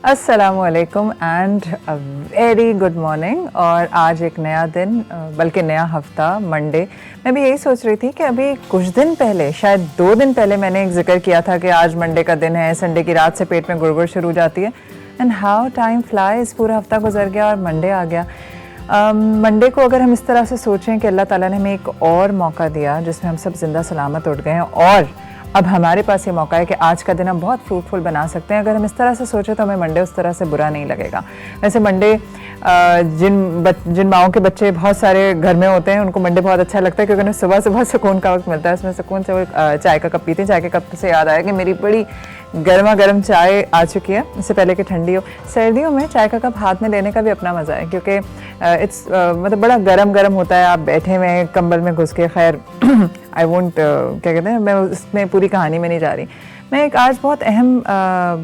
अस्सलामुअलैकुम and a very good morning. और आज एक नया दिन, बल्कि नया हफ्ता, मंडे। मैं भी यही सोच रही थी कि अभी कुछ दिन पहले, शायद 2 दिन पहले, मैंने एक जिक्र किया था कि आज मंडे का दिन है, संडे की रात से पेट में गुड़गुड़ शुरू हो जाती है। एंड हाउ टाइम फ्लाइज, पूरा हफ्ता गुजर गया और मंडे आ गया। मंडे को अगर हम इस तरह से सोचें कि अल्लाह ताला ने हमें एक और मौका दिया जिसमें हम सब जिंदा सलामत उठ गए हैं, और अब हमारे पास ये मौका है कि आज का दिन हम बहुत फ्रूटफुल बना सकते हैं। अगर हम इस तरह से सोचें तो हमें मंडे उस तरह से बुरा नहीं लगेगा। वैसे मंडे जिन माओं के बच्चे बहुत सारे घर में होते हैं, उनको मंडे बहुत अच्छा लगता है क्योंकि उन्हें सुबह सुबह सुकून का वक्त मिलता है। उसमें सुकून से वो चाय का कप पीते हैं। चाय के कप से याद आया कि मेरी बड़ी गर्मा गर्म चाय आ चुकी है, इससे पहले कि ठंडी हो। सर्दियों में चाय का कप हाथ में लेने का भी अपना मज़ा है क्योंकि मतलब बड़ा गरम गरम होता है। आप बैठे हुए हैं कंबल में घुस के। खैर आई वोंट क्या कहते हैं, मैं उसमें पूरी कहानी में नहीं जा रही। मैं एक आज बहुत अहम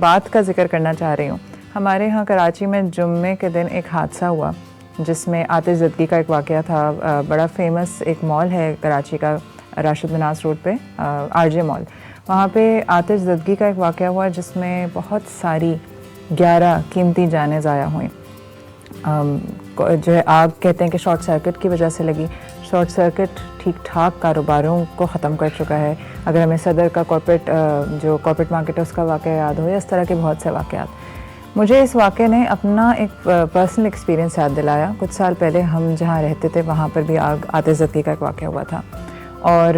बात का जिक्र करना चाह रही हूँ। हमारे यहाँ कराची में जुम्मे के दिन एक हादसा हुआ जिसमें आतिशज़दगी का एक वाक़या था। बड़ा फेमस एक मॉल है कराची का, राशिद मनास रोड पे, आरजे मॉल। वहाँ पे आतिशज़दगी का एक वाक़या हुआ जिसमें बहुत सारी 11 कीमती जानें ज़ाया हुई। जो है आग कहते हैं कि शॉर्ट सर्किट की वजह से लगी। शॉर्ट सर्किट ठीक ठाक कारोबारों को ख़त्म कर चुका है। अगर हमें सदर का जो कॉर्पोरेट मार्केट है उसका वाक़या याद हो, या इस तरह के बहुत से वाक़यात। मुझे इस वाक़े ने अपना एक पर्सनल एक्सपीरियंस याद दिलाया। कुछ साल पहले हम जहाँ रहते थे वहाँ पर भी आतिशज़दगी का एक वाक़या हुआ था, और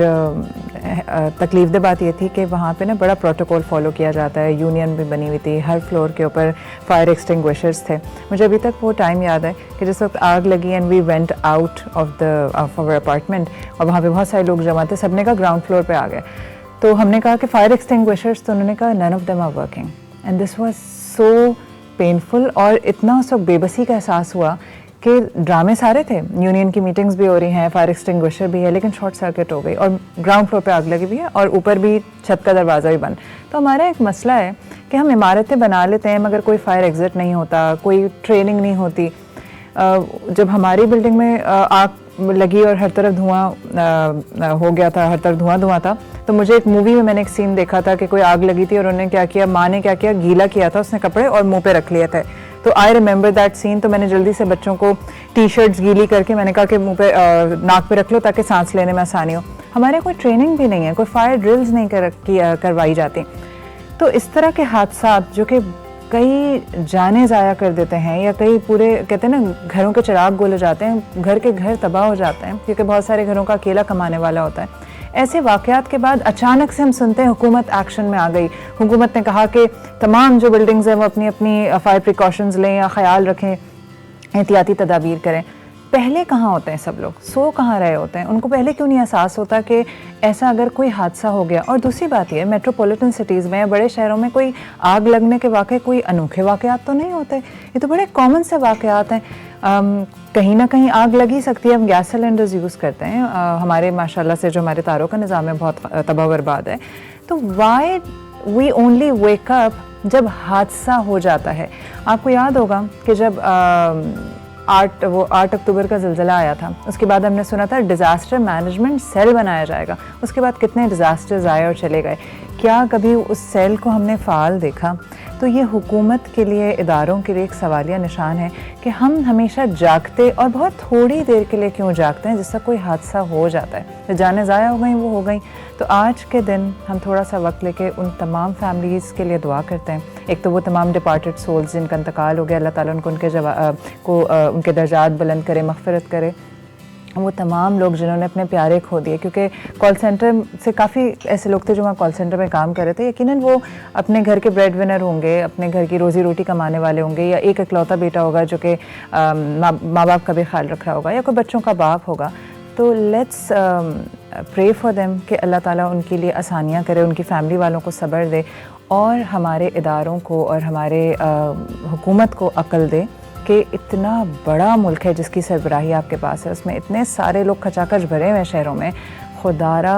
तकलीफ़देह बात ये थी कि वहाँ पे ना बड़ा प्रोटोकॉल फॉलो किया जाता है। यूनियन भी बनी हुई थी, हर फ्लोर के ऊपर फायर एक्सटिंग्विशर्स थे। मुझे अभी तक वो टाइम याद है कि जिस वक्त आग लगी and we went out of our apartment, और वहाँ पे बहुत सारे लोग जमा थे, सबने कहा ग्राउंड फ्लोर पे आ गए। तो हमने कहा कि फायर एक्सटिंग्विशर्स, तो उन्होंने कहा none of them are working. And this was so painful, और इतना उस वक्त बेबसी का एहसास हुआ कि ड्रामे सारे थे, यूनियन की मीटिंग्स भी हो रही हैं, फायर एक्सटिंग्विशर भी है, लेकिन शॉर्ट सर्किट हो गई और ग्राउंड फ्लोर पे आग लगी भी है और ऊपर भी छत का दरवाज़ा भी बंद। तो हमारा एक मसला है कि हम इमारतें बना लेते हैं मगर कोई फायर एग्ज़िट नहीं होता, कोई ट्रेनिंग नहीं होती। जब हमारी बिल्डिंग में आग लगी और हर तरफ धुआं हो गया था, हर तरफ धुआं धुआं था, तो मुझे एक मूवी में मैंने एक सीन देखा था कि कोई आग लगी थी और उन्होंने क्या किया, माँ ने क्या किया, गीला किया था उसने कपड़े और मुंह पे रख लिए थे। तो आई रिमेंबर दैट सीन। तो मैंने जल्दी से बच्चों को टी शर्ट्स गीली करके मैंने कहा कि मुंह पे नाक पे रख लो ताकि सांस लेने में आसानी हो। हमारे कोई ट्रेनिंग भी नहीं है, कोई फायर ड्रिल्स नहीं करवाई जाती। तो इस तरह के हादसा जो कि कई जानें ज़ाया कर देते हैं, या कई पूरे कहते हैं ना घरों के चिराग गोले जाते हैं, घर के घर तबाह हो जाते हैं क्योंकि बहुत सारे घरों का अकेला कमाने वाला होता है। ऐसे वाक़यात के बाद अचानक से हम सुनते हैं हुकूमत एक्शन में आ गई। हुकूमत ने कहा कि तमाम जो बिल्डिंग्स हैं वो अपनी अपनी फायर प्रिकॉशंस लें या ख्याल रखें, एहतियाती तदाबीर करें। पहले कहाँ होते हैं सब लोग, सो कहाँ रहे होते हैं? उनको पहले क्यों नहीं एहसास होता कि ऐसा अगर कोई हादसा हो गया। और दूसरी बात यह, मेट्रोपॉलिटन सिटीज़ में या बड़े शहरों में कोई आग लगने के वाक़े कोई अनोखे वाक़यात तो नहीं होते, ये तो बड़े कॉमन से वाक़यात हैं। कहीं ना कहीं आग लग ही सकती है। हम गैस सिलेंडर्स यूज़ करते हैं, हमारे माशाल्लाह से जो हमारे तारों का निज़ाम है बहुत तबाह बर्बाद है। तो why we only wake up जब हादसा हो जाता है? आपको याद होगा कि जब 8 अक्टूबर का ज़िलज़ला आया था, उसके बाद हमने सुना था डिज़ास्टर मैनेजमेंट सेल बनाया जाएगा। उसके बाद कितने डिज़ास्टर्स आए और चले गए। क्या कभी उस सेल को हमने फ़ाल देखा? तो ये हुकूमत के लिए, इदारों के लिए एक सवालिया निशान है कि हम हमेशा जागते, और बहुत थोड़ी देर के लिए क्यों जागते हैं, जिससे कोई हादसा हो जाता है। तो जानें ज़ाया हो गई वो हो गई। तो आज के दिन हम थोड़ा सा वक्त लेके उन तमाम फैमिलीज़ के लिए दुआ करते हैं। एक तो वो तमाम डिपार्टेड सोल्स जिनका इंतकाल हो गया, अल्लाह ताला उनको उनके दर्जात बुलंद करे, मग़फ़िरत करे। वो तमाम लोग जिन्होंने अपने प्यारे खो दिए, क्योंकि कॉल सेंटर से काफ़ी ऐसे लोग थे जो वहाँ कॉल सेंटर में काम कर रहे थे। यकीनन वो अपने घर के ब्रेड विनर होंगे, अपने घर की रोज़ी रोटी कमाने वाले होंगे, या एक इकलौता बेटा होगा जो कि माँ बाप का भी ख्याल रख रहा होगा, या कोई बच्चों का बाप होगा। तो लेट्स प्रे फॉर देम कि अल्लाह ताला उनके लिए आसानियाँ करे, उनकी फैमिली वालों को सब्र दे, और हमारे इदारों को और हमारे हुकूमत को अक्ल दे कि इतना बड़ा मुल्क है जिसकी सरबराही आपके पास है, उसमें इतने सारे लोग खचाखच भरे हुए हैं शहरों में। खुदारा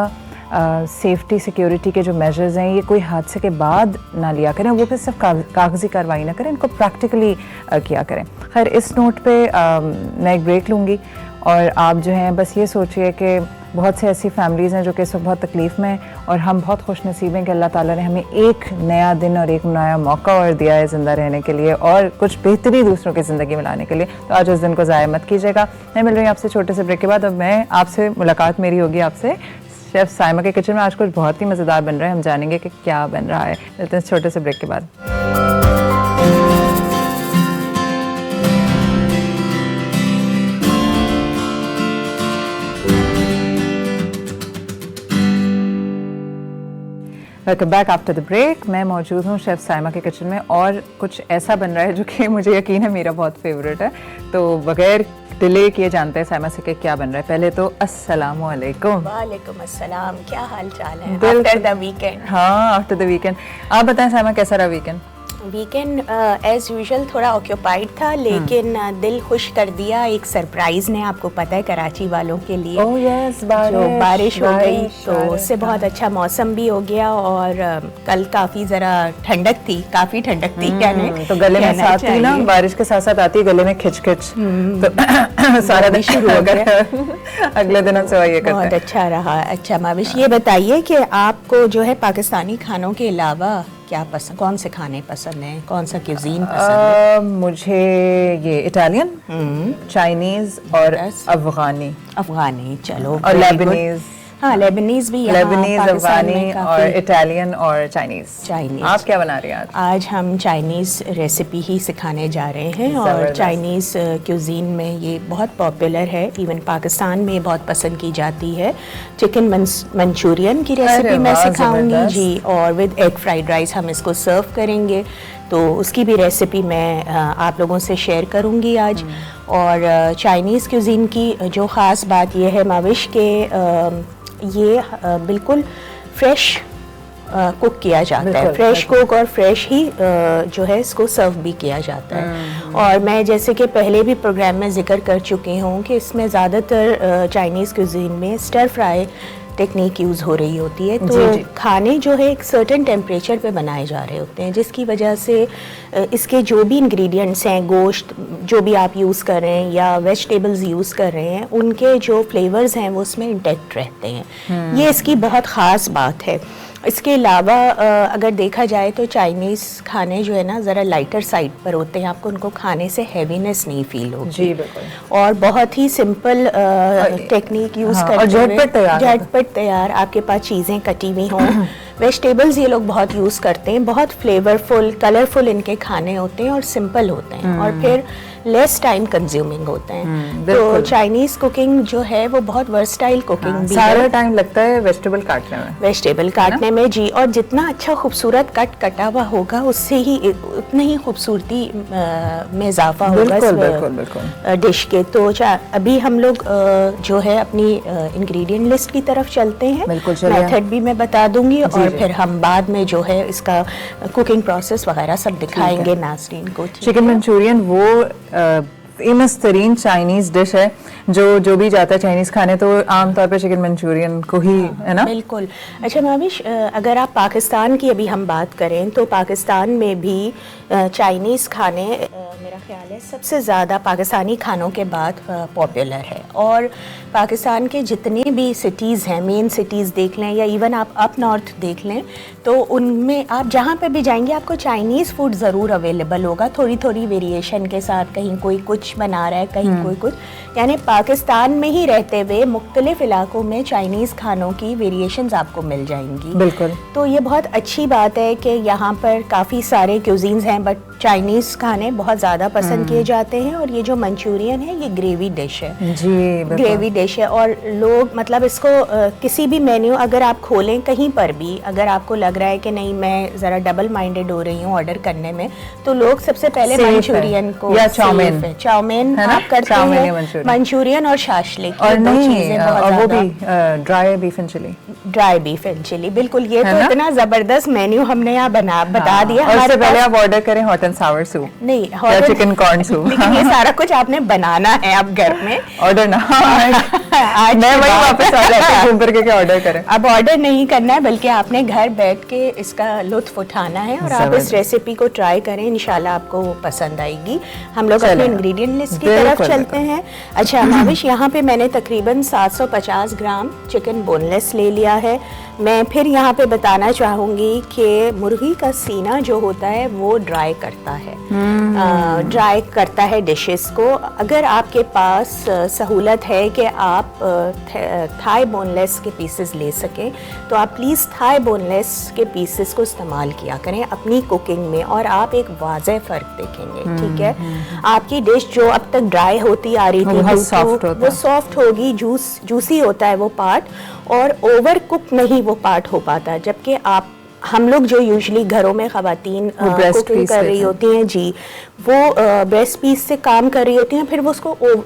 सेफ्टी सिक्योरिटी के जो मेजर्स हैं ये कोई हादसे के बाद ना लिया करें, वो फिर सिर्फ कागज़ी कार्रवाई ना करें, इनको प्रैक्टिकली किया करें। खैर, इस नोट पे मैं एक ब्रेक लूँगी और आप जो हैं बस ये सोचिए कि बहुत से ऐसी फैमिलीज़ हैं जो कि इस वक्त बहुत तकलीफ़ में हैं, और हम बहुत खुशनसीब हैं कि अल्लाह ताला ने हमें एक नया दिन और एक नया मौका और दिया है ज़िंदा रहने के लिए और कुछ बेहतरी दूसरों की ज़िंदगी में लाने के लिए। तो आज उस दिन को ज़ाया मत कीजिएगा। मैं मिल रही हूँ आपसे छोटे से ब्रेक के बाद, और मैं आपसे मुलाकात मेरी होगी आपसे शेफ़ साइमा के किचन में। आज कुछ बहुत ही मज़ेदार बन रहा है, हम जानेंगे कि क्या बन रहा है। मिलते हैं छोटे से ब्रेक के बाद। Welcome back after the break. मैं मौजूद हूँ शेफ़ साइमा के किचन में, और कुछ ऐसा बन रहा है जो कि मुझे यकीन है मेरा बहुत फेवरेट है। तो बगैर डिले किए जानते हैं साइमा से कि क्या बन रहा है। पहले तो अस्सलामु अलैकुम। वालेकुम अस्सलाम, क्या हाल चाल है आफ्टर द वीकेंड? हाँ, आफ्टर द वीकेंड। आप बताएं साइमा, कैसा रहा वीकेंड? वीकेंड एज यूजुअल थोड़ा ऑक्यूपाइड था, लेकिन दिल खुश कर दिया एक सरप्राइज ने। आपको पता है कराची वालों के लिए बारिश हो गई, तो उससे बहुत अच्छा मौसम भी हो गया। और कल काफ़ी ज़रा ठंडक थी, काफ़ी ठंडक थी कहने तो गले में साथ थी ना, बारिश के साथ साथ आती है गले में खिच-खिच, तो सारा दिन शुरू हो गया। अगले दिन हम सवाई करते हैं। बहुत अच्छा रहा। अच्छा माविश, ये बताइए कि आपको जो है पाकिस्तानी खानों के अलावा क्या पसंद, कौन से खाने पसंद हैं, कौन सा क्यूजीन पसंद है? मुझे ये इटालियन, चाइनीज और अफगानी चलो, और लेबनीज। हाँ, लेबनीज भी यहाँ लेबनीज, अफगानी और इटालियन और चाइनीज। आप क्या बना रही हैं आज? आज हम चाइनीज़ रेसिपी ही सिखाने जा रहे हैं, और चाइनीज़ क्यूजीन में ये बहुत पॉपुलर है, इवन पाकिस्तान में बहुत पसंद की जाती है। चिकन मंचूरियन की रेसिपी मैं सिखाऊंगी जी, और विद एग फ्राइड राइस हम इसको सर्व करेंगे, तो उसकी भी रेसिपी मैं आप लोगों से शेयर करूंगी आज। और चाइनीज़ क्यूजीन की जो ख़ास बात यह है माविश के ये बिल्कुल फ्रेश कुक किया जाता है, फ्रेश कुक, और फ्रेश ही जो है इसको सर्व भी किया जाता है। और मैं जैसे कि पहले भी प्रोग्राम में जिक्र कर चुकी हूँ कि इसमें ज़्यादातर चाइनीज़ क्यूजीन में स्टर फ्राई टेक्निक यूज़ हो रही होती है, तो खाने जो है एक सर्टेन टेम्परेचर पे बनाए जा रहे होते हैं, जिसकी वजह से इसके जो भी इंग्रेडिएंट्स हैं, गोश्त जो भी आप यूज़ कर रहे हैं या वेजिटेबल्स यूज़ कर रहे हैं, उनके जो फ्लेवर्स हैं वो उसमें इंटैक्ट रहते हैं। ये इसकी बहुत ख़ास बात है। इसके अलावा अगर देखा जाए तो चाइनीज़ खाने जो है ना ज़रा लाइटर साइड पर होते हैं, आपको उनको खाने से हैवीनेस नहीं फील होगी। जी बिल्कुल। और बहुत ही सिंपल टेक्निक यूज़ करते हुए झटपट तैयार आपके पास चीज़ें कटी हुई हों। वेजिटेबल्स ये लोग बहुत यूज़ करते हैं, बहुत फ्लेवरफुल, कलरफुल इनके खाने होते हैं और सिंपल होते हैं, और फिर लेस टाइम कंज्यूमिंग होते हैं। तो चाइनीज़ कुकिंग जो है वो बहुत वर्सटाइल कुकिंग भी है। सारा टाइम लगता है वेजिटेबल काटने में जी, और जितना अच्छा खूबसूरत कटा हुआ होगा उससे ही उतनी ही खूबसूरती में इजाफा होगा इस डिश के। तो अभी हम लोग जो है अपनी इंग्रेडिएंट लिस्ट की तरफ चलते हैं। मेथड भी मैं बता दूंगी, और फिर हम बाद में जो है इसका कुकिंग प्रोसेस वगैरह सब दिखाएंगे नाज़रीन को। चिकन मंचूरियन वो फेमस तरीन चाइनीज़ डिश है, जो भी जाता है चाइनीज़ खाने तो आमतौर पे चिकन मंचूरियन को ही, है ना? बिल्कुल। अच्छा माविश, अगर आप पाकिस्तान की अभी हम बात करें तो पाकिस्तान में भी चाइनीज़ खाने मेरा ख्याल है सबसे ज़्यादा पाकिस्तानी खानों के बाद पॉपुलर है। और पाकिस्तान के जितने भी सिटीज़ हैं, मेन सिटीज़ देख लें या इवन आप अप नॉर्थ देख लें, तो उनमें आप जहाँ पे भी जाएंगे आपको चाइनीज़ फूड ज़रूर अवेलेबल होगा, थोड़ी थोड़ी वेरिएशन के साथ। कहीं कोई कुछ बना रहा है, कहीं कोई कुछ, यानी पाकिस्तान में ही रहते हुए मुख्तलिफ इलाकों में चाइनीज़ खानों की वेरिएशंस आपको मिल जाएंगी। बिल्कुल। तो ये बहुत अच्छी बात है कि यहाँ पर काफ़ी सारे क्यूजीन्स हैं, बट चाइनीज़ खाने बहुत ज़्यादा पसंद किए जाते हैं। और ये जो मंचूरियन है ये ग्रेवी डिश है जी, ग्रेवी डिश है। और लोग मतलब इसको किसी भी मेन्यू अगर आप खोलें कहीं पर भी, अगर आपको लग रहा है कि नहीं मैं ज़रा डबल माइंडेड हो रही हूँ ऑर्डर करने में, तो लोग सबसे पहले मंचूरियन को या चाउमीन आप करते हैं, मंचूरियन और शाशलिक, और नहीं और वो भी ड्राई बीफ एंड चिली। बिल्कुल, ये तो इतना जबरदस्त मेन्यू हमने यहाँ बता दिया। हमारे पहले आप ऑर्डर करें हॉट एंड सावर सूप, नहीं चिकन कॉर्न सूप, लेकिन ये सारा कुछ आपने बनाना है अब घर में, ऑर्डर ना आज मैं के वही बाद- वापस आ जाती हूँ घूम फिर के क्या ऑर्डर करें। अब ऑर्डर नहीं करना है, बल्कि आपने घर बैठ के इसका लुत्फ उठाना है और आप इस रेसिपी को ट्राई करें, इंशाल्लाह आपको वो पसंद आएगी। हम लोग अपने इंग्रेडिएंट लिस्ट की तरफ चलते हैं। अच्छा माविश, यहाँ पे मैंने तकरीबन 750 ग्राम चिकन बोनलेस ले लिया है। मैं फिर यहाँ पे बताना चाहूँगी कि मुर्गी का सीना जो होता है वो ड्राई करता है, ड्राई करता है डिशेस को। अगर आपके पास सहूलत है कि आप थाई बोनलेस के पीसेस ले सकें तो आप प्लीज़ थाई बोनलेस के पीसेस को इस्तेमाल किया करें अपनी कुकिंग में, और आप एक वाज़ेह फ़र्क देखेंगे। ठीक है, आपकी डिश जो अब तक ड्राई होती आ रही थी वो सॉफ्ट होगी, जूसी होता है वो पार्ट, और ओवर कुक नहीं वो पार्ट हो पाता। जबकि हम लोग जो यूजुअली घरों में ख़वातीन कुकिंग कर रही होती हैं जी, वो ब्रेस्ट पीस से काम कर रही होती हैं, फिर वो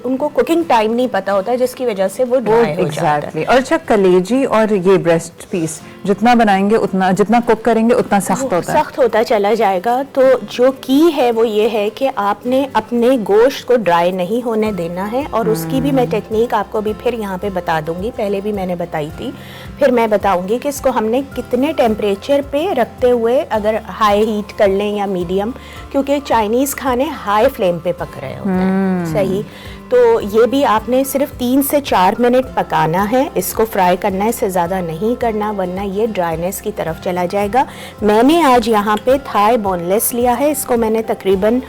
उनको कुकिंग टाइम नहीं पता होता है, जिसकी वजह से वो ड्राई हो जाता है। और अच्छा, कलेजी और ये ब्रेस्ट पीस जितना बनाएंगे उतना, जितना कुक करेंगे उतना सख्त होता है, सख्त होता चला जाएगा। तो जो की है वो ये है कि आपने अपने गोश्त को ड्राई नहीं होने देना है, और उसकी भी मैं टेक्निक आपको भी फिर यहाँ पे बता दूंगी, पहले भी मैंने बताई थी, फिर मैं बताऊंगी कि इसको हमने कितने टेम्परेचर पे रखते हुए, अगर हाई हीट कर लें या मीडियम, क्योंकि चाइनीज़ खाने हाई फ्लेम पे पक रहे होते हैं। सही, तो ये भी आपने सिर्फ 3 से 4 मिनट पकाना है, इसको फ्राई करना है, इससे ज़्यादा नहीं करना, वरना ये ड्राइनेस की तरफ चला जाएगा। मैंने आज यहाँ पे थाई बोनलेस लिया है, इसको मैंने तकरीबन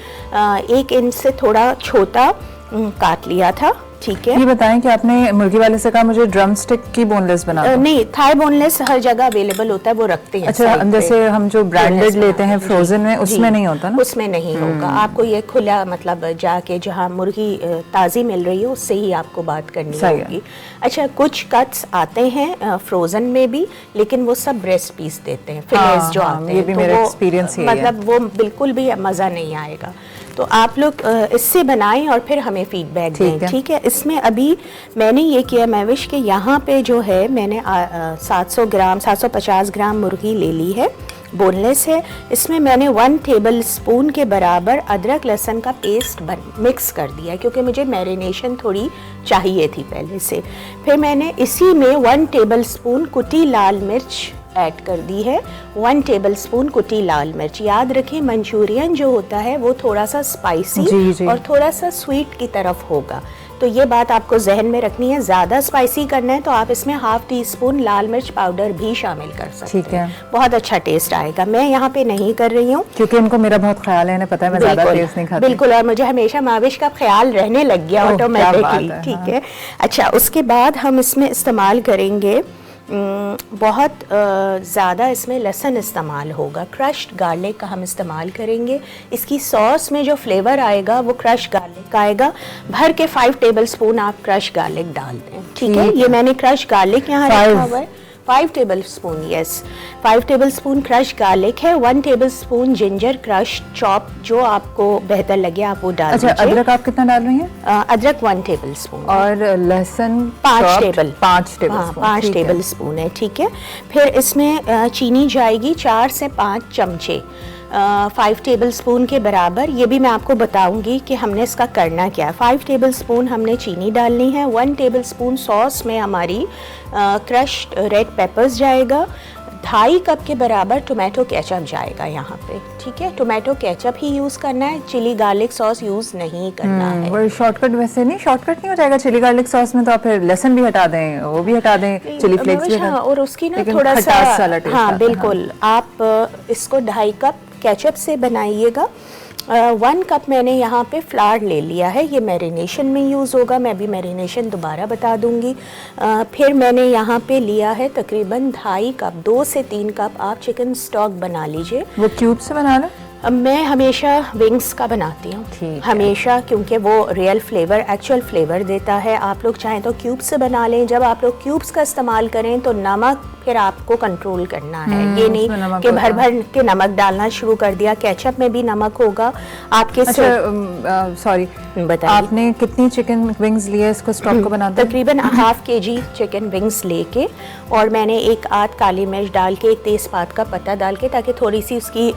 1 इंच से थोड़ा छोटा काट लिया था। ठीक है, ये बताएं कि आपने मुर्गी वाले से कहा मुझे ड्रम स्टिक की बोनलेस बना दो। नहीं, थाई बोनलेस हर जगह अवेलेबल होता है, वो रखते हैं। अच्छा, जैसे हम जो ब्रांडेड लेते हैं फ्रोजन में, उसमें नहीं होता ना? उसमें नहीं होगा, आपको ये खुला, मतलब जाके जहाँ मुर्गी ताज़ी मिल रही है उससे ही आपको बात करनी होगी। अच्छा, कुछ कट्स आते हैं फ्रोजन में भी, लेकिन वो सब ब्रेस्ट पीस देते हैं, फिलेट्स जो आते हैं, ये भी मेरा एक्सपीरियंस है, मतलब वो बिल्कुल भी मज़ा नहीं आएगा। तो आप लोग इससे बनाएं और फिर हमें फीडबैक दें। ठीक है, इसमें अभी मैंने ये किया महविश कि यहाँ पे जो है मैंने 750 ग्राम मुर्गी ले ली है, बोनलेस है। इसमें मैंने 1 टेबल स्पून के बराबर अदरक लहसुन का पेस्ट मिक्स कर दिया, क्योंकि मुझे मैरिनेशन थोड़ी चाहिए थी पहले से। फिर मैंने इसी में 1 टेबल स्पून कुटी लाल मिर्च ऐड कर दी है, 1 टेबल स्पून कुटी लाल मिर्च। याद रखें, मंचूरियन जो होता है वो थोड़ा सा स्पाइसी और थोड़ा सा स्वीट की तरफ होगा, तो ये बात आपको जहन में रखनी है। ज़्यादा स्पाइसी करना है तो आप इसमें 1/2 टीस्पून लाल मिर्च पाउडर भी शामिल कर सकते हैं। ठीक है, बहुत अच्छा टेस्ट आएगा। मैं यहाँ पे नहीं कर रही हूँ क्योंकि इनको मेरा बहुत ख्याल है, इन्हें पता है मैं ज़्यादा टेस्ट नहीं खाती। बिल्कुल, और मुझे हमेशा माविश का ख्याल रहने लग गया ऑटोमेटिकली। ठीक है, अच्छा, उसके बाद हम इसमें इस्तेमाल करेंगे, बहुत ज़्यादा इसमें लहसुन इस्तेमाल होगा, क्रश्ड गार्लिक का हम इस्तेमाल करेंगे। इसकी सॉस में जो फ्लेवर आएगा वो क्रश्ड गार्लिक का आएगा। भर के 5 टेबल स्पून आप क्रश्ड गार्लिक डाल दें। ठीक है, ये मैंने क्रश्ड गार्लिक यहाँ रखा हुआ है, 5 table spoon, yes 5 table spoon crush garlic है, 1 table spoon ginger crush chop, जो आपको बेहतर लगे आप वो डाल दीजिए। अदरक आप कितना डाल रही हैं? अदरक 1 टेबल स्पून और लहसुन 5 टेबल 5 टेबल स्पून है। ठीक है, फिर इसमें चीनी जाएगी 4 से 5 चमचे, 5 टेबल स्पून के बराबर। ये भी मैं आपको बताऊंगी कि हमने इसका करना क्या है। 5 टेबल स्पून हमने चीनी डालनी है। 1 टेबल स्पून सॉस में हमारी क्रश्ड रेड पेपर्स जाएगा। 2.5 कप के बराबर टोमेटो केचप जाएगा यहाँ पे। ठीक है, टोमेटो केचप ही यूज़ करना है, चिली गार्लिक सॉस यूज़ नहीं करना है। वो शॉर्टकट वैसे नहीं, शॉर्टकट नहीं हो जाएगा चिली गार्लिक सॉस में, तो आप फिर लहसुन भी हटा दें, वो भी हटा दें, चिली फ्लेक्स भी हटा, और उसकी ना थोड़ा सा, हाँ बिल्कुल, आप इसको 2.5 कप केचप से बनाइएगा। 1 कप मैंने यहाँ पे फ्लावर ले लिया है, ये मैरिनेशन में यूज़ होगा, मैं भी मैरिनेशन दोबारा बता दूँगी। फिर मैंने यहाँ पे लिया है तकरीबन 2.5 कप, 2 से 3 कप आप चिकन स्टॉक बना लीजिए। वो क्यूब से बना लें? मैं हमेशा विंग्स का बनाती हूँ हमेशा, क्योंकि वो रियल फ्लेवर, एक्चुअल फ्लेवर देता है। आप लोग चाहें तो क्यूब से बना लें। जब आप लोग क्यूब्स का इस्तेमाल करें तो नमक फिर आपको कंट्रोल करना है, ये नहीं कि भर भर के नमक डालना शुरू कर दिया। केचप में भी नमक होगा आपके। सॉरी बताइए, आपने कितनी चिकन विंग्स लिए इसको स्टॉक को बनाते? तकरीबन 1/2 kg चिकन विंग्स लेके, और मैंने 1 आध काली मिर्च डाल के, 1 तेज़पात का पत्ता डाल के, ताकि थोड़ी सी उसकी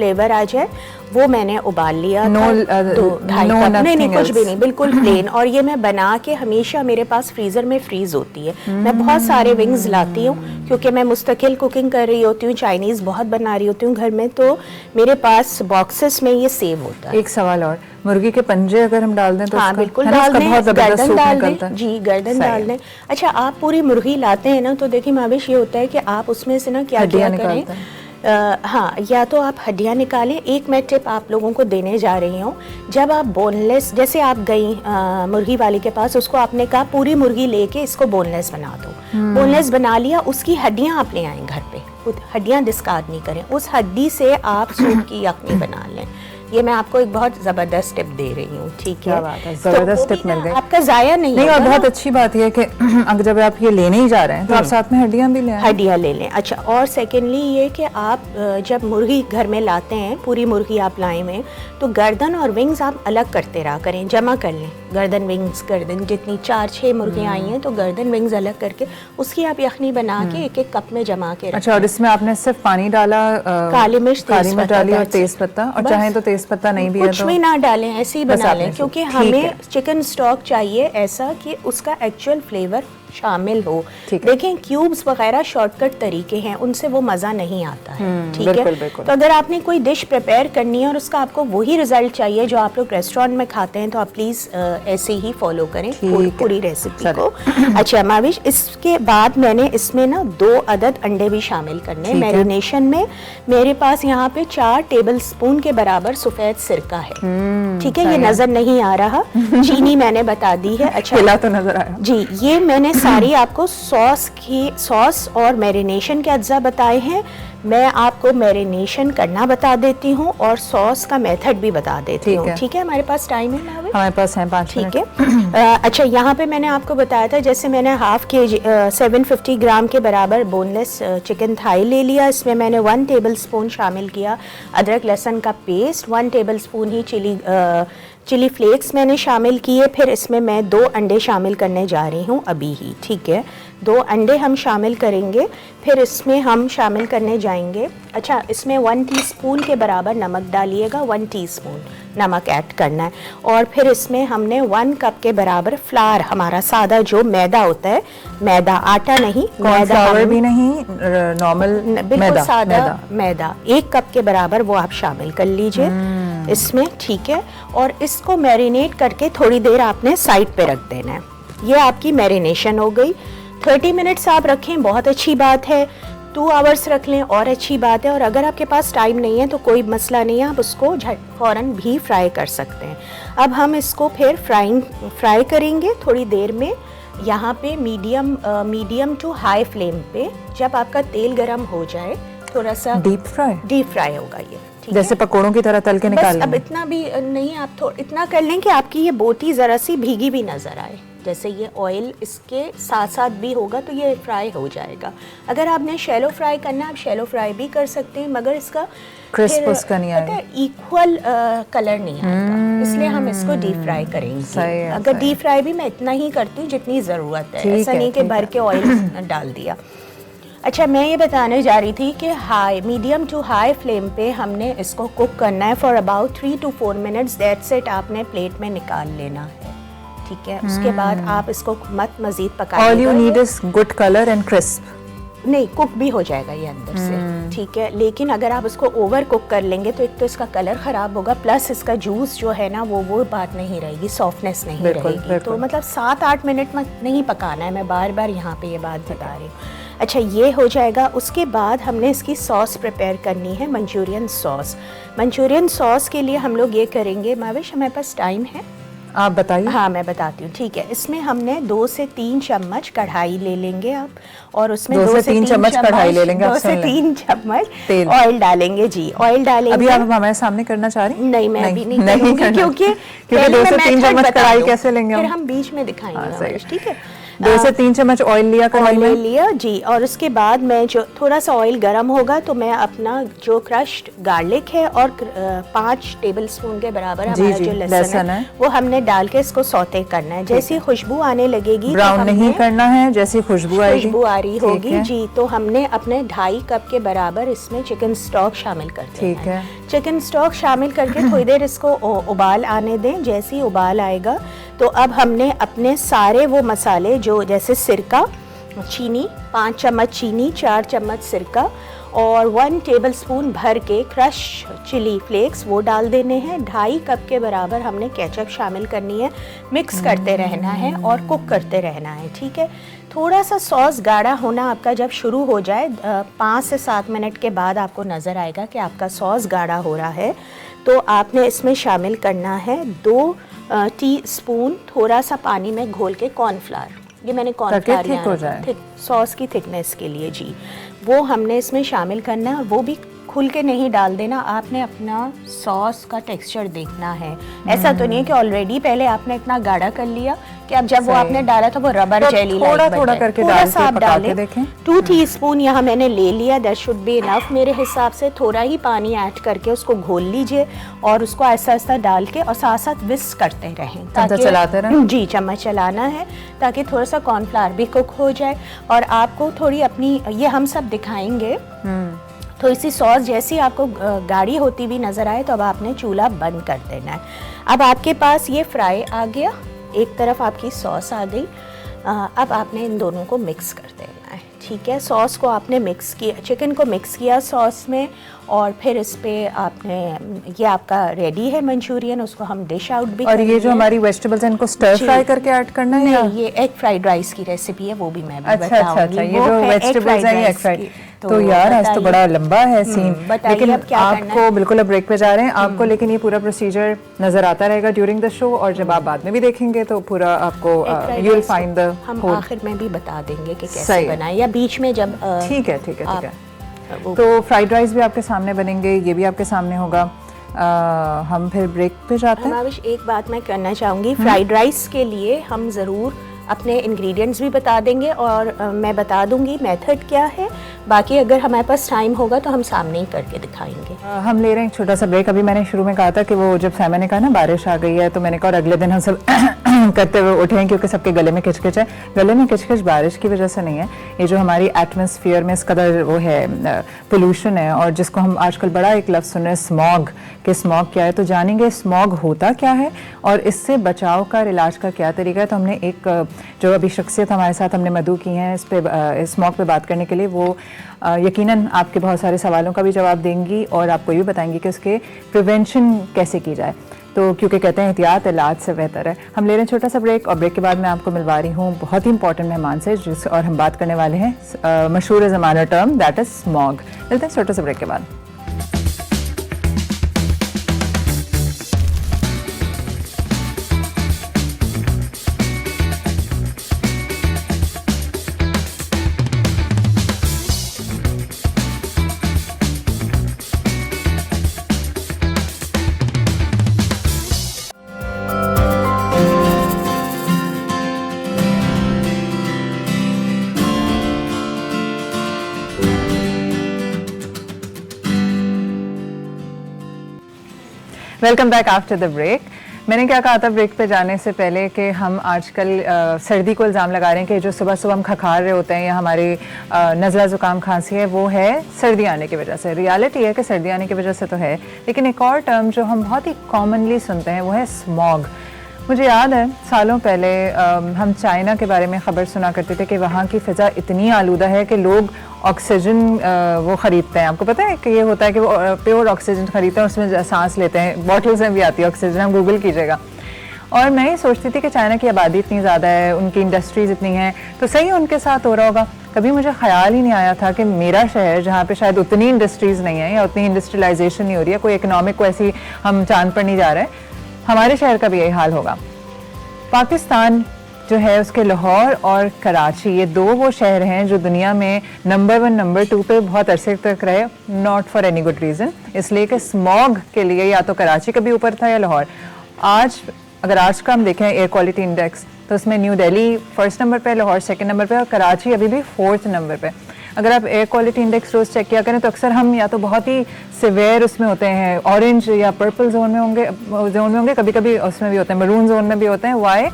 फ्लेवर आ जाए वो मैंने उबाल लिया था। no, 2-2.5 no, कप, नहीं कुछ else. भी नहीं, बिल्कुल प्लेन। और ये मैं बना के हमेशा मेरे पास फ्रीज़र में फ्रीज होती है। मैं बहुत सारे विंग्स लाती हूँ क्योंकि मैं मुस्तकिल कुकिंग कर रही होती हूँ, चाइनीज़ बहुत बना रही होती हूँ घर में, तो मेरे पास बॉक्सेस में ये सेव होता है। एक सवाल और, मुर्गी के पंजे अगर हम डाल दें तो हाँ उसका, बिल्कुल है ना, डाल उसका दें, बहुत जबरदस्त गर्दन सूप डाल निकलता दें है। जी, गर्दन सही डाल है। दें। अच्छा, आप पूरी मुर्गी लाते हैं ना, तो देखिए माविश ये होता है कि आप उसमें से ना क्या हड्डियाँ करें, निकालते हैं। हाँ, या तो आप हड्डियाँ निकालें। एक मैं टिप आप लोगों को देने जा रही हूँ, जब आप बोनलेस, जैसे आप गई मुर्गी वाले के पास, उसको आपने कहा पूरी मुर्गी लेके इसको बोनलेस बना दो, बोनलेस बना लिया, उसकी हड्डियाँ आप ले आएँ घर पे, हड्डियाँ डिस्कार्ड नहीं करें, उस हड्डी से आप सूप की यखनी बना लें। ये मैं आपको एक बहुत ज़बरदस्त टिप दे रही हूँ, ठीक है? क्या बात है, ज़बरदस्त टिप मिल गई, आपका ज़ाया नहीं और होगा बहुत ना? अच्छी बात यह है कि अगर जब आप ये लेने ही जा रहे हैं तो आप साथ में हड्डियां भी ले आएं। हड्डियाँ ले लें। अच्छा, और सेकेंडली ये कि आप जब मुर्गी घर में लाते हैं, पूरी मुर्गी आप लाए में, तो गर्दन और विंग्स आप अलग करते रहा करें, जमा कर लें गर्दन विंग्स, गर्दन जितनी 4-6 मुर्गियाँ आई हैं तो गर्दन विंग्स अलग करके उसकी आप यखनी बना के एक एक कप में जमा के रखें। अच्छा, और इसमें आपने सिर्फ पानी डाला, काली मिर्च डाली और तेज पत्ता, और चाहे तो तेज पत्ता नहीं भी है कुछ तो भी ना डालें, ऐसे ही बस बना आपने लें, क्योंकि ठीक हमें है। चिकन स्टॉक चाहिए ऐसा कि उसका एक्चुअल फ्लेवर शामिल हो। ठीक है। देखें क्यूब्स वगैरह शॉर्टकट तरीके हैं, उनसे वो मज़ा नहीं आता है, ठीक बिल्कुल, है? बिल्कुल। तो अगर आपने कोई डिश प्रिपेयर करनी है और उसका आपको वही रिजल्ट चाहिए जो आप लोग रेस्टोरेंट में खाते हैं, तो आप प्लीज़ ऐसे ही फॉलो करें पूरी रेसिपी को। अच्छा माविश, इसके बाद मैंने इसमें ना 2 अदद अंडे भी शामिल करने मैरिनेशन में। मेरे पास यहाँ पे 4 टेबल स्पून के बराबर सफ़ेद सिरका है, ठीक है? ये नज़र नहीं आ रहा, चीनी मैंने बता दी है। अच्छा, खिला तो नजर आया जी, ये मैंने सारी आपको सॉस और मैरिनेशन के अज्जा बताए हैं। मैं आपको मैरिनेशन करना बता देती हूँ और सॉस का मेथड भी बता देती हूँ, ठीक है? हमारे पास टाइम है ना? हमारे पास है 5 मिनट। ठीक है। अच्छा, यहाँ पे मैंने आपको बताया था, जैसे मैंने 1/2 kg 750 ग्राम के बराबर बोनलेस चिकन थाई ले लिया। इसमें मैंने 1 टेबल स्पून शामिल किया अदरक लहसुन का पेस्ट, 1 टेबल स्पून ही चिली फ्लेक्स मैंने शामिल किए। फिर इसमें मैं 2 अंडे शामिल करने जा रही हूँ अभी ही, ठीक है? 2 अंडे हम शामिल करेंगे। फिर इसमें हम शामिल करने जाएंगे, अच्छा, इसमें 1 टीस्पून के बराबर नमक डालिएगा, 1 टीस्पून नमक ऐड करना है। और फिर इसमें हमने 1 कप के बराबर फ्लावर, हमारा सादा जो मैदा होता है, मैदा, आटा नहीं, मैदा भी नहीं, नॉर्मल बिल्कुल सादा मैदा, 1 कप के बराबर वो आप शामिल कर लीजिए इसमें, ठीक है? और इसको मैरिनेट करके थोड़ी देर आपने साइड पे रख देना है। ये आपकी मैरिनेशन हो गई। 30 मिनट्स आप रखें, बहुत अच्छी बात है। 2 आवर्स रख लें और अच्छी बात है। और अगर आपके पास टाइम नहीं है तो कोई मसला नहीं है, आप उसको फ़ौरन भी फ्राई कर सकते हैं। अब हम इसको फिर फ्राई करेंगे थोड़ी देर में, यहाँ पे मीडियम टू हाई फ्लेम पे। जब आपका तेल गर्म हो जाए, थोड़ा सा डीप फ्राई होगा ये, जैसे पकोड़ों की तरह तल के निकाल लें। अब इतना भी नहीं, आप इतना कर लें कि आपकी ये बोटी ज़रा सी भीगी भी नज़र आए। जैसे ये ऑयल इसके साथ साथ भी होगा तो ये फ्राई हो जाएगा। अगर आपने शैलो फ्राई करना है, आप शैलो फ्राई भी कर सकते हैं, मगर इसका क्रिस्प उसका नहीं आएगा, इक्वल कलर नहीं आएगा, इसलिए हम इसको डीप फ्राई करेंगे। अगर डीप फ्राई भी मैं इतना ही करती हूँ जितनी ज़रूरत है, ऐसा नहीं कि भर के ऑयल डाल दिया। अच्छा, मैं ये बताने जा रही थी कि मीडियम टू हाई फ्लेम पे हमने इसको कुक करना है for about 3 to 4 minutes. That's it, आपने प्लेट में निकाल लेना है, ठीक है? उसके बाद आप इसको मत मज़ीद पकाइएगा। All you need is good color and crisp। नहीं, कुक भी हो जाएगा ये अंदर से, ठीक है? लेकिन अगर आप इसको ओवर कुक कर लेंगे तो एक तो इसका कलर ख़राब होगा, प्लस इसका जूस जो है ना वो बात नहीं रहेगी, सॉफ्टनेस नहीं रहेगी। तो मतलब 7-8 मिनट में नहीं पकाना है, मैं बार बार यहाँ पे ये बात बता रही हूँ। अच्छा, ये हो जाएगा। उसके बाद हमने इसकी सॉस प्रिपेयर करनी है, मंचूरियन सॉस। मंचूरियन सॉस के लिए हम लोग ये करेंगे, माविश हमारे पास टाइम है? आप बताइए। हाँ, मैं बताती हूँ, ठीक है? इसमें हमने 2 से 3 चम्मच कढ़ाई ले लेंगे आप, और उसमें 2 से 3 चम्मच कढ़ाई ले लेंगे, 2 से 3 चम्मच ऑयल डालेंगे जी, ऑयल डालेंगे। अभी आप हमारे सामने करना चाह रही हैं? नहीं, मैं अभी नहीं करूँगी, क्योंकि 2 से 3 चम्मच कढ़ाई कैसे लेंगे, फिर हम बीच में दिखाएंगे, ठीक है? 2 से 3 चम्मच ऑयल लिया, ऑयल लिया जी। और उसके बाद मैं जो थोड़ा सा ऑयल गर्म होगा तो मैं अपना जो क्रश्ड गार्लिक है और 5 टेबल स्पून के बराबर हमारा जो लहसुन है वो हमने डाल के इसको सौते करना है। जैसी खुशबू आने लगेगी, ब्राउन नहीं करना है, जैसी खुशबू आएगी, खुशबू आ रही होगी जी, तो हमने अपने 2.5 कप के बराबर इसमें चिकन स्टॉक शामिल कर देना ठीक है। चिकन स्टॉक शामिल करके थोड़ी देर इसको उबाल आने दें। जैसे ही उबाल आएगा तो अब हमने अपने सारे वो मसाले जो जैसे सिरका, चीनी 5 चम्मच चीनी, 4 चम्मच सिरका और 1 टेबलस्पून भर के क्रश चिली फ्लेक्स वो डाल देने हैं। 2.5 कप के बराबर हमने केचप शामिल करनी है। मिक्स करते रहना है और कुक करते रहना है, ठीक है। थोड़ा सा सॉस गाढ़ा होना आपका जब शुरू हो जाए 5 से 7 मिनट के बाद आपको नज़र आएगा कि आपका सॉस गाढ़ा हो रहा है, तो आपने इसमें शामिल करना है 2 टीस्पून थोड़ा सा पानी में घोल के कॉर्नफ्लावर। ये मैंने कॉर्नफ्लावर यहाँ सॉस की थिकनेस के लिए जी, वो हमने इसमें शामिल करना है। और वो भी खुल के नहीं डाल देना, आपने अपना सॉस का टेक्सचर देखना है। ऐसा तो नहीं है कि ऑलरेडी पहले आपने इतना गाढ़ा कर लिया कि अब जब वो आपने डाला तो वो रबर जेली थोड़ा थोड़ा करके थोड़ा सा आप डालें। देखें 2 टीस्पून यहाँ मैंने ले लिया, दैट शुड बी इनफ मेरे हिसाब से। थोड़ा ही पानी ऐड करके उसको घोल लीजिए और उसको ऐसा ऐसा डाल के और साथ साथ विस्क करते रहें, ताकि चलाते रहें जी, चम्मच चलाना है ताकि थोड़ा सा कॉर्नफ्लावर भी कुक हो जाए। और आपको थोड़ी अपनी, ये हम सब दिखाएंगे, तो इसी सॉस जैसी आपको गाढ़ी होती हुई नज़र आए तो अब आपने चूल्हा बंद कर देना है। अब आपके पास ये फ्राई आ गया, एक तरफ आपकी सॉस आ गई। अब आपने इन दोनों को मिक्स कर देना है, ठीक है। सॉस को आपने मिक्स किया, चिकन को मिक्स किया सॉस में, और फिर इस पे आपने, ये आपका रेडी है मंचूरियन, उसको हम डिश आउट भी और ये जो हमारी वेजिटेबल्स हैं इनको स्टर फ्राई करके ऐड करना है? नहीं, ये एग फ्राइड राइस की रेसिपी है, वो भी मैं भी अच्छा, बताऊंगी। ये जो वेजिटेबल्स हैं ये एग फ्राइड। तो यार आज तो बड़ा लंबा है सीन, लेकिन आपको बिल्कुल अब ब्रेक पे जा रहे हैं आपको, लेकिन ये पूरा प्रोसीजर नजर आता रहेगा ड्यूरिंग द शो, और जब आप बाद में भी देखेंगे तो पूरा आपको यू विल फाइंड द, हम आखिर में भी बता देंगे कि कैसे बनाएं या बीच में जब ठीक है। तो फ्राइड राइस भी आपके सामने बनेंगे, ये भी आपके सामने होगा। हम फिर ब्रेक पे जाते हैं। एक बात मैं करना चाहूँगी, फ्राइड राइस के लिए हम ज़रूर अपने इंग्रेडिएंट्स भी बता देंगे और मैं बता दूंगी मेथड क्या है। बाकी अगर हमारे पास टाइम होगा तो हम सामने ही करके दिखाएंगे। हम ले रहे हैं एक छोटा सा ब्रेक। अभी मैंने शुरू में कहा था कि वो जब सैमा ने कहा ना बारिश आ गई है, तो मैंने कहा और अगले दिन हम सब करते हुए उठे हैं क्योंकि सबके गले में किचकिच है। गले में किचकिच बारिश की वजह से नहीं है, ये जो हमारी एटमॉस्फेयर में इस कदर वो है पोल्यूशन है, और जिसको हम आजकल बड़ा एक लफ्ज़ सुन रहे हैं स्मॉग, कि स्मॉग क्या है। तो जानेंगे स्मॉग होता क्या है और इससे बचाव का, इलाज का क्या तरीका है। तो हमने एक जो अभी शख्सियत हमारे साथ हमने मदऊ की हैं इस पे स्मॉग पे बात करने के लिए, वो यकीनन आपके बहुत सारे सवालों का भी जवाब देंगी और आपको ये भी बताएंगी कि उसके प्रिवेंशन कैसे की जाए। तो क्योंकि कहते हैं एहतियात इलाज से बेहतर है। हम ले रहे हैं छोटा सा ब्रेक, और ब्रेक के बाद मैं आपको मिलवा रही हूँ बहुत ही इंपॉर्टेंट मेहमान से, जिस और हम बात करने वाले हैं मशहूर ज़माना टर्म, दैट इज़ स्मॉग। मिलते हैं छोटे से ब्रेक के बाद। Welcome back after the break. मैंने क्या कहा था ब्रेक पे जाने से पहले कि हम आजकल सर्दी को इल्ज़ाम लगा रहे हैं कि जो सुबह सुबह हम खखार रहे होते हैं या हमारी नज़ला ज़ुकाम खांसी है वो है सर्दी आने की वजह से। रियलिटी है कि सर्दी आने की वजह से तो है, लेकिन एक और टर्म जो हम बहुत ही कॉमनली सुनते हैं वो है स्मॉग। मुझे याद है सालों पहले हम चाइना के बारे में ख़बर सुना करते थे कि वहाँ की फ़िज़ा इतनी आलूदा है कि लोग ऑक्सीजन वो ख़रीदते हैं। आपको पता है कि ये होता है कि वो प्योर ऑक्सीजन ख़रीदते हैं, उसमें सांस लेते हैं, बॉटल्स में भी आती है ऑक्सीजन, आप गूगल कीजिएगा। और मैं ये सोचती थी कि चाइना की आबादी इतनी ज़्यादा है, उनकी इंडस्ट्रीज़ इतनी हैं, तो सही उनके साथ हो रहा होगा। कभी मुझे ख्याल ही नहीं आया था कि मेरा शहर जहाँ पे शायद उतनी इंडस्ट्रीज़ नहीं है या उतनी इंडस्ट्रियलाइजेशन नहीं हो रही है, कोई इकनॉमिक को ऐसी हम चांद पर नहीं जा रहे, हमारे शहर का भी यही हाल होगा। पाकिस्तान जो है उसके लाहौर और कराची, ये दो वो शहर हैं जो दुनिया में नंबर 1 नंबर 2 पे बहुत अरसे तक रहे, not for any good reason, इसलिए कि स्मॉग के लिए या तो कराची कभी ऊपर था या लाहौर। आज अगर आज का हम देखें एयर क्वालिटी इंडेक्स, तो उसमें न्यू दिल्ली फर्स्ट नंबर पे, लाहौर सेकंड नंबर पे और कराची अभी भी 4th नंबर पे। अगर आप एयर क्वालिटी इंडेक्स रोज़ चेक किया करें तो अक्सर हम या तो बहुत ही सिवियर उसमें होते हैं, ऑरेंज या पर्पल जोन में होंगे, कभी कभी उसमें भी होते हैं, मरून जोन में भी होते हैं। वाई?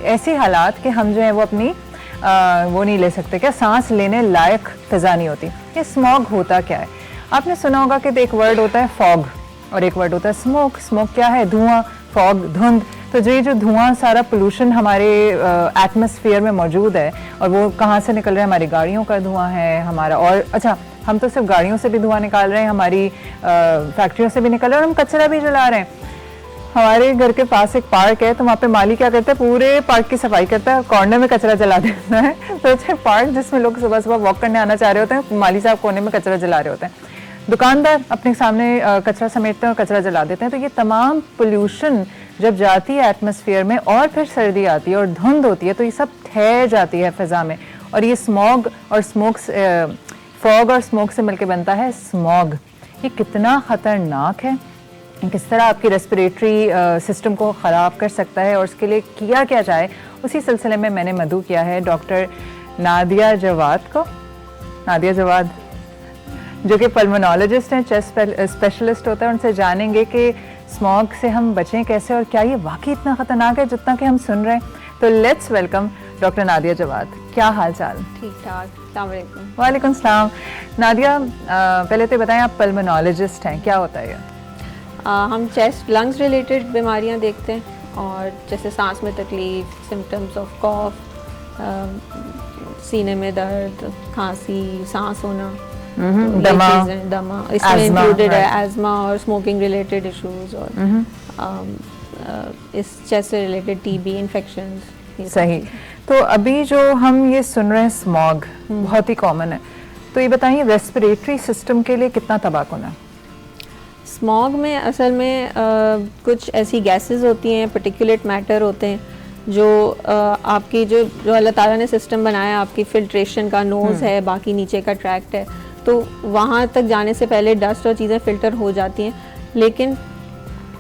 ऐसी हालात कि हम जो है वो अपनी वो नहीं ले सकते, क्या सांस लेने लायक फ़िज़ा नहीं होती। ये स्मॉग होता क्या है? आपने सुना होगा कि एक वर्ड होता है फॉग और एक वर्ड होता है स्मोक। स्मोक क्या है? धुआं, फॉग धुंध। तो जो धुआं सारा पोल्यूशन हमारे एटमॉस्फेयर में मौजूद है, और वो कहाँ से निकल रहा है? हमारी गाड़ियों का धुआं है हमारा, और अच्छा हम तो सिर्फ गाड़ियों से भी धुआं निकाल रहे हैं, हमारी फैक्ट्रियों से भी निकल रहा है, और हम कचरा भी जला रहे हैं। हमारे घर के पास एक पार्क है, तो वहाँ पे माली क्या करता है, पूरे पार्क की सफाई करता है, कॉर्नर में कचरा जला देता है। तो अच्छा पार्क जिसमें लोग सुबह सुबह वॉक करने आना चाह रहे होते हैं, माली साहब कोने में कचरा जला रहे होते हैं। दुकानदार अपने सामने कचरा समेटते हैं और कचरा जला देते हैं। तो ये तमाम पोल्यूशन जब जाती है एटमॉस्फेयर में, और फिर सर्दी आती है और धुंध होती है, तो ये सब ठहर जाती है फ़िज़ा में, और ये स्मॉग और फॉग और स्मोक से मिलकर बनता है स्मॉग। ये कितना ख़तरनाक है, किस तरह आपकी रेस्पिरेटरी सिस्टम को ख़राब कर सकता है, और उसके लिए किया क्या जाए, उसी सिलसिले में मैंने मदऊ किया है डॉक्टर नादिया जवाद को। नादिया जवाद जो कि पल्मोनोलॉजिस्ट हैं, चेस्ट स्पेशलिस्ट होता है, उनसे जानेंगे कि स्मॉग से हम बचें कैसे, और क्या ये वाकई इतना ख़तरनाक है जितना कि हम सुन रहे हैं। तो let's welcome doctor Nadia Jawad. क्या हाल चाल? ठीक ठाक। अस्सलाम वालेकुम। वालेकुम सलाम। नादिया, पहले तो बताएं आप पल्मोनोलॉजिस्ट हैं, क्या होता है ये? हम चेस्ट लंग्स रिलेटेड बीमारियां देखते हैं, और जैसे सांस में तकलीफ, सिम्टम्स ऑफ कॉफ, सीने में दर्द, खांसी, सांस होना, दमा, दमा इसमें इंक्लूडेड है, एज़मा और स्मोकिंग रिलेटेड इश्यूज, और इस चेस्ट से रिलेटेड टीबी इन्फेक्शंस। सही। तो अभी जो हम ये सुन रहे हैं स्मॉग बहुत ही कॉमन है, तो ये बताइए रेस्पिरेटरी सिस्टम के लिए कितना तबाहकुन है? स्मॉग में असल में कुछ ऐसी गैसेस होती हैं, पर्टिकुलेट मैटर होते हैं, जो आपकी जो अल्लाह ताला ने सिस्टम बनाया, आपकी फिल्ट्रेशन का नोज़ है, बाकी नीचे का ट्रैक्ट है, तो वहाँ तक जाने से पहले डस्ट और चीज़ें फ़िल्टर हो जाती हैं। लेकिन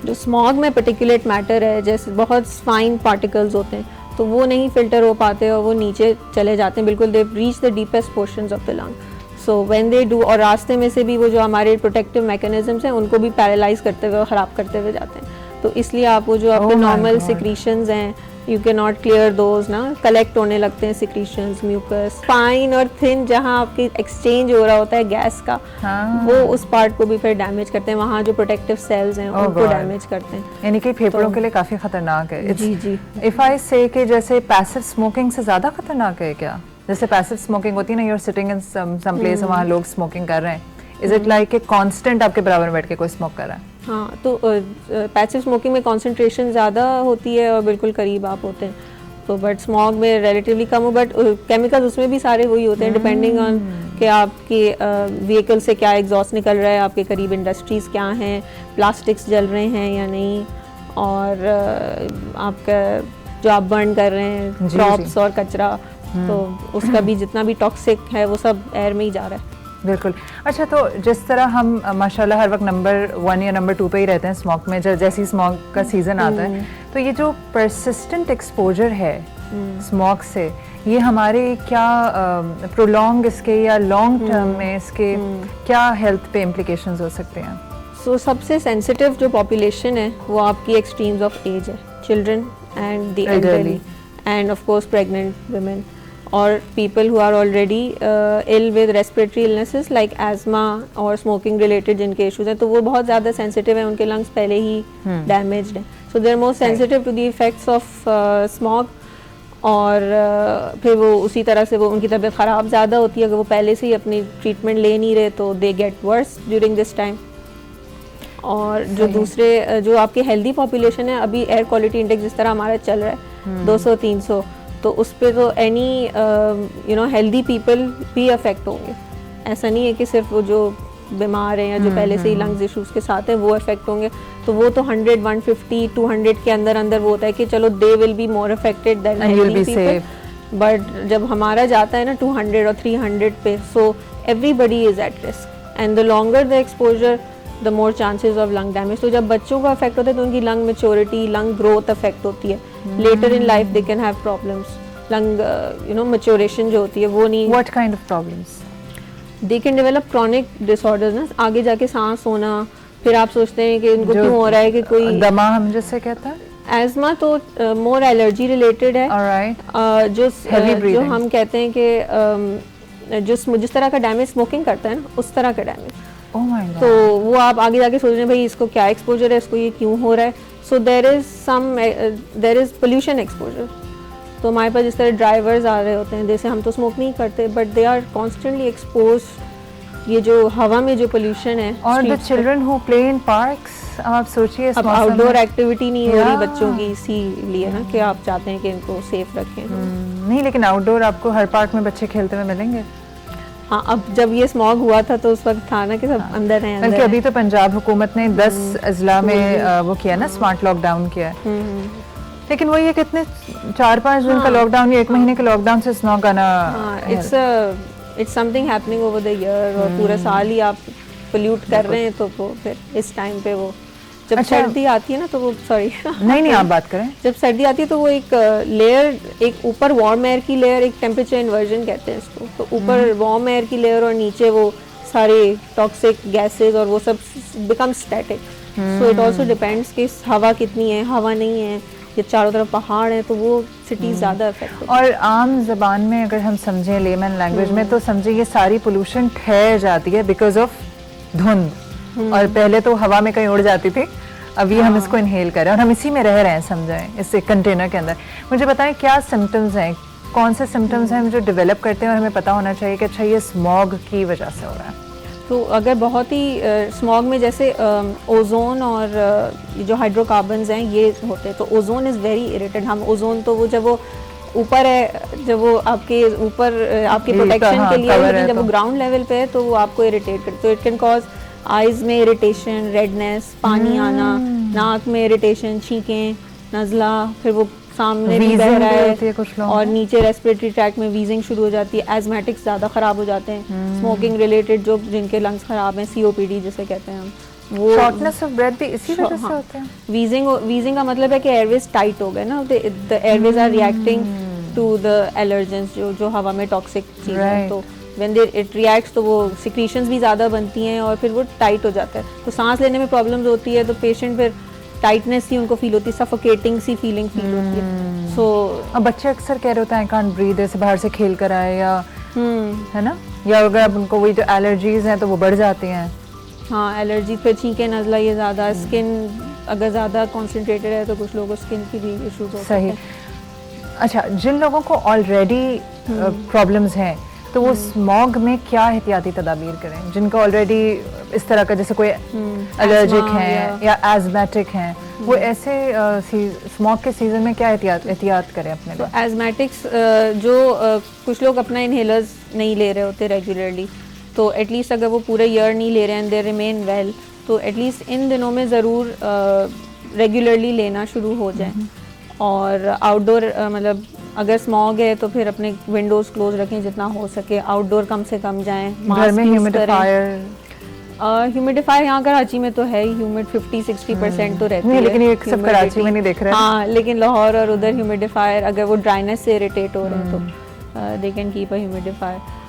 जो स्मॉग में पर्टिकुलेट मैटर है, जैसे बहुत फाइन पार्टिकल्स होते हैं, तो वो नहीं फ़िल्टर हो पाते और वो नीचे चले जाते हैं, बिल्कुल they reach the deepest portions of the lung. So when they do, और रास्ते में से भी वो जो हमारे प्रोटेक्टिव मैकेनिज्म्स हैं उनको भी पैरालाइज करते हुए और ख़राब करते हुए जाते हैं। तो इसलिए आप वो जो आपके नॉर्मल सिक्रीशंस हैं, you can not clear those ना, कलेक्ट होने लगते हैं सिक्रीशंस, म्यूकस, फाइन और थिन, जहाँ आपकी एक्सचेंज हो रहा होता है गैस का, वो उस पार्ट को भी फिर डैमेज करते हैं, वहाँ जो प्रोटेक्टिव सेल्स हैं उनको डैमेज करते हैं। यानी कि फेफड़ों के लिए काफ़ी ख़तरनाक है। जी जी। इफ़ आई से कि जैसे पैसिव स्मोकिंग से ज़्यादा ख़तरनाक है क्या? जैसे पैसिव स्मोकिंग होती है ना, you are sitting in some place, वहाँ लोग स्मोकिंग कर रहे हैं, is it like a constant आपके बराबर बैठ के कोई स्मोक कर रहा है? हाँ, तो पैसिव स्मोकिंग में कंसंट्रेशन ज़्यादा होती है और बिल्कुल करीब आप होते हैं, तो बट स्मॉग में रिलेटिवली कम हो, बट केमिकल्स उसमें भी सारे वही होते हैं, डिपेंडिंग ऑन कि आपके व्हीकल से क्या एग्जॉस्ट निकल रहा है, आपके करीब इंडस्ट्रीज़ क्या हैं, प्लास्टिक्स जल रहे हैं या नहीं, और आपका जो आप बर्न कर रहे हैं क्रॉप्स और कचरा, तो उसका भी जितना भी टॉक्सिक है वो सब एयर में ही जा रहा है। बिल्कुल। अच्छा, तो जिस तरह हम माशाल्लाह हर वक्त नंबर 1 या नंबर 2 पे ही रहते हैं स्मोक में, जैसे ही स्मोक का सीज़न आता है, तो ये जो परसिस्टेंट एक्सपोजर है स्मोक से, ये हमारे क्या प्रोलॉन्ग इसके या लॉन्ग टर्म में इसके क्या हेल्थ पे इम्प्लिकेशंस हो सकते हैं? सो सबसे सेंसिटिव जो पॉपुलेशन है वो आपकी एक्सट्रीम्स ऑफ एज है, children and the elderly end of course pregnant women, और people who are already ill with respiratory illnesses like asthma और smoking related जिनके issues हैं, तो वो बहुत ज़्यादा sensitive हैं, उनके lungs पहले ही damaged हैं, so they're more sensitive to the effects of smog, और फिर वो उसी तरह से वो उनकी तबीयत ख़राब ज़्यादा होती है, अगर वो पहले से ही अपनी ट्रीटमेंट ले नहीं रहे तो they get worse during this time। और जो दूसरे जो आपकी हेल्दी पॉपुलेशन है, अभी एयर क्वालिटी इंडेक्स जिस तरह हमारा चल रहा है 200-300, तो उस पर तो any you know healthy people भी अफेक्ट होंगे, ऐसा नहीं है कि सिर्फ वो जो बीमार हैं या जो पहले से ही लंग्स इश्यूज के साथ हैं वो अफेक्ट होंगे, तो वो तो 100, 150, 200 के अंदर अंदर वो होता है कि चलो they will be more affected than healthy people, but जब हमारा जाता है ना 200 और 300 पे, so everybody is at risk, and the longer the exposure the more chances of lung damage. तो जब बच्चों को अफेक्ट होता है तो उनकी lung maturity, lung growth affect होती है, later in life they can have problems, lung you know maturation जो होती है वो नहीं। What kind of problems? They can develop chronic disorders ना, आगे जाके सांस होना, फिर आप सोचते हैं कि उनको क्यों हो रहा है कि कोई दमा हम जिससे कहते हैं, एजमा तो मोर एलर्जी रिलेटेड है। ऑलराइट, जो हम कहते हैं कि जिस तरह का डैमेज स्मोकिंग करता है ना, उस तरह का डैमेज। Oh my God. तो वो आप आगे जाके सोच रहे हैं भाई इसको क्या एक्सपोजर है, इसको ये क्यों हो रहा है। So there is pollution exposure. तो हमारे पास जिस तरह ड्राइवर्स आ रहे होते हैं, जैसे हम तो स्मोक नहीं करते but they are constantly expose, ये जो हवा में जो पोल्यूशन है। और the children who play in parks, आप सोचिए अब आउटडोर एक्टिविटी नहीं हो रही बच्चों की, इसीलिए ना कि आप चाहते हैं कि इनको सेफ रखें। नहीं, लेकिन आउटडोर आपको हर पार्क में बच्चे खेलते हुए मिलेंगे। हाँ, अब जब ये स्मॉग हुआ था तो उस वक्त था ना कि सब अंदर हैं। बल्कि अभी तो पंजाब हुकूमत ने 10 अजला में वो किया ना, स्मार्ट लॉकडाउन किया है। लेकिन वही है, कितने 4-5 दिन का लॉकडाउन या 1 महीने के लॉकडाउन से स्मॉग आना, it's something happening over the year, और पूरा साल ही आप पोल्यूट कर रहे हैं। तो वो फिर इस टाइम पे वो जब सर्दी आती है ना तो वो नहीं आप बात करें, जब सर्दी आती है तो वो एक लेयर, एक ऊपर वार्म एयर की लेयर, एक टेम्परेचर इन्वर्जन कहते हैं इसको, तो ऊपर वार्म एयर की लेयर और नीचे वो सारे टॉक्सिक गैसेस और वो सब become static. So it also depends कि हवा कितनी है, हवा नहीं है, ये चारों तरफ पहाड़ है, तो वो सिटीज ज़्यादा अफेक्ट। और आम जबान में अगर हम समझें, लेमन लैंग्वेज में, तो समझे ये सारी पोल्यूशन ठहर जाती है बिकॉज ऑफ धुंध। और पहले तो हवा में कहीं उड़ जाती थी, अभी हम इसको इनहेल कर रहे हैं और हम इसी में रह रहे हैं, समझें, इस कंटेनर के अंदर। मुझे बताएं क्या सिम्टम्स हैं, कौन से सिम्टम्स हैं जो डेवलप करते हैं और हमें पता होना चाहिए कि अच्छा ये स्मॉग की वजह से हो रहा है। तो अगर बहुत ही स्मॉग में जैसे ओजोन और जो हाइड्रोकार्बन्स हैं ये होते हैं, तो ओजोन इज़ वेरी इरिटेड। हम ओजोन तो वो जब वो ऊपर है, जब वो आपके ऊपर आपके प्रोटेक्शन के लिए है, लेकिन जब वो ग्राउंड लेवल पे है तो वो आपको इरिटेट करते, तो इट कैन कॉज आइज में इरिटेशन, रेडनेस, पानी आना, नाक में इरिटेशन, छींकें, नज़ला, फिर वो सामने भी बह रहा है और नीचे रेस्पिरेटरी ट्रैक में वीजिंग शुरू हो जाती है। एजमेटिक्स ज़्यादा ख़राब हो जाते हैं, स्मोकिंग रिलेटेड जो जिनके लंग्स ख़राब हैं, COPD जिसे कहते हैं हम, वो शॉर्टनेस ऑफ ब्रेथ भी इसी वजह से होते हैं। वीजिंग का मतलब है कि एयरवेज टाइट हो गए ना, the airways are reacting to the allergens जो हवा में टॉक्सिक चीज़ है, तो व्हेन इट रिएक्ट्स तो वो सिक्रीशंस भी ज़्यादा बनती हैं और फिर वो टाइट हो जाता है, तो सांस लेने में प्रॉब्लम्स होती है, तो पेशेंट फिर टाइटनेस ही उनको फील होती है, सफोकेटिंग सी फीलिंग फील होती है। सो अब बच्चे अक्सर कह रहे होते हैं आई कांट ब्रीथ, ऐसे बाहर से खेल कर आए या है ना, या अगर अब उनको वही जो एलर्जीज हैं तो वो बढ़ जाती हैं। हाँ, एलर्जी फिर छींके, नज़ला, ये ज़्यादा स्किन अगर ज़्यादा कॉन्सेंट्रेटेड है तो कुछ लोगों को स्किन की भी इशूज हो सकते हैं। सही। अच्छा, जिन लोगों को ऑलरेडी प्रॉब्लम्स हैं तो वो स्मॉग में क्या एहतियाती तदाबीर करें, जिनको ऑलरेडी इस तरह का जैसे कोई एलर्जिक हैं या एजमेटिक हैं, वो ऐसे स्मॉग के सीजन में क्या एहतियात करें अपने लिए? तो एजमेटिक्स जो कुछ लोग अपना इनहेलर्स नहीं ले रहे होते रेगुलरली, तो एटलीस्ट अगर वो पूरे ईयर नहीं ले रहे हैं, दे रिमेन वेल, तो एटलीस्ट इन दिनों में ज़रूर रेगुलरली लेना शुरू हो जाए। और आउटडोर मतलब अगर स्मॉग है तो फिर अपने विंडोज़ क्लोज रखें जितना हो सके, आउटडोर कम से कम जाएं, घर में ह्यूमिडिफायर यहाँ कराची में तो है ही, ह्यूमिड 50-60% तो रहती है, लेकिन ये सब कराची में नहीं देख रहे हैं। हाँ, लेकिन लाहौर और उधर ह्यूमिडिफायर, अगर वो ड्राइनेस से इरिटेट हो रहे हैं तो they can keep a humidifier.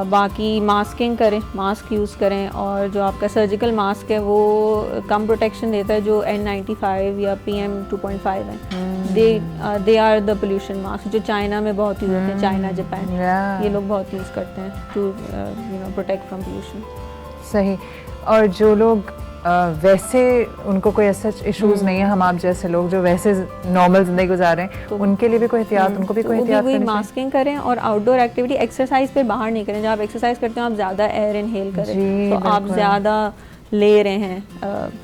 बाकी मास्किंग करें, मास्क यूज़ करें, और जो आपका सर्जिकल मास्क है वो कम प्रोटेक्शन देता है, जो N95 या PM2.5 है, they are the pollution mask, जो चाइना में बहुत यूज़ होते हैं, चाइना, जापान, ये लोग बहुत यूज़ करते हैं टू प्रोटेक्ट फ्रॉम पोल्यूशन। सही। और जो लोग वैसे उनको कोई ऐसा इश्यूज नहीं है, हम आप जैसे लोग जो वैसे नॉर्मल जिंदगी गुजार रहे हैं, तो उनके लिए भी कोई एहतियात, उनको भी कोई एहतियात करनी चाहिए। मास्किंग करें और आउटडोर एक्टिविटी, एक्सरसाइज पे बाहर नहीं करें। जब आप एक्सरसाइज करते हैं आप ज़्यादा एयर इनहेल करें, तो आप ज़्यादा ले रहे हैं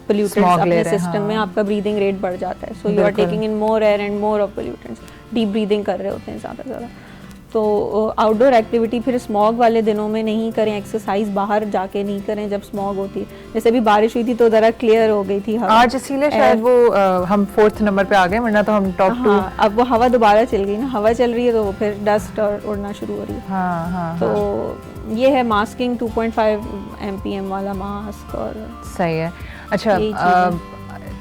पोल्यूटेंट्स अपने सिस्टम में, आपका ब्रीदिंग रेट बढ़ जाता है, so you are taking in more air and more of pollutants, deep breathing कर रहे होते हैं ज़्यादा। तो आउटडोर एक्टिविटी फिर स्मॉग वाले दिनों में नहीं करें, एक्सरसाइज बाहर जाके नहीं करें जब स्मॉग होती है। जैसे अभी बारिश हुई थी तो ज़रा क्लियर हो गई थी हवा, आज इसीलिए शायद वो हम 4th नंबर पे आ गए, वरना तो हम टॉप 2। अब वो हवा दोबारा चल गई ना, हवा चल रही है तो फिर डस्ट और उड़ना शुरू हो रही है। हाँ, तो ये है मास्किंग, 2.5 MPM वाला मास्क। और सही है। अच्छा,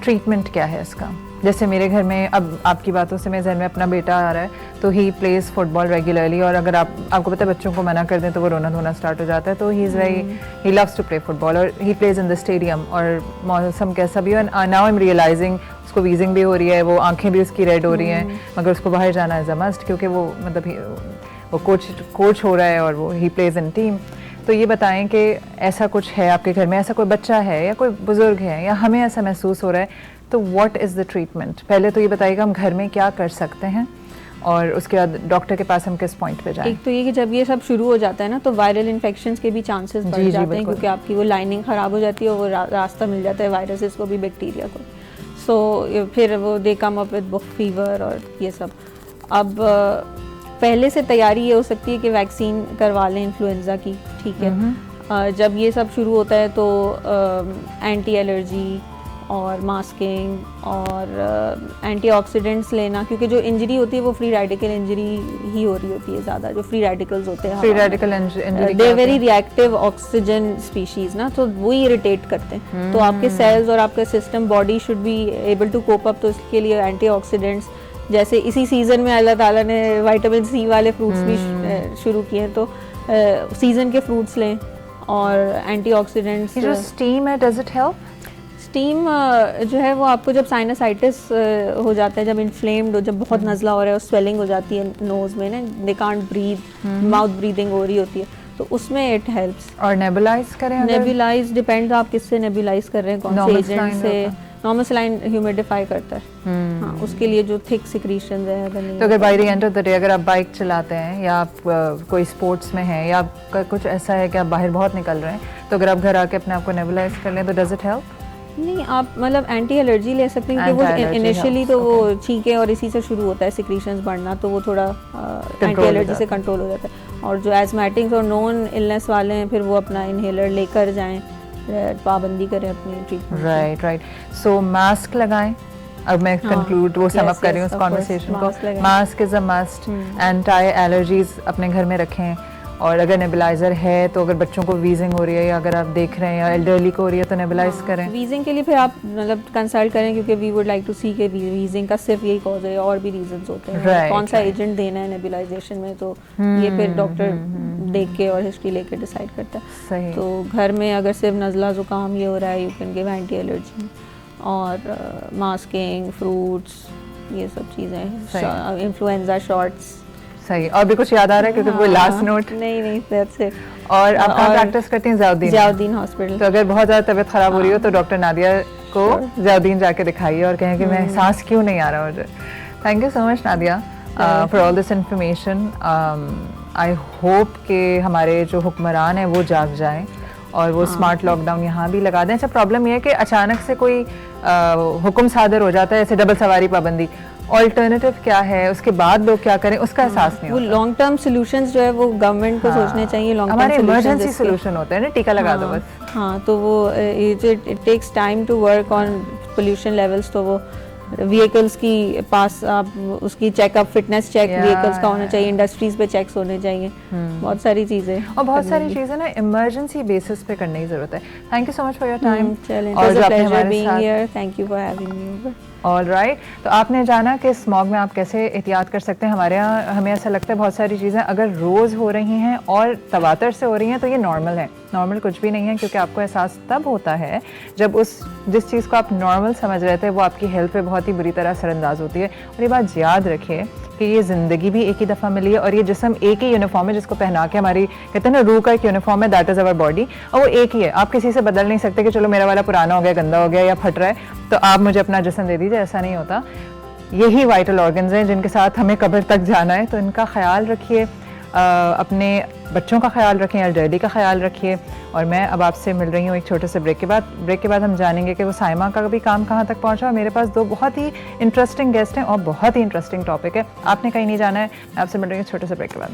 ट्रीटमेंट क्या है इसका? जैसे मेरे घर में अब आपकी बातों से मेरे जहन में अपना बेटा आ रहा है, तो ही प्लेज फुटबॉल रेगुलरली, और अगर आपको पता है बच्चों को मना कर दें तो वो रोना धोना स्टार्ट हो जाता है, तो he is very he loves to play football और he plays in the stadium, और मौसम कैसा भी हो, नाउ आई एम रियलाइजिंग उसको वीजिंग भी हो रही है, वो आंखें भी उसकी रेड हो रही हैं, मगर उसको बाहर जाना एज अ मस्ट, क्योंकि वो वो कोच हो रहा है और वो ही प्लेज इन टीम। तो ये बताएं कि ऐसा कुछ है आपके घर में, ऐसा कोई बच्चा है या कोई बुजुर्ग है या हमें ऐसा महसूस हो रहा है, तो व्हाट इज़ द ट्रीटमेंट? पहले तो ये बताइएगा हम घर में क्या कर सकते हैं, और उसके बाद डॉक्टर के पास हम किस पॉइंट पे जाएं? एक तो ये कि जब ये सब शुरू हो जाता है ना, तो वायरल इन्फेक्शंस के भी चांसेस बढ़ जाते हैं, क्योंकि आपकी वो लाइनिंग ख़राब हो जाती है और वो रास्ता मिल जाता है वायरसेस को भी, बैक्टीरिया को। सो फिर वो दे कम अप विद फीवर और ये सब। अब पहले से तैयारी ये हो सकती है कि वैक्सीन करवा लें इन्फ्लुएंजा की, ठीक है। जब ये सब शुरू होता है तो एंटी एलर्जी और मास्किंग और एंटीऑक्सीडेंट्स लेना, क्योंकि जो इंजरी होती है वो फ्री रेडिकल इंजरी ही हो रही होती है ज़्यादा, जो फ्री रेडिकल्स होते हैं, free radical injury they very reactive oxygen species ना, तो वो इरिटेट करते हैं। तो आपके सेल्स और आपका system body should be able to cope up, तो इसके लिए एंटीऑक्सीडेंट्स, जैसे इसी सीज़न में अल्लाह ताला ने विटामिन सी वाले फ्रूट्स भी शुरू किए हैं, तो सीज़न के फ्रूट्स लें और एंटीऑक्सीडेंट्स। जो स्टीम है, डज इट हेल्प? स्टीम जो है वो आपको जब साइनसाइटिस हो जाता है, जब इन्फ्लेम्ड हो, जब बहुत नज़ला हो रहा है और स्वेलिंग हो जाती है नोज़ में ना, they can't breathe, mouth breathing हो रही होती है, तो उसमें इट हेल्प्स। और नेबुलाइज करें? नेबुलाइज डिपेंड आप किससे नेबुलाइज कर रहे हैं, कौन से एजेंट से। नॉर्मल सलाइन ह्यूमिडिफाई करता है, हाँ, उसके लिए जो थिक सिक्रीशंस है अगर नहीं। तो अगर by the end of the day अगर आप बाइक चलाते हैं या आप कोई स्पोर्ट्स में हैं या आपका कुछ ऐसा है कि आप बाहर बहुत निकल रहे हैं, तो अगर आप घर आके अपने आप को नेबुलाइज कर लें तो डज इट हेल्प? नहीं, आप मतलब एंटी एलर्जी ले सकते हैं, क्योंकि वो इनिशियली तो वो छींके और इसी से शुरू होता है सिक्रीशंस बढ़ना, तो वो थोड़ा एंटी एलर्जी से कंट्रोल हो जाता है। और जो एजमेटिक्स और नॉन इलनेस वाले हैं, फिर वो अपना इनहेलर लेकर जाएं, पाबंदी करें अपनी ट्रीटमेंट। राइट। सो मास्क लगाएं। अब मैं कंक्लूड वो सम अप कर रही हूँ इस कॉन्वर्सेशन को। Mask is a must, anti allergies अपने घर में रखें, और अगर नेबुलाइजर है तो अगर बच्चों को वीजिंग हो रही है या अगर आप देख रहे हैं या एल्डरली को हो रही है तो नेबुलाइज करें। वीजिंग के लिए फिर आप मतलब कंसल्ट करें, क्योंकि वी वुड लाइक टू सी के वीजिंग का सिर्फ यही कॉज है, और भी रीजंस होते हैं, कौन सा एजेंट देना है नेबुलाइजेशन में, तो ये फिर डॉक्टर देख के और हिस्ट्री लेके डिसाइड करता है। सही। तो घर में अगर सिर्फ नज़ला ज़ुकाम ये हो रहा है, you can give anti allergy, और मास्किंग, फ्रूट्स, ये सब चीज़ें, इन्फ्लुएंजा शॉट्स। सही। और भी कुछ याद आ रहा है क्योंकि कोई लास्ट नोट? नहीं, दैट्स इट। और आप कहाँ प्रैक्टिस करती हैं? ज़ियाउद्दीन हॉस्पिटल। तो अगर बहुत ज़्यादा तबीयत ख़राब हो रही हो तो डॉक्टर नादिया को ज़ियाउद्दीन जाके दिखाइए और कहें कि मैं सांस क्यों नहीं आ रहा मुझे। Thank you so much Nadia for all this information. I hope कि हमारे जो हुक्मरान हैं वो जाग जाएं और वो स्मार्ट लॉकडाउन यहाँ भी लगा दें। अच्छा, प्रॉब्लम ये है कि अचानक से कोई हुक्म सादर हो जाता है, जैसे डबल सवारी पाबंदी, ऑल्टरनेटिव क्या है, उसके बाद लोग क्या करें, उसका एहसास नहीं होता। वो लॉन्ग टर्म सॉल्यूशंस जो है वो गवर्नमेंट को सोचने चाहिए। लॉन्ग टर्म हमारे इमरजेंसी सॉल्यूशन होते हैं ना, टीका लगा दो बस। हाँ, तो वो it takes time to work on pollution levels, तो वो व्हीकल्स की पास आप उसकी चेकअप, फिटनेस चेक व्हीकल्स का होना चाहिए, इंडस्ट्रीज पे चेक्स होने चाहिए, बहुत सारी चीज़ें, और बहुत सारी चीज़ें ना इमरजेंसी बेसिस पे करने की ज़रूरत है। Thank you so much for your time. और जो आपने हमारे साथ, thank you for having me. All right, तो आपने जाना कि स्मॉग में आप कैसे एहतियात कर सकते हैं। हमारे यहाँ हमें ऐसा लगता है बहुत सारी चीज़ें अगर रोज़ हो रही हैं और तवातर से हो रही हैं तो ये नॉर्मल है। नॉर्मल कुछ भी नहीं है, क्योंकि आपको एहसास तब होता है जब जिस चीज़ को आप नॉर्मल समझ रहे थे वो आपकी हेल्थ पे बहुत ही बुरी तरह असरअंदाज होती है। और ये बात याद रखिए कि ये ज़िंदगी भी एक ही दफ़ा मिली है और ये जिस्म एक ही यूनिफॉर्म है जिसको पहना के हमारी, कहते हैं ना, रूह का एक यूनिफॉर्म है, दैट इज़ अवर बॉडी, और वो एक ही है। आप किसी से बदल नहीं सकते कि चलो मेरा वाला पुराना हो गया, गंदा हो गया या फट रहा है तो आप मुझे अपना जिस्म दे दीजिए, ऐसा नहीं होता। यही वाइटल ऑर्गन्स हैं जिनके साथ हमें कब्र तक जाना है, तो इनका ख्याल रखिए, अपने बच्चों का ख्याल रखें, एल्डरली का ख्याल रखिए। और मैं अब आपसे मिल रही हूँ एक छोटे से ब्रेक के बाद। ब्रेक के बाद हम जानेंगे कि वो साइमा का भी काम कहाँ तक पहुँचा। और मेरे पास दो बहुत ही इंटरेस्टिंग गेस्ट हैं और बहुत ही इंटरेस्टिंग टॉपिक है, आपने कहीं नहीं जाना है। मैं आपसे मिल रही हूँ छोटे से ब्रेक के बाद।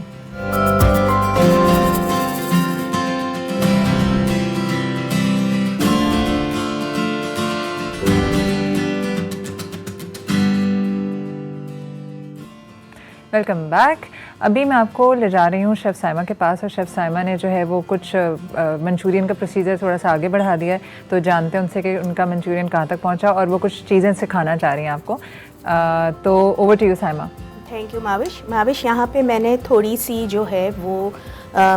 Welcome back. अभी मैं आपको ले जा रही हूँ शेफ़ साइमा के पास, और शेफ़ साइमा ने जो है वो कुछ मंचूरियन का प्रोसीजर थोड़ा सा आगे बढ़ा दिया है, तो जानते हैं उनसे कि उनका मंचूरियन कहाँ तक पहुँचा और वो कुछ चीज़ें सिखाना चाह रही हैं आपको। तो over to you Saima. Thank you Mavish. यहाँ पे मैंने थोड़ी सी जो है वो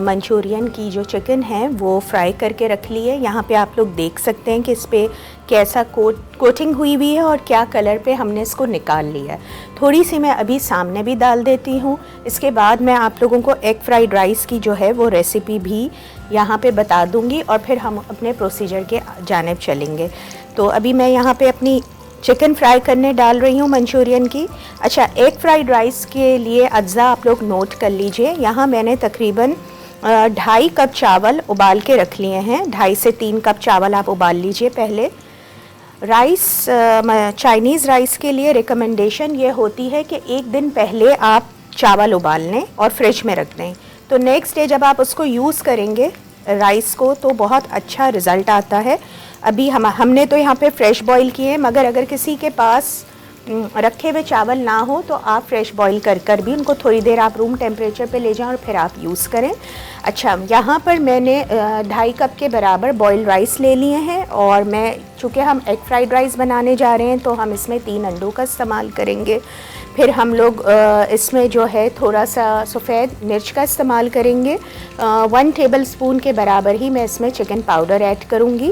मंचूरियन की जो चिकन है वो फ्राई करके रख ली है। यहाँ पे आप लोग देख सकते हैं कि इस पर कैसा कोटिंग हुई हुई है और क्या कलर पे हमने इसको निकाल लिया है। थोड़ी सी मैं अभी सामने भी डाल देती हूँ। इसके बाद मैं आप लोगों को एग फ्राइड राइस की जो है वो रेसिपी भी यहाँ पे बता दूँगी और फिर हम अपने प्रोसीजर के जानिब चलेंगे। तो अभी मैं यहाँ पर अपनी चिकन फ्राई करने डाल रही हूँ मंचूरियन की। अच्छा, एग फ्राइड राइस के लिए अज्जा आप लोग नोट कर लीजिए। यहाँ मैंने तकरीबन 2.5 कप चावल उबाल के रख लिए हैं। 2.5 से 3 कप चावल आप उबाल लीजिए पहले। राइस चाइनीज़ राइस के लिए रिकमेंडेशन ये होती है कि एक दिन पहले आप चावल उबाल लें और फ्रिज में रख दें, तो नेक्स्ट डे जब आप उसको यूज़ करेंगे राइस को तो बहुत अच्छा रिज़ल्ट आता है। अभी हमने तो यहाँ पे फ्रेश बॉईल किए हैं, मगर अगर किसी के पास रखे हुए चावल ना हो तो आप फ्रेश बॉईल कर भी उनको थोड़ी देर आप रूम टेम्परेचर पे ले जाएं और फिर आप यूज़ करें। अच्छा, यहाँ पर मैंने 2.5 कप के बराबर बॉइल्ड राइस ले लिए हैं और मैं चूँकि हम एग फ्राइड राइस बनाने जा रहे हैं तो हम इसमें 3 अंडों का इस्तेमाल करेंगे। फिर हम लोग इसमें जो है थोड़ा सा सफ़ेद मिर्च का इस्तेमाल करेंगे। 1 टेबल स्पून के बराबर ही मैं इसमें चिकन पाउडर ऐड करूँगी।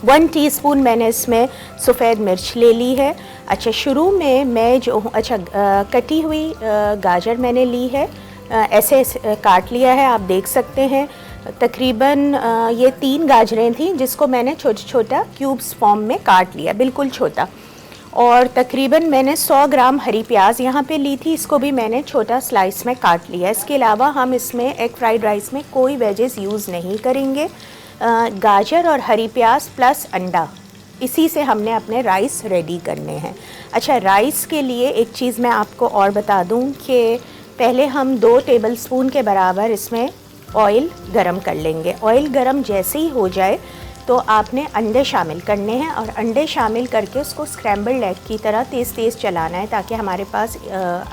1 टीस्पून मैंने इसमें सफ़ेद मिर्च ले ली है। अच्छा, शुरू में मैं जो कटी हुई गाजर मैंने ली है, ऐसे काट लिया है, आप देख सकते हैं। तकरीबन ये 3 गाजरें थी जिसको मैंने छोटा क्यूब्स फॉर्म में काट लिया, बिल्कुल छोटा। और तकरीबन मैंने 100 ग्राम हरी प्याज यहाँ पे ली थी, इसको भी मैंने छोटा स्लाइस में काट लिया। इसके अलावा हम इसमें एग फ्राइड राइस में कोई वेजेस यूज़ नहीं करेंगे। गाजर और हरी प्याज प्लस अंडा, इसी से हमने अपने राइस रेडी करने हैं। अच्छा, राइस के लिए एक चीज़ मैं आपको और बता दूं कि पहले हम 2 टेबलस्पून के बराबर इसमें ऑयल गरम कर लेंगे। ऑयल गरम जैसे ही हो जाए तो आपने अंडे शामिल करने हैं और अंडे शामिल करके उसको स्क्रैम्बल्ड एग की तरह तेज़ तेज़ चलाना है ताकि हमारे पास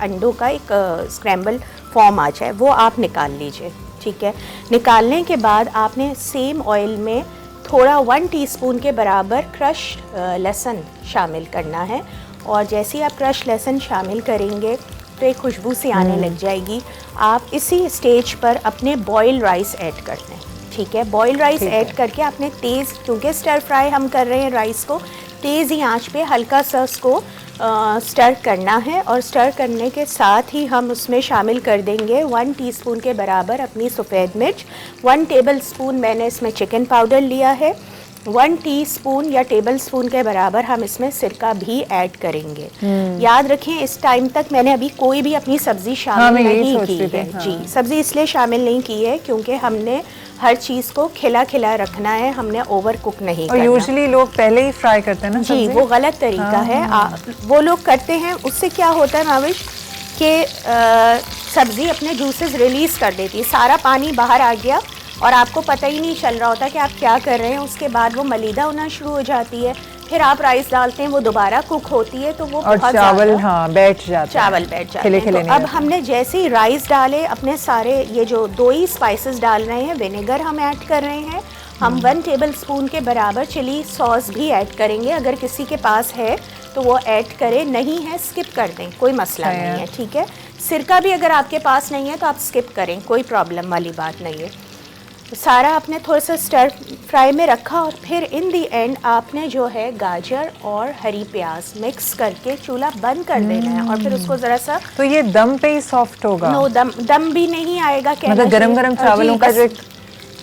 अंडों का एक स्क्रैम्बल फॉर्म आ जाए। वो आप निकाल लीजिए, ठीक है। निकालने के बाद आपने सेम ऑयल में थोड़ा 1 टीस्पून के बराबर क्रश लहसुन शामिल करना है और जैसे ही आप क्रश लहसुन शामिल करेंगे तो एक खुशबू सी आने लग जाएगी। आप इसी स्टेज पर अपने बॉइल्ड राइस ऐड कर दें, ठीक है। बॉइल्ड राइस ऐड करके आपने तेज़, क्योंकि स्टर फ्राई हम कर रहे हैं राइस को, तेज़ ही आंच पे हल्का सा उसको स्टर करना है और स्टर करने के साथ ही हम उसमें शामिल कर देंगे 1 टीस्पून के बराबर अपनी सफ़ेद मिर्च। 1 टेबलस्पून मैंने इसमें चिकन पाउडर लिया है। 1 टीस्पून या टेबलस्पून के बराबर हम इसमें सिरका भी ऐड करेंगे। याद रखें, इस टाइम तक मैंने अभी कोई भी अपनी सब्ज़ी शामिल नहीं की है। जी, सब्ज़ी इसलिए शामिल नहीं की है क्योंकि हमने हर चीज़ को खिला खिला रखना है, हमने ओवर कुक नहीं करना। और यूजुअली लोग पहले ही फ्राई करते हैं ना जी, वो गलत तरीका है। वो लोग करते हैं, उससे क्या होता है माविश कि सब्ज़ी अपने जूसेस रिलीज़ कर देती है, सारा पानी बाहर आ गया और आपको पता ही नहीं चल रहा होता कि आप क्या कर रहे हैं। उसके बाद वो मलीदा होना शुरू हो जाती है, फिर आप राइस डालते हैं, वो दोबारा कुक होती है तो वो और बहुत चावल बैठ जाता है, चावल बैठ जाते हैं। तो अब हमने जैसे ही राइस डाले, अपने सारे ये जो 2 ही स्पाइसेस डाल रहे हैं, विनेगर हम ऐड कर रहे हैं। हम 1 टेबलस्पून के बराबर चिली सॉस भी ऐड करेंगे। अगर किसी के पास है तो वो ऐड करें, नहीं है स्किप कर दें, कोई मसला नहीं है, ठीक है। सिरका भी अगर आपके पास नहीं है तो आप स्किप करें, कोई प्रॉब्लम वाली बात नहीं है। तो सारा आपने थोड़ा सा स्टर फ्राई में रखा और फिर इन दी एंड आपने जो है गाजर और हरी प्याज मिक्स करके चूल्हा बंद कर देना है और फिर उसको ज़रा सा, तो ये दम पे ही सॉफ्ट होगा? नो, दम भी नहीं आएगा, मतलब गरम चावलों का जो,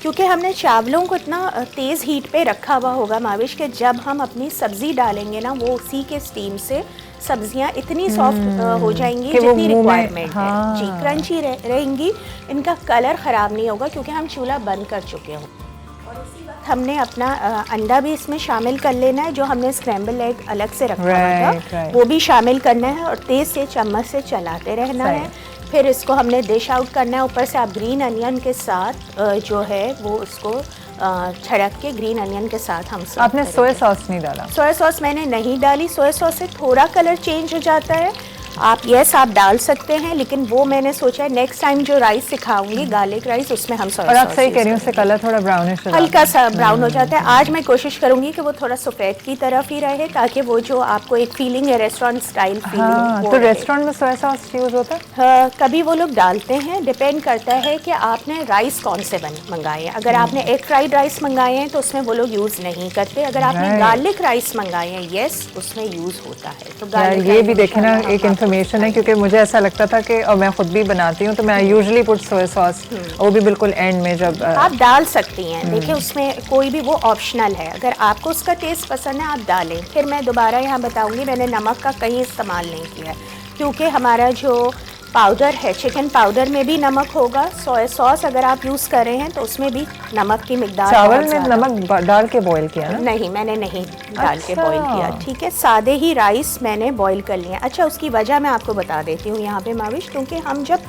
क्योंकि हमने चावलों को इतना तेज़ हीट पे रखा हुआ होगा माविश कि जब हम अपनी सब्ज़ी डालेंगे ना, वो उसी के स्टीम से सब्जियां इतनी सॉफ्ट हो जाएंगी जितनी रिक्वायरमेंट है। जी, क्रंची रहेंगी, इनका कलर ख़राब नहीं होगा क्योंकि हम चूल्हा बंद कर चुके हों। और उसी वक्त हमने अपना अंडा भी इसमें शामिल कर लेना है, जो हमने स्क्रैम्बल एग अलग से रखा हुआ था, वो भी शामिल करना है और तेज़ से चम्मच से चलाते रहना है। फिर इसको हमने डिश आउट करना है। ऊपर से आप ग्रीन अनियन के साथ जो है वो उसको छिड़क के ग्रीन अनियन के साथ हम सर्व आपने सोया सॉस नहीं डाला? सोया सॉस मैंने नहीं डाली। सोया सॉस से थोड़ा कलर चेंज हो जाता है, आप डाल सकते हैं, लेकिन वो मैंने सोचा है नेक्स्ट टाइम जो राइस सिखाऊंगी गार्लिक राइस, उसमें हम सोया और आप सॉस सही use कह रही हो, उससे कलर थोड़ा ब्राउनिश हल्का सा ब्राउन हो जाता है। आज मैं कोशिश करूंगी कि वो थोड़ा सफ़ेद की तरफ ही रहे, ताकि वो जो आपको एक फीलिंग है रेस्टोरेंट स्टाइल फीलिंग। हाँ, तो रेस्टोरेंट में सोया सॉस यूज़ होता है? हाँ, कभी वो लोग डालते हैं, डिपेंड करता है कि आपने राइस कौन से मंगाए हैं। अगर आपने एग फ्राइड राइस मंगाए हैं तो उसमें वो लोग यूज़ नहीं करते। अगर आपने गार्लिक राइस मंगाए हैं, यस, उसमें यूज़ होता है। तो यार ये भी देखे ना, एक इन्फॉर्मेशन है, क्योंकि मुझे ऐसा लगता था कि, और मैं खुद भी बनाती हूँ, तो मैं यूजुअली पुट सोया सॉस, वो भी बिल्कुल एंड में जब आप डाल सकती हैं। देखिए उसमें कोई भी, वो ऑप्शनल है, अगर आपको उसका टेस्ट पसंद है आप डालें। फिर मैं दोबारा यहाँ बताऊँगी, मैंने नमक का कहीं इस्तेमाल नहीं किया है, क्योंकि हमारा जो पाउडर है, चिकन पाउडर में भी नमक होगा। सोया सॉस अगर आप यूज़ कर रहे हैं तो उसमें भी नमक की मिकदार। चावल में नमक डाल के बॉईल किया ना? नहीं, मैंने नहीं डाल के बॉईल किया, ठीक है। सादे ही राइस मैंने बॉईल कर लिया। अच्छा, उसकी वजह मैं आपको बता देती हूँ यहाँ पे माविश, क्योंकि हम जब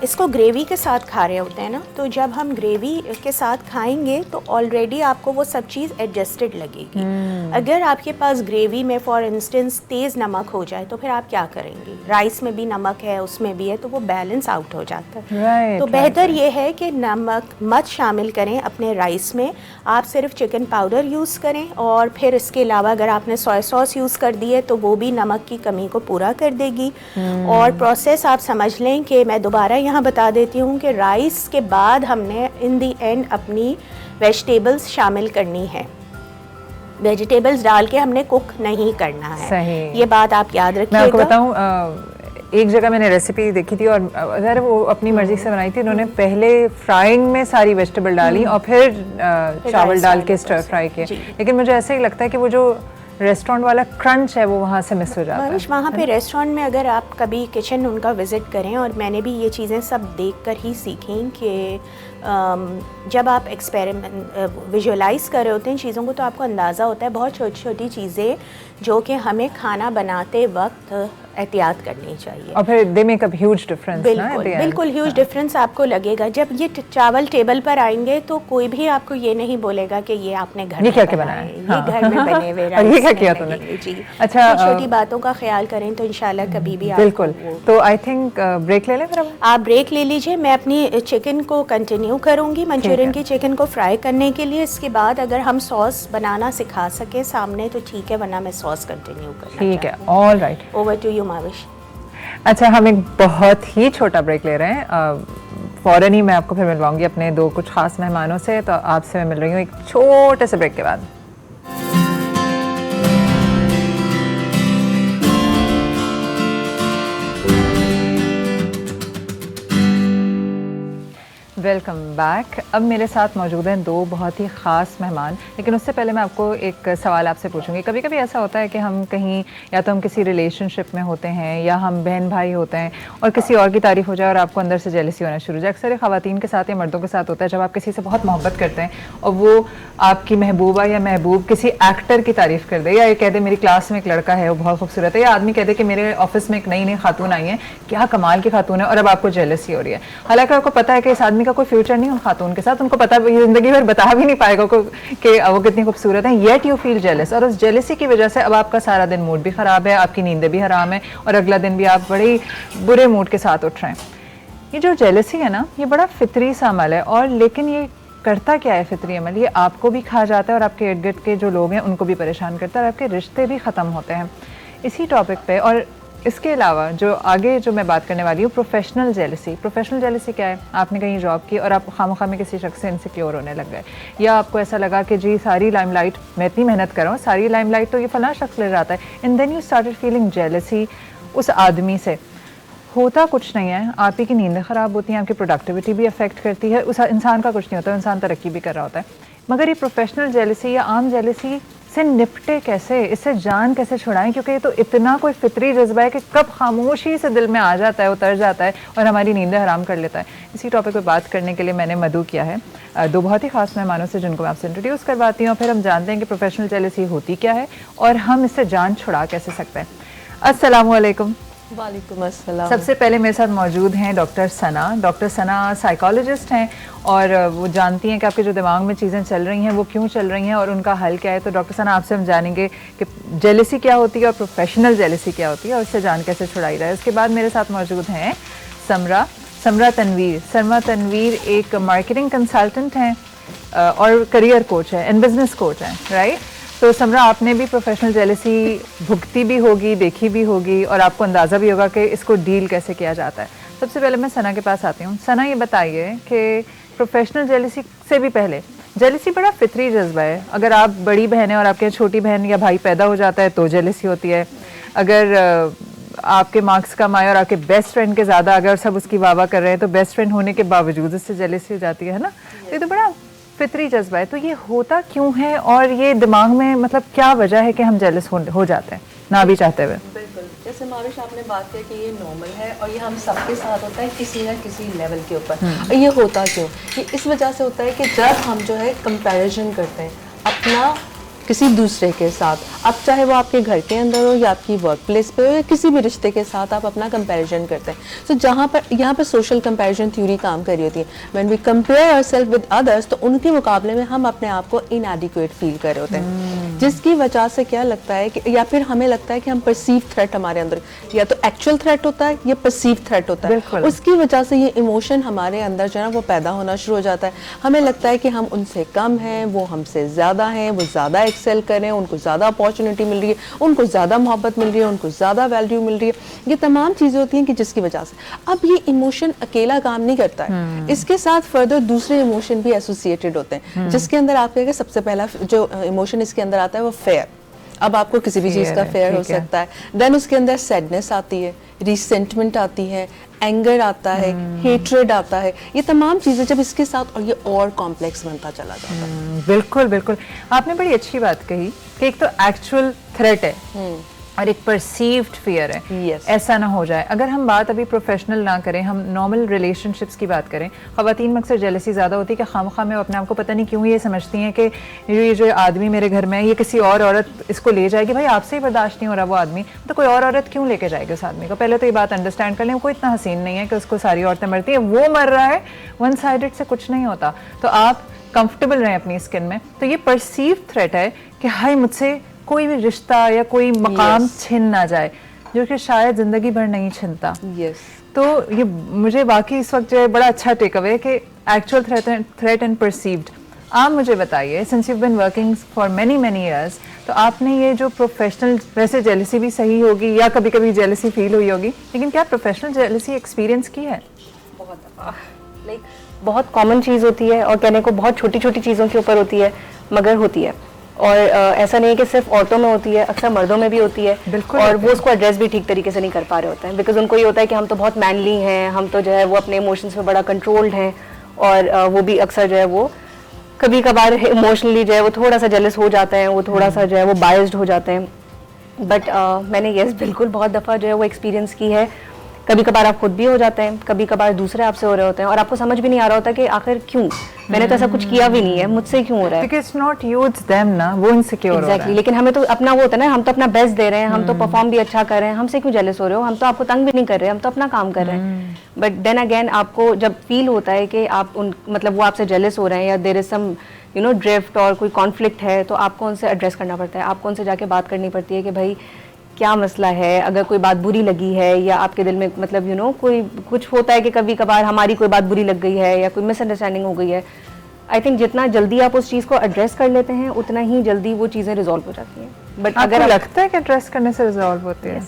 इसको ग्रेवी के साथ खा रहे होते हैं ना, तो जब हम ग्रेवी के साथ खाएंगे तो ऑलरेडी आपको वो सब चीज़ एडजस्टेड लगेगी। अगर आपके पास ग्रेवी में फॉर इंस्टेंस तेज़ नमक हो जाए तो फिर आप क्या करेंगे? राइस में भी नमक है, उसमें भी है, तो वो बैलेंस आउट हो जाता है। तो बेहतर ये है कि नमक मत शामिल करें अपने राइस में, आप सिर्फ चिकन पाउडर यूज़ करें। और फिर इसके अलावा अगर आपने सोया सॉस यूज़ कर दी है तो वो भी नमक की कमी को पूरा कर देगी। और प्रोसेस आप समझ लें कि मैं दोबारा यहाँ बता देती हूँ कि राइस के बाद हमने इन दी एंड अपनी वेजिटेबल्स शामिल करनी है। वेजिटेबल्स डाल के हमने कुक नहीं करना है। सही। ये बात आप याद रखिएगा। मैं आपको बताऊँ, एक जगह मैंने रेसिपी देखी थी, और अगर वो अपनी मर्जी से बनाई थी, उन्होंने पहले फ्राइंग में सारी वेजिटेबल डाली और फिर चावल डाल के स्टर फ्राई किया। लेकिन मुझे ऐसे ही लगता है कि वो जो रेस्टोरेंट वाला क्रंच है वो वहाँ से मिस हो जाता है। वहाँ पे रेस्टोरेंट में अगर आप कभी किचन उनका विज़िट करें, और मैंने भी ये चीज़ें सब देख कर ही सीखी कि जब आप एक्सपेरिमेंट विजुअलाइज़ कर रहे होते हैं चीज़ों को, तो आपको अंदाज़ा होता है बहुत छोटी छोटी चीज़ें जो कि हमें खाना बनाते वक्त एहतियात करनी चाहिए। और फिर they make a huge difference. बिल्कुल ह्यूज डिफरेंस आपको लगेगा। जब ये चावल टेबल पर आएंगे तो कोई भी आपको ये नहीं बोलेगा कि ये आपने घर में क्या बनाया है, ये घर में बने हुए और ये क्या किया तूने। जी, अच्छा, छोटी बातों का ख्याल करें तो इंशाल्लाह कभी भी बिल्कुल। तो आई थिंक ब्रेक ले लें फिर। आप ब्रेक ले लीजिए, मैं अपनी चिकन को कंटिन्यू करूंगी, मंचूरियन की चिकन को फ्राई करने के लिए। इसके बाद अगर हम सॉस बनाना सिखा सके सामने तो ठीक है, वरना मैं सॉस कंटिन्यू करना। ठीक है, all right, over to you Mavish. अच्छा, हम एक बहुत ही छोटा ब्रेक ले रहे हैं। फ़ौरन ही मैं आपको फिर मिलवाऊंगी अपने दो कुछ ख़ास मेहमानों से। तो आपसे मैं मिल रही हूँ एक छोटे से ब्रेक के बाद। Welcome back. अब मेरे साथ मौजूद हैं दो बहुत ही ख़ास मेहमान, लेकिन उससे पहले मैं आपको एक सवाल आपसे पूछूंगी। कभी कभी ऐसा होता है कि हम कहीं, या तो हम किसी रिलेशनशिप में होते हैं, या हम बहन भाई होते हैं, और किसी और की तारीफ़ हो जाए और आपको अंदर से जेलसी होना शुरू हो जाए। अक्सर ख़वातीन के साथ या मर्दों के साथ होता है, जब आप किसी से बहुत मोहब्बत करते हैं और वो आपकी महबूबा या महबूब किसी एक्टर की तारीफ़ कर दे, या ये कह दे मेरी क्लास में एक लड़का है वो बहुत खूबसूरत है, या आदमी कह दे कि मेरे ऑफिस में एक नई नई खातून आई है, क्या कमाल की खातून है, और अब आपको जेलसी हो रही है। हालांकि आपको पता है कि इस आदमी का कोई फ्यूचर नहीं उन खातून के साथ, उनको पता है जिंदगी भर बता भी नहीं पाएगा कि वो कितनी खूबसूरत है, येट यू फील जेलस। और उस जेलसी की वजह से अब आपका सारा दिन मूड भी ख़राब है, आपकी नींदें भी हराम है, और अगला दिन भी आप बड़े बुरे मूड के साथ उठ रहे हैं। ये जो जेलसी है ना, ये बड़ा फितरी सा अमल है। और लेकिन ये करता क्या है फितरी अमल? ये आपको भी खा जाता है, और आपके इर्द गिर्द के जो लोग हैं उनको भी परेशान करता है, और आपके रिश्ते भी ख़त्म होते हैं इसी टॉपिक पे। और इसके अलावा जो आगे जो मैं बात करने वाली हूँ, प्रोफेशनल जेलसी। प्रोफेशनल जेलसी क्या है? आपने कहीं जॉब की और आप खामखा में किसी शख्स से इनसिक्योर होने लग गए, या आपको ऐसा लगा कि जी सारी लाइमलाइट, मैं इतनी मेहनत कर रहा हूँ, सारी लाइमलाइट तो ये फलां शख्स ले जाता है, and then you started feeling jealousy उस आदमी से। होता कुछ नहीं है, आप ही की नींदें ख़राब होती हैं, आपकी प्रोडक्टिविटी भी अफेक्ट करती है, उस इंसान का कुछ नहीं होता, इंसान तरक्की भी कर रहा होता है। मगर ये प्रोफेशनल जेलसी या आम जेलसी से निपटे कैसे, इससे जान कैसे छुड़ाएं? क्योंकि ये तो इतना कोई फितरी जज्बा है कि कब खामोशी से दिल में आ जाता है, उतर जाता है, और हमारी नींदें हराम कर लेता है। इसी टॉपिक पे बात करने के लिए मैंने मधु किया है दो बहुत ही ख़ास मेहमानों से, जिनको मैं आपसे इंट्रोड्यूस करवाती हूँ, फिर हम जानते हैं कि प्रोफेशनल जेलसी होती क्या है और हम इससे जान छुड़ा कैसे सकते हैं। अस्सलामु अलैकुम। वालेकुम अस्सलाम। सबसे पहले मेरे साथ मौजूद हैं डॉक्टर सना। डॉक्टर सना साइकोलॉजिस्ट हैं और वो जानती हैं कि आपके जो दिमाग में चीज़ें चल रही हैं वो क्यों चल रही हैं और उनका हल क्या है। तो डॉक्टर सना, आपसे हम जानेंगे कि जेलसी क्या होती है और प्रोफेशनल जेलसी क्या होती है और उससे जान कैसे छुड़ाई जाए। उसके बाद मेरे साथ मौजूद हैं समरा तनवीर। समरा तनवीर एक मार्केटिंग कंसल्टेंट हैं और करियर कोच है एंड बिजनेस कोच हैं, राइट। तो समरा, आपने भी प्रोफेशनल जेलसी भुगती भी होगी, देखी भी होगी और आपको अंदाज़ा भी होगा कि इसको डील कैसे किया जाता है। सबसे पहले मैं सना के पास आती हूँ। सना, ये बताइए कि प्रोफेशनल जेलसी से भी पहले जेलसी बड़ा फितरी जज्बा है। अगर आप बड़ी बहन है और आपके छोटी बहन या भाई पैदा हो जाता है तो जेलसी होती है। अगर आपके मार्क्स कम आए और आपके बेस्ट फ्रेंड के ज़्यादा अगर सब उसकी वाह वाह कर रहे हैं तो बेस्ट फ्रेंड होने के बावजूद उससे जेलसी हो जाती है ना। तो ये तो बड़ा फितरी जज्बा है। तो ये होता क्यों है और ये दिमाग में मतलब क्या वजह है कि हम जेलस हो जाते हैं ना भी चाहते हुए? बिल्कुल, जैसे माविश आपने बात की कि ये नॉर्मल है और ये हम सबके साथ होता है किसी न किसी लेवल के ऊपर। और ये होता क्यों? ये इस वजह से होता है कि जब हम जो है कंपैरिजन करते हैं अपना किसी दूसरे के साथ, अब चाहे वो आपके घर के अंदर हो या आपकी वर्क प्लेस पे हो या किसी भी रिश्ते के साथ आप अपना कंपैरिजन करते हैं। तो जहाँ पर यहाँ पर सोशल कंपैरिजन थ्योरी काम कर रही होती है। When we compare ourselves with others, तो उनके मुकाबले में हम अपने आप को इनएडिक्वेट फील कर रहे होते हैं, जिसकी वजह से क्या लगता है कि या फिर हमें लगता है कि हम परसीव थ्रेट हमारे अंदर या तो एक्चुअल थ्रेट होता है या परसीव थ्रेट होता है। उसकी वजह से ये इमोशन हमारे अंदर जो है वो पैदा होना शुरू हो जाता है। हमें लगता है कि हम उनसे कम हैं, वो हमसे ज़्यादा हैं, वो ज़्यादा एक्सेल कर रहे हैं, उनको ज़्यादा अपॉर्चुनिटी मिल रही है, उनको ज़्यादा मोहब्बत मिल रही है, उनको ज़्यादा वैल्यू मिल रही है। ये तमाम चीज़ें होती हैं कि जिसकी वजह से अब ये इमोशन अकेला काम नहीं करता है, इसके साथ फर्दर दूसरे इमोशन भी एसोसिएटेड होते हैं, जिसके अंदर आप कहेंगे सबसे पहला जो इमोशन इसके अंदर आता है वो फेयर। अब आपको किसी भी चीज़ का फेयर हो सकता है। देन उसके अंदर सैडनेस आती है, रिसेंटमेंट आती है, एंगर आता है, हेट्रेड आता है। ये तमाम चीज़ें जब इसके साथ और ये और कॉम्प्लेक्स बनता चला जाता है। बिल्कुल बिल्कुल, आपने बड़ी अच्छी बात कही कि एक तो एक्चुअल थ्रेट है और एक परसीव्ड फियर है। Yes. ऐसा ना हो जाए। अगर हम बात अभी प्रोफेशनल ना करें, हम नॉर्मल रिलेशनशिप्स की बात करें, ख़वातीन में अक्सर जेलसी ज़्यादा होती है कि खामखा में अपने आप को पता नहीं क्यों ये समझती हैं कि ये जो आदमी मेरे घर में है ये किसी और औरत इसको ले जाएगी। भाई आपसे ही बर्दाश्त नहीं हो रहा वो आदमी, तो कोई और औरत क्यों लेके जाएगी उस आदमी को? पहले तो ये बात अंडरस्टैंड कर लें, कोई इतना हसीन नहीं है कि उसको सारी औरतें मरती हैं, वो मर रहा है, वन साइडेड से कुछ नहीं होता। तो आप कंफर्टेबल रहें अपनी स्किन में। तो ये परसीव थ्रेट है कि हाय मुझसे कोई भी रिश्ता या कोई मकाम छिन ना जाए, जो कि शायद ज़िंदगी भर नहीं छिनता। तो ये मुझे बाकी इस वक्त जो है बड़ा अच्छा टेक अवे कि एक्चुअल थ्रेट एंड परसीव्ड। आप मुझे बताइए, since you been working for many years, तो आपने ये जो प्रोफेशनल, वैसे जेलसी भी सही होगी या कभी कभी जेलसी फील हुई होगी, लेकिन क्या प्रोफेशनल जेलसी एक्सपीरियंस की है? बहुत दफ़ा, लाइक बहुत कॉमन चीज़ होती है और कहने को बहुत छोटी छोटी चीज़ों के ऊपर होती है, मगर होती है। और ऐसा नहीं है कि सिर्फ औरतों में होती है, अक्सर मर्दों में भी होती है। और वो उसको एड्रेस भी ठीक तरीके से नहीं कर पा रहे होते हैं, बिकॉज उनको ये होता है कि हम तो बहुत मैनली हैं, हम तो जो है वो अपने इमोशंस में बड़ा कंट्रोल्ड हैं। और वो भी अक्सर जो है वो कभी कभार इमोशनली जो है वो थोड़ा सा जेलस हो जाते हैं, वो थोड़ा सा जो है वो बायस्ड हो जाते हैं। बट मैंने यस बिल्कुल बहुत दफ़ा जो है वो एक्सपीरियंस की है। कभी कभार आप खुद भी हो जाते हैं, कभी कभार दूसरे आपसे हो रहे होते हैं और आपको समझ भी नहीं आ रहा होता कि आखिर क्यों, मैंने तो ऐसा कुछ किया भी नहीं है, मुझसे क्यों हो रहा है। Because it's not you, it's them ना, वो इनसिक्योर हो रहा है। Exactly, लेकिन हमें तो अपना वो होता है ना, हम तो अपना बेस्ट दे रहे हैं, हम तो परफॉर्म भी अच्छा कर रहे हैं, हमसे क्यों जेलस हो रहे हो, हम तो आपको तंग भी नहीं कर रहे, हम तो अपना काम कर रहे हैं। बट देन अगेन आपको जब फील होता है कि आप उन मतलब वो आपसे जेलस हो रहे हैं या देयर इज सम ड्रिफ्ट और कोई कॉन्फ्लिक्ट है, तो आपको उनसे एड्रेस करना पड़ता है, आपको उनसे जाके बात करनी पड़ती है कि भाई क्या मसला है। अगर कोई बात बुरी लगी है या आपके दिल में मतलब कोई कुछ होता है कि कभी कभार हमारी कोई बात बुरी लग गई है या कोई मिसअंडरस्टैंडिंग हो गई है, आई थिंक जितना जल्दी आप उस चीज़ को एड्रेस कर लेते हैं उतना ही जल्दी वो चीज़ें रिजॉल्व हो जाती हैं। बट अगर लगता है कि एड्रेस करने से रिजॉल्व होती है,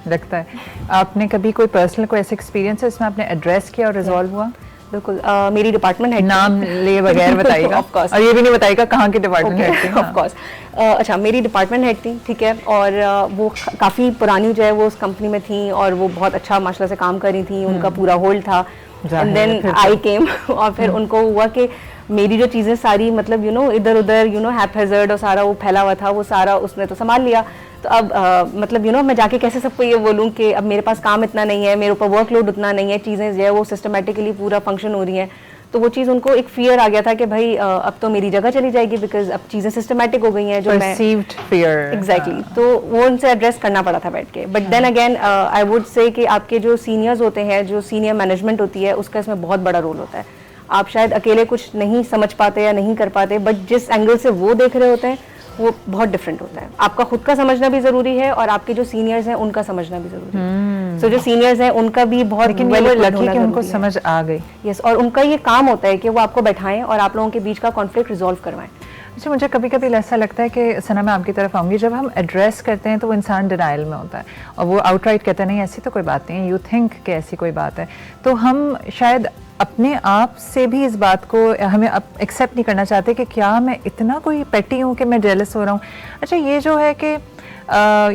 लगता है आपने कभी कोई पर्सनल कोई ऐसा एक्सपीरियंस है इसमें आपने एड्रेस किया और रिजॉल्व हुआ? बिल्कुल, मेरी डिपार्टमेंट हेड, नाम ले बगैर बताइएगा ऑफ कोर्स, और ये भी नहीं बताइएगा कहाँ के डिपार्टमेंट हेड थी। ऑफ कोर्स, अच्छा मेरी डिपार्टमेंट हेड थी, ठीक है, और वो काफ़ी पुरानी जो है वो उस कंपनी में थी और वो बहुत अच्छा माशाल्लाह से काम कर रही थी, उनका पूरा होल्ड था। एंड देन आई केम और फिर उनको हुआ कि मेरी जो चीज़ें सारी मतलब इधर उधर हैपहैज़र्ड और सारा वो फैला हुआ था, वो सारा उसने तो संभाल लिया। तो अब मतलब मैं जाके कैसे सबको ये बोलूँ कि अब मेरे पास काम इतना नहीं है, मेरे ऊपर वर्कलोड उतना नहीं है, चीज़ें जो है वो सिस्टमेटिकली पूरा फंक्शन हो रही हैं। तो वो चीज़ उनको एक फियर आ गया था कि भाई अब तो मेरी जगह चली जाएगी, बिकॉज अब चीज़ें सिस्टमेटिक हो गई हैं जो मैं परसीव्ड फियर। एग्जैक्टली तो वो उनसे एड्रेस करना पड़ा था बैठ के। But then again I would say कि आपके जो सीनियर्स होते हैं, जो सीनियर मैनेजमेंट होती है, उसका इसमें बहुत बड़ा रोल होता है। आप शायद अकेले कुछ नहीं समझ पाते या नहीं कर पाते, बट जिस एंगल से वो देख रहे होते हैं वो बहुत डिफरेंट होता है। आपका खुद का समझना भी जरूरी है और आपके जो सीनियर्स हैं उनका समझना भी जरूरी है। सो जो सीनियर्स हैं उनका भी बहुत लेकिन well वो equipped लकी होना कि उनको जरूरी है। समझ आ गई। यस, और उनका ये काम होता है कि वो आपको बैठाएं और आप लोगों के बीच का कॉन्फ्लिक्ट रिजॉल्व करवाएं। अच्छा, मुझे कभी कभी ऐसा लगता है कि सना मैं आपकी तरफ आऊँगी, जब हम एड्रेस करते हैं तो वो इंसान डिनाइल में होता है और वो आउटराइट कहता है नहीं ऐसी तो कोई बात नहीं है, यू थिंक कि ऐसी कोई बात है। तो हम शायद अपने आप से भी इस बात को हमें एक्सेप्ट नहीं करना चाहते कि क्या मैं इतना कोई पेटी हूँ कि मैं जेलस हो रहा हूँ। अच्छा, ये जो है कि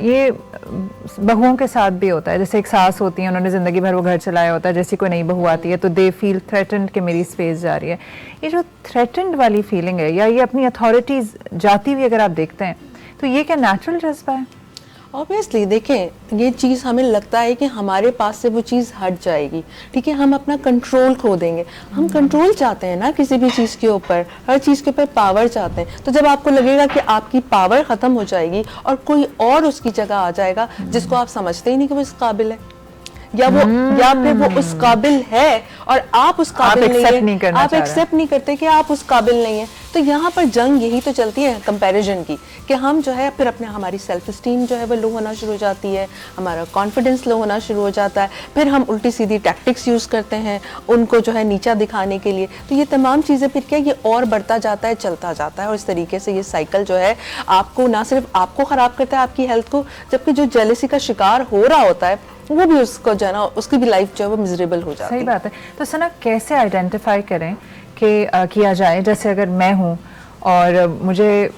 ये बहुओं के साथ भी होता है, जैसे एक सास होती है, उन्होंने ज़िंदगी भर वो घर चलाया होता है, जैसी कोई नई बहू आती है तो दे फील थ्रेटन्ड कि मेरी स्पेस जा रही है। ये जो थ्रेटन्ड वाली फीलिंग है या ये अपनी अथॉरिटीज़ जाती हुई अगर आप देखते हैं तो ये क्या नेचुरल जज्बा है? ऑब्वियसली देखें, ये चीज़ हमें लगता है कि हमारे पास से वो चीज़ हट जाएगी, ठीक है, हम अपना कंट्रोल खो देंगे। हम कंट्रोल चाहते हैं ना किसी भी चीज़ के ऊपर, हर चीज़ के ऊपर पावर चाहते हैं। तो जब आपको लगेगा कि आपकी पावर ख़त्म हो जाएगी और कोई और उसकी जगह आ जाएगा जिसको आप समझते ही नहीं कि वो इस काबिल है, या फिर वो उस काबिल है और आप उस काबिल नहीं है, आप एक्सेप्ट नहीं करते कि आप उस काबिल नहीं है, तो यहाँ पर जंग यही तो चलती है कंपैरिजन की, कि हम जो है फिर अपने हमारी सेल्फ स्टीम जो है वो लो होना शुरू हो जाती है, हमारा कॉन्फिडेंस लो होना शुरू हो जाता है, फिर हम उल्टी सीधी टैक्टिक्स यूज़ करते हैं उनको जो है नीचा दिखाने के लिए। तो ये तमाम चीज़ें फिर क्या, ये और बढ़ता जाता है, चलता जाता है और इस तरीके से ये साइकिल जो है आपको ना सिर्फ आपको ख़राब करता है, आपकी हेल्थ को, जबकि जो जेलसी का शिकार हो रहा होता है वो भी उसको जो है ना, उसकी भी लाइफ जो है वो मिजरेबल हो जाती है। सही बात है। तो सना कैसे आइडेंटिफाई करें कि किया जाए, जैसे अगर मैं हूँ और मुझे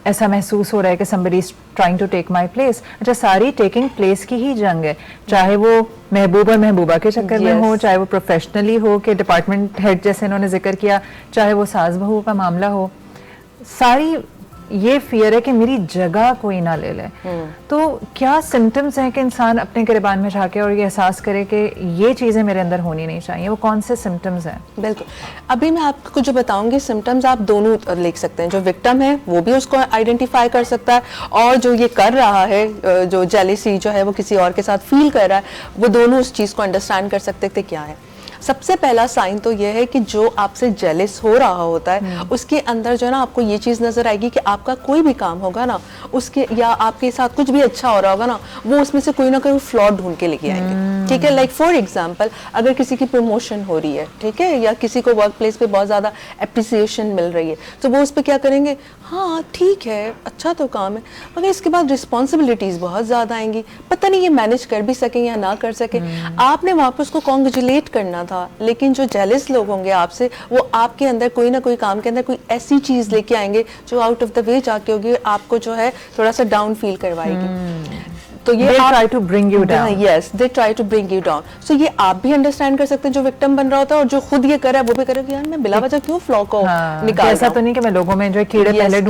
ऐसा महसूस हो रहा है कि somebody is trying to take my place। अच्छा, सारी टेकिंग प्लेस की ही जंग है, चाहे वो महबूब और महबूबा के चक्कर में हो, चाहे वो प्रोफेशनली हो कि डिपार्टमेंट हेड जैसे इन्होंने जिक्र किया, चाहे वो सास बहू का मामला हो, सारी ये फियर है कि मेरी जगह कोई ना ले ले। तो क्या सिम्टम्स हैं कि इंसान अपने गिरबान में झाके और ये एहसास करे कि ये चीज़ें मेरे अंदर होनी नहीं चाहिए? वो कौन से सिम्टम्स हैं? बिल्कुल, अभी मैं आपको जो बताऊंगी सिम्टम्स आप दोनों लिख सकते हैं। जो विक्टिम है वो भी उसको आइडेंटिफाई कर सकता है और जो ये कर रहा है, जो जेलसी जो है वो किसी और के साथ फील कर रहा है, वो दोनों उस चीज़ को अंडरस्टैंड कर सकते थे क्या है। सबसे पहला साइन तो यह है कि जो आपसे जेलस हो रहा होता है उसके अंदर जो है ना आपको ये चीज़ नज़र आएगी कि आपका कोई भी काम होगा ना, उसके या आपके साथ कुछ भी अच्छा हो रहा होगा ना, वो उसमें से कोई ना कोई फ्लॉ ढूंढ के लेके आएंगे। ठीक है, लाइक फॉर एग्जांपल अगर किसी की प्रमोशन हो रही है, ठीक है, या किसी को वर्क प्लेस पे बहुत ज़्यादा अप्रिसिएशन मिल रही है, तो वो उस पर क्या करेंगे, हाँ ठीक है अच्छा तो काम है, मगर इसके बाद रिस्पॉन्सिबिलिटीज़ बहुत ज़्यादा आएंगी, पता नहीं ये मैनेज कर भी सकें या ना कर सकें। आपने वहाँ पर उसको कॉन्ग्रेचुलेट करना था, लेकिन जो जेलस लोग होंगे आपसे, वो आपके अंदर कोई ना कोई काम के अंदर कोई ऐसी चीज़ लेके आएंगे जो आउट ऑफ द वे जाके होगी, आपको जो है थोड़ा सा डाउन फील करवाएगी। तो ये try to bring you down. Yes, they try to bring you down. So ये आप भी अंडरस्टैंड कर सकते हैं जो विक्टिम बन रहा होता है, और जो खुद ये कर रहा है वो भी करे कि यार मैं बिला वजह क्यों फ्लॉ को निकाल रहा ऐसा तो नहीं कि मैं लोगों में जो कीड़े पहले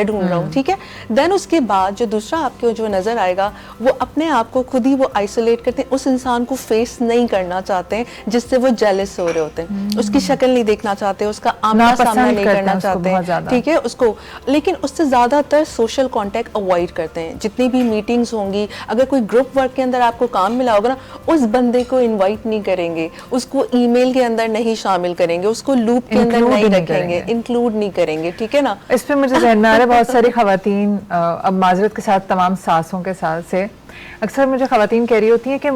ढूंढ रहा हूँ। ठीक है, देन उसके बाद जो दूसरा आपको जो नजर आएगा, वो अपने आप को खुद ही वो आइसोलेट करते हैं, उस इंसान को फेस नहीं करना चाहते हैं जिससे वो जेलस हो रहे होते हैं, उसकी शक्ल नहीं देखना चाहते, उसका आमना सामना नहीं करना चाहते, ठीक है उसको, लेकिन उससे ज्यादातर सोशल कॉन्टेक्ट अवॉइड करते हैं। जितनी भी मीटिंग्स होंगी, अगर कोई ग्रुप वर्क के अंदर आपको काम मिला होगा ना, उस बंदे को इनवाइट नहीं करेंगे, उसको ईमेल के अंदर नहीं शामिल करेंगे, उसको लूप के अंदर नहीं रखेंगे, इंक्लूड नहीं करेंगे। ठीक है ना, इस पे मुझे ज़हन में आ रहा है बहुत सारी खवातीन, अब माजरत के साथ तमाम सासों के साथ से अक्सर मुझे खवातीन कह रही होती हैं कि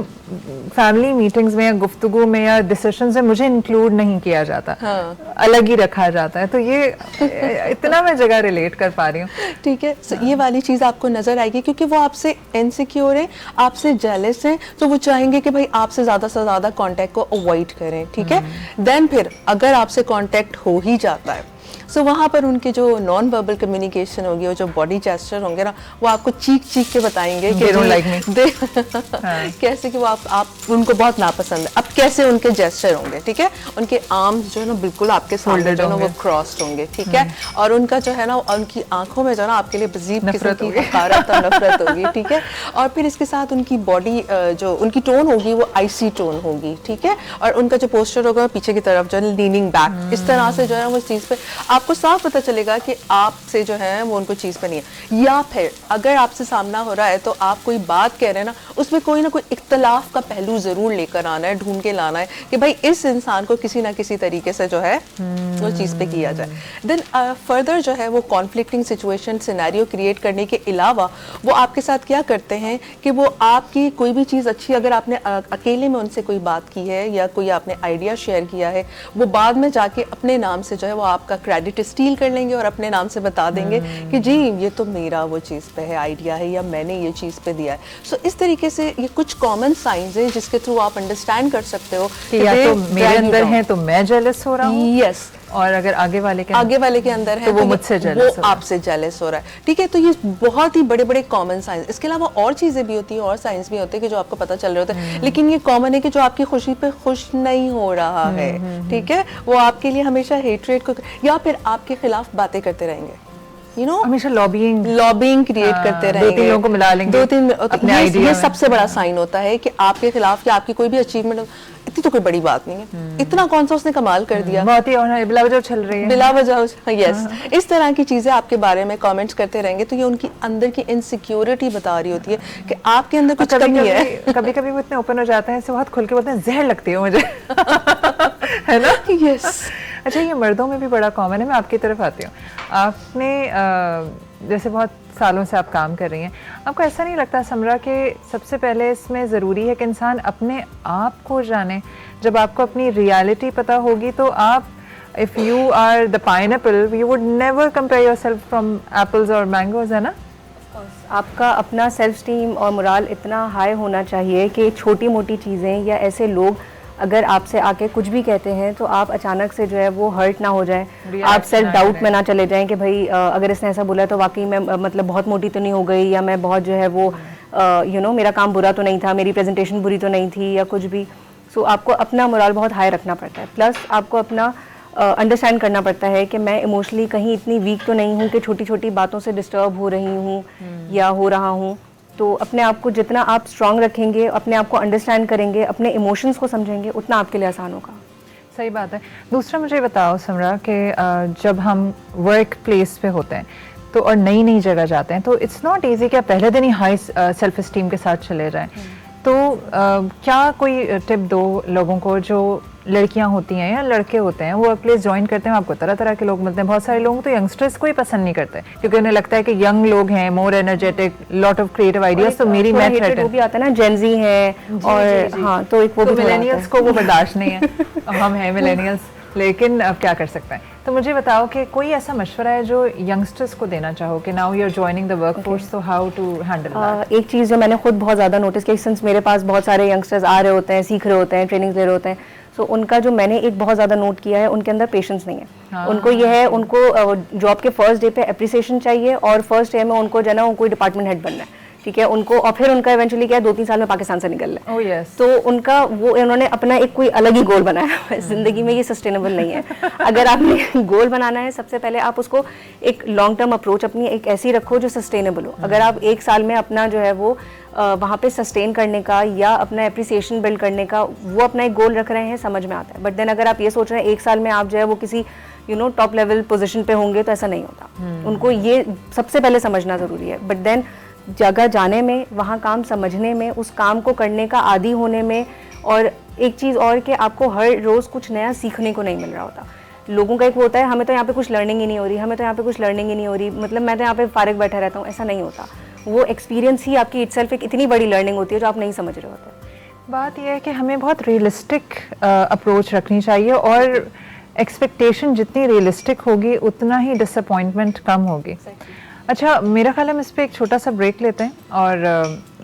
फैमिली मीटिंग्स में या गुफ्तगू में या डिस्कशंस में मुझे इंक्लूड नहीं किया जाता, अलग ही रखा जाता है। तो ये इतना मैं जगह रिलेट कर पा रही हूँ। ठीक है, ये वाली चीज़ आपको नज़र आएगी क्योंकि वो आपसे इनसिक्योर है, आपसे जेलस हैं, तो वो चाहेंगे कि भाई आपसे ज़्यादा से ज़्यादा कॉन्टैक्ट को अवॉइड करें। ठीक है, देन फिर अगर आपसे कॉन्टैक्ट हो ही जाता है सो वहाँ पर उनके जो नॉन वर्बल कम्युनिकेशन होगी और जो बॉडी जेस्चर होंगे ना, वो आपको चीख के बताएंगे कि कैसे कि वो आप उनको बहुत नापसंद है। अब कैसे उनके जेस्चर होंगे, ठीक है, उनके आर्म्स जो है ना बिल्कुल आपके सामने जो है ना वो क्रॉस्ड होंगे, ठीक है, और उनका जो है ना उनकी आंखों में जो है ना आपके लिए अजीब किस्म की हकारत और नफरत होगी, ठीक है, और फिर इसके साथ उनकी बॉडी जो उनकी टोन होगी वो आइसी टोन होगी, ठीक है, और उनका जो पोस्चर होगा पीछे की तरफ जो है लीनिंग बैक, इस तरह से जो है वो चीज़ पे आपको साफ पता चलेगा कि आपसे जो है वो उनको चीज़ पे नहीं है। या फिर अगर आपसे सामना हो रहा है तो आप कोई बात कह रहे हैं ना, उसमें कोई ना कोई इख्तलाफ का पहलू ज़रूर लेकर आना है, ढूंढ के लाना है कि भाई इस इंसान को किसी ना किसी तरीके से जो है वो चीज़ पे किया जाए। देन फर्दर जो है वो कॉन्फ्लिक्टिंग सिचुएशन सिनेरियो क्रिएट करने के अलावा वो आपके साथ क्या करते हैं कि वो आपकी कोई भी चीज़ अच्छी, अगर आपने अकेले में उनसे कोई बात की है या कोई आपने आइडिया शेयर किया है, वो बाद में जाके अपने नाम से जो है वो आपका क्रेडिट स्टील कर लेंगे और अपने नाम से बता देंगे कि जी ये तो मेरा वो चीज़ पे है आइडिया है या मैंने ये चीज़ पे दिया है। सो इस तरीके से ये कुछ कॉमन साइंस है जिसके थ्रू आप अंडरस्टैंड कर सकते हो कि या तो मेरे अंदर है तो मैं जेलस हो रहा हूँ, यस, और अगर आगे वाले के अंदर है तो वो मुझसे जेलस, वो आपसे जेलस हो रहा है, ठीक है। तो ये बहुत ही बड़े बड़े कॉमन साइंस, इसके अलावा और चीज़ें भी होती हैं और साइंस भी होते हैं कि जो आपको पता चल रहे होते हैं, लेकिन ये कॉमन है कि जो आपकी खुशी पे खुश नहीं हो रहा है, ठीक है, वो आपके लिए हमेशा हेट्रेट को या फिर आपके खिलाफ बातें करते रहेंगे, हमेशा लॉबिंग क्रिएट करते रहेंगे, 2-3 लोगों को मिला लेंगे, 2-3 ये सबसे बड़ा साइन होता है कि आपके खिलाफ या आपकी कोई भी अचीवमेंट, इतनी तो कोई बड़ी बात नहीं है, इतना कौन सा उसने कमाल कर दिया, बहुत ही बिला वजह चल रही है, बिला वजह, यस, इस तरह की चीजें आपके बारे में कमेंट्स करते रहेंगे, तो ये उनकी अंदर की इनसिक्योरिटी बता रही होती है कि आपके अंदर कुछ कमी है। कभी कभी वो इतने ओपन हो जाते हैं, ऐसे बहुत खुल के बोलते हैं जहर लगती है मुझे है ना, यस। अच्छा, ये मर्दों में भी बड़ा कॉमन है। मैं आपकी तरफ आती हूँ, आपने जैसे बहुत सालों से आप काम कर रही हैं, आपको ऐसा नहीं लगता समरा कि सबसे पहले इसमें ज़रूरी है कि इंसान अपने आप को जाने? जब आपको अपनी रियलिटी पता होगी तो आप, if you are the pineapple you would never compare yourself from apples और मैंगोज, है ना? आपका अपना सेल्फ स्टीम और मोरल इतना हाई होना चाहिए कि छोटी मोटी चीज़ें या ऐसे लोग अगर आपसे आके कुछ भी कहते हैं तो आप अचानक से जो है वो हर्ट ना हो जाए, आप सेल्फ डाउट में ना चले जाएं कि भाई अगर इसने ऐसा बोला तो वाकई मैं मतलब बहुत मोटी तो नहीं हो गई, या मैं बहुत जो है वो मेरा काम बुरा तो नहीं था, मेरी प्रेजेंटेशन बुरी तो नहीं थी, या कुछ भी। सो आपको अपना मोरल बहुत हाई रखना पड़ता है, प्लस आपको अपना अंडरस्टैंड करना पड़ता है कि मैं इमोशनली कहीं इतनी वीक तो नहीं हूँ कि छोटी छोटी बातों से डिस्टर्ब हो रही हूँ या हो रहा हूँ। तो अपने आप को जितना आप स्ट्रांग रखेंगे, अपने आप को अंडरस्टैंड करेंगे, अपने इमोशंस को समझेंगे, उतना आपके लिए आसान होगा। सही बात है। दूसरा मुझे बताओ समरा कि जब हम वर्क प्लेस पे होते हैं तो और नई नई जगह जाते हैं तो इट्स नॉट ईजी कि आप पहले दिन ही हाई सेल्फ एस्टीम के साथ चले जाएं, तो क्या कोई टिप दो लोगों को जो लड़कियां होती हैं या लड़के होते हैं, वो वर्क प्लेस ज्वाइन करते हैं, आपको तरह तरह के लोग मिलते हैं, बहुत सारे लोग तो यंगस्टर्स को ही पसंद नहीं करते क्योंकि उन्हें लगता है कि यंग लोग हैं, more energetic, lot of creative ideas, तो मेरी मैं थ्रेट वो भी आता है ना, जेनजी है और हाँ, तो एक वो भी मिलेनियल्स को वो बर्दाश्त नहीं है हम हैं मिलेनियल्स, लेकिन अब क्या कर सकते हैं। तो मुझे बताओ कि कोई ऐसा मशवरा है जो यंगस्टर्स को देना चाहो कि now you are joining the workforce, तो हाउ टू हैंडल दैट? एक चीज़ जो मैंने खुद बहुत ज़्यादा नोटिस की, सिंस मेरे पास बहुत सारे यंगस्टर्स आ रहे होते हैं, सीख रहे होते हैं, ट्रेनिंग ले रहे होते हैं, सो उनका जो मैंने एक बहुत ज़्यादा नोट किया है, उनके अंदर पेशेंस नहीं है। उनको ये है, उनको जॉब के फर्स्ट डे पे अप्रिसिएशन चाहिए और फर्स्ट डे में उनको जो है ना कोई डिपार्टमेंट हेड बनना है, ठीक है, उनको, और फिर उनका इवेंचुअली क्या है 2-3 साल में पाकिस्तान से निकलना है। Oh, yes. तो उनका वो उन्होंने अपना एक कोई अलग ही गोल बनाया है जिंदगी में, ये सस्टेनेबल नहीं है। अगर आपने गोल बनाना है, सबसे पहले आप उसको एक लॉन्ग टर्म अप्रोच अपनी एक ऐसी रखो जो सस्टेनेबल हो। अगर आप 1 साल में अपना जो है वो वहाँ पे सस्टेन करने का या अपना एप्रिसिएशन बिल्ड करने का वो अपना एक गोल रख रहे हैं, समझ में आता है। बट देन अगर आप ये सोच रहे हैं 1 साल में आप जो है वो किसी टॉप लेवल पोजीशन पे होंगे, तो ऐसा नहीं होता। उनको ये सबसे पहले समझना ज़रूरी है। बट देन जगह जाने में, वहाँ काम समझने में, उस काम को करने का आदी होने में, और एक चीज़ और कि आपको हर रोज़ कुछ नया सीखने को नहीं मिल रहा होता। लोगों का एक होता है, हमें तो यहाँ पे कुछ लर्निंग ही नहीं हो रही, हमें तो यहाँ पे कुछ लर्निंग ही नहीं हो रही, मतलब मैं तो यहाँ पे फारिग बैठा रहता हूँ, ऐसा नहीं होता। वो एक्सपीरियंस ही आपकी इटसेल्फ एक इतनी बड़ी लर्निंग होती है जो आप नहीं समझ रहे होते। बात यह है कि हमें बहुत रियलिस्टिक अप्रोच रखनी चाहिए, और एक्सपेक्टेशन जितनी रियलिस्टिक होगी उतना ही डिसअपॉइंटमेंट कम होगी। अच्छा, मेरा ख्याल है हम इस पर एक छोटा सा ब्रेक लेते हैं, और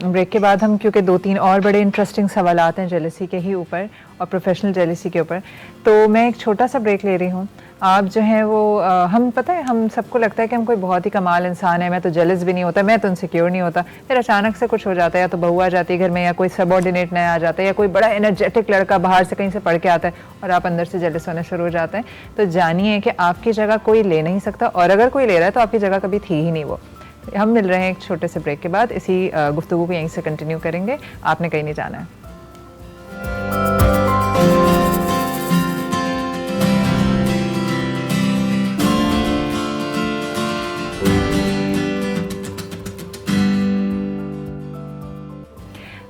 ब्रेक के बाद हम, क्योंकि 2-3 और बड़े इंटरेस्टिंग सवाल आते हैं जेलसी के ही ऊपर और प्रोफेशनल जेलसी के ऊपर, तो मैं एक छोटा सा ब्रेक ले रही हूँ। आप जो हैं वो हम पता है हम सबको लगता है कि हम कोई बहुत ही कमाल इंसान है, मैं तो जेलस भी नहीं होता, मैं तो इनसिक्योर नहीं होता, फिर अचानक से कुछ हो जाता है, या तो बहू आ जाती है घर में, या कोई सबऑर्डिनेट नया आ जाता है, या कोई बड़ा एनर्जेटिक लड़का बाहर से कहीं से पढ़ के आता है और आप अंदर से जेलस होने शुरू हो जाते हैं। तो जानिए कि आपकी जगह कोई ले नहीं सकता, और अगर कोई ले रहा है तो आपकी जगह कभी थी ही नहीं वो। हम मिल रहे हैं एक छोटे से ब्रेक के बाद, इसी गुफ्तगू को यहीं से कंटिन्यू करेंगे, आपने कहीं नहीं जाना है।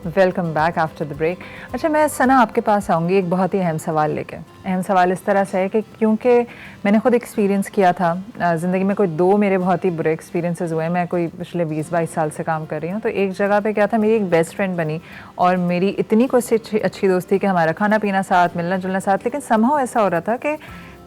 Welcome back after the break. अच्छा, मैं सना आपके पास आऊँगी एक बहुत ही अहम सवाल लेके। अहम सवाल इस तरह से है कि क्योंकि मैंने खुद एक्सपीरियंस किया था ज़िंदगी में, कोई 2 मेरे बहुत ही बुरे एक्सपीरियंसेस हुए। मैं कोई पिछले 20-22 साल से काम कर रही हूँ। तो एक जगह पे क्या था, मेरी एक बेस्ट फ्रेंड बनी और मेरी इतनी कोई अच्छी दोस्ती कि हमारा खाना पीना साथ, मिलना जुलना साथ, लेकिन समहाउ ऐसा हो रहा था कि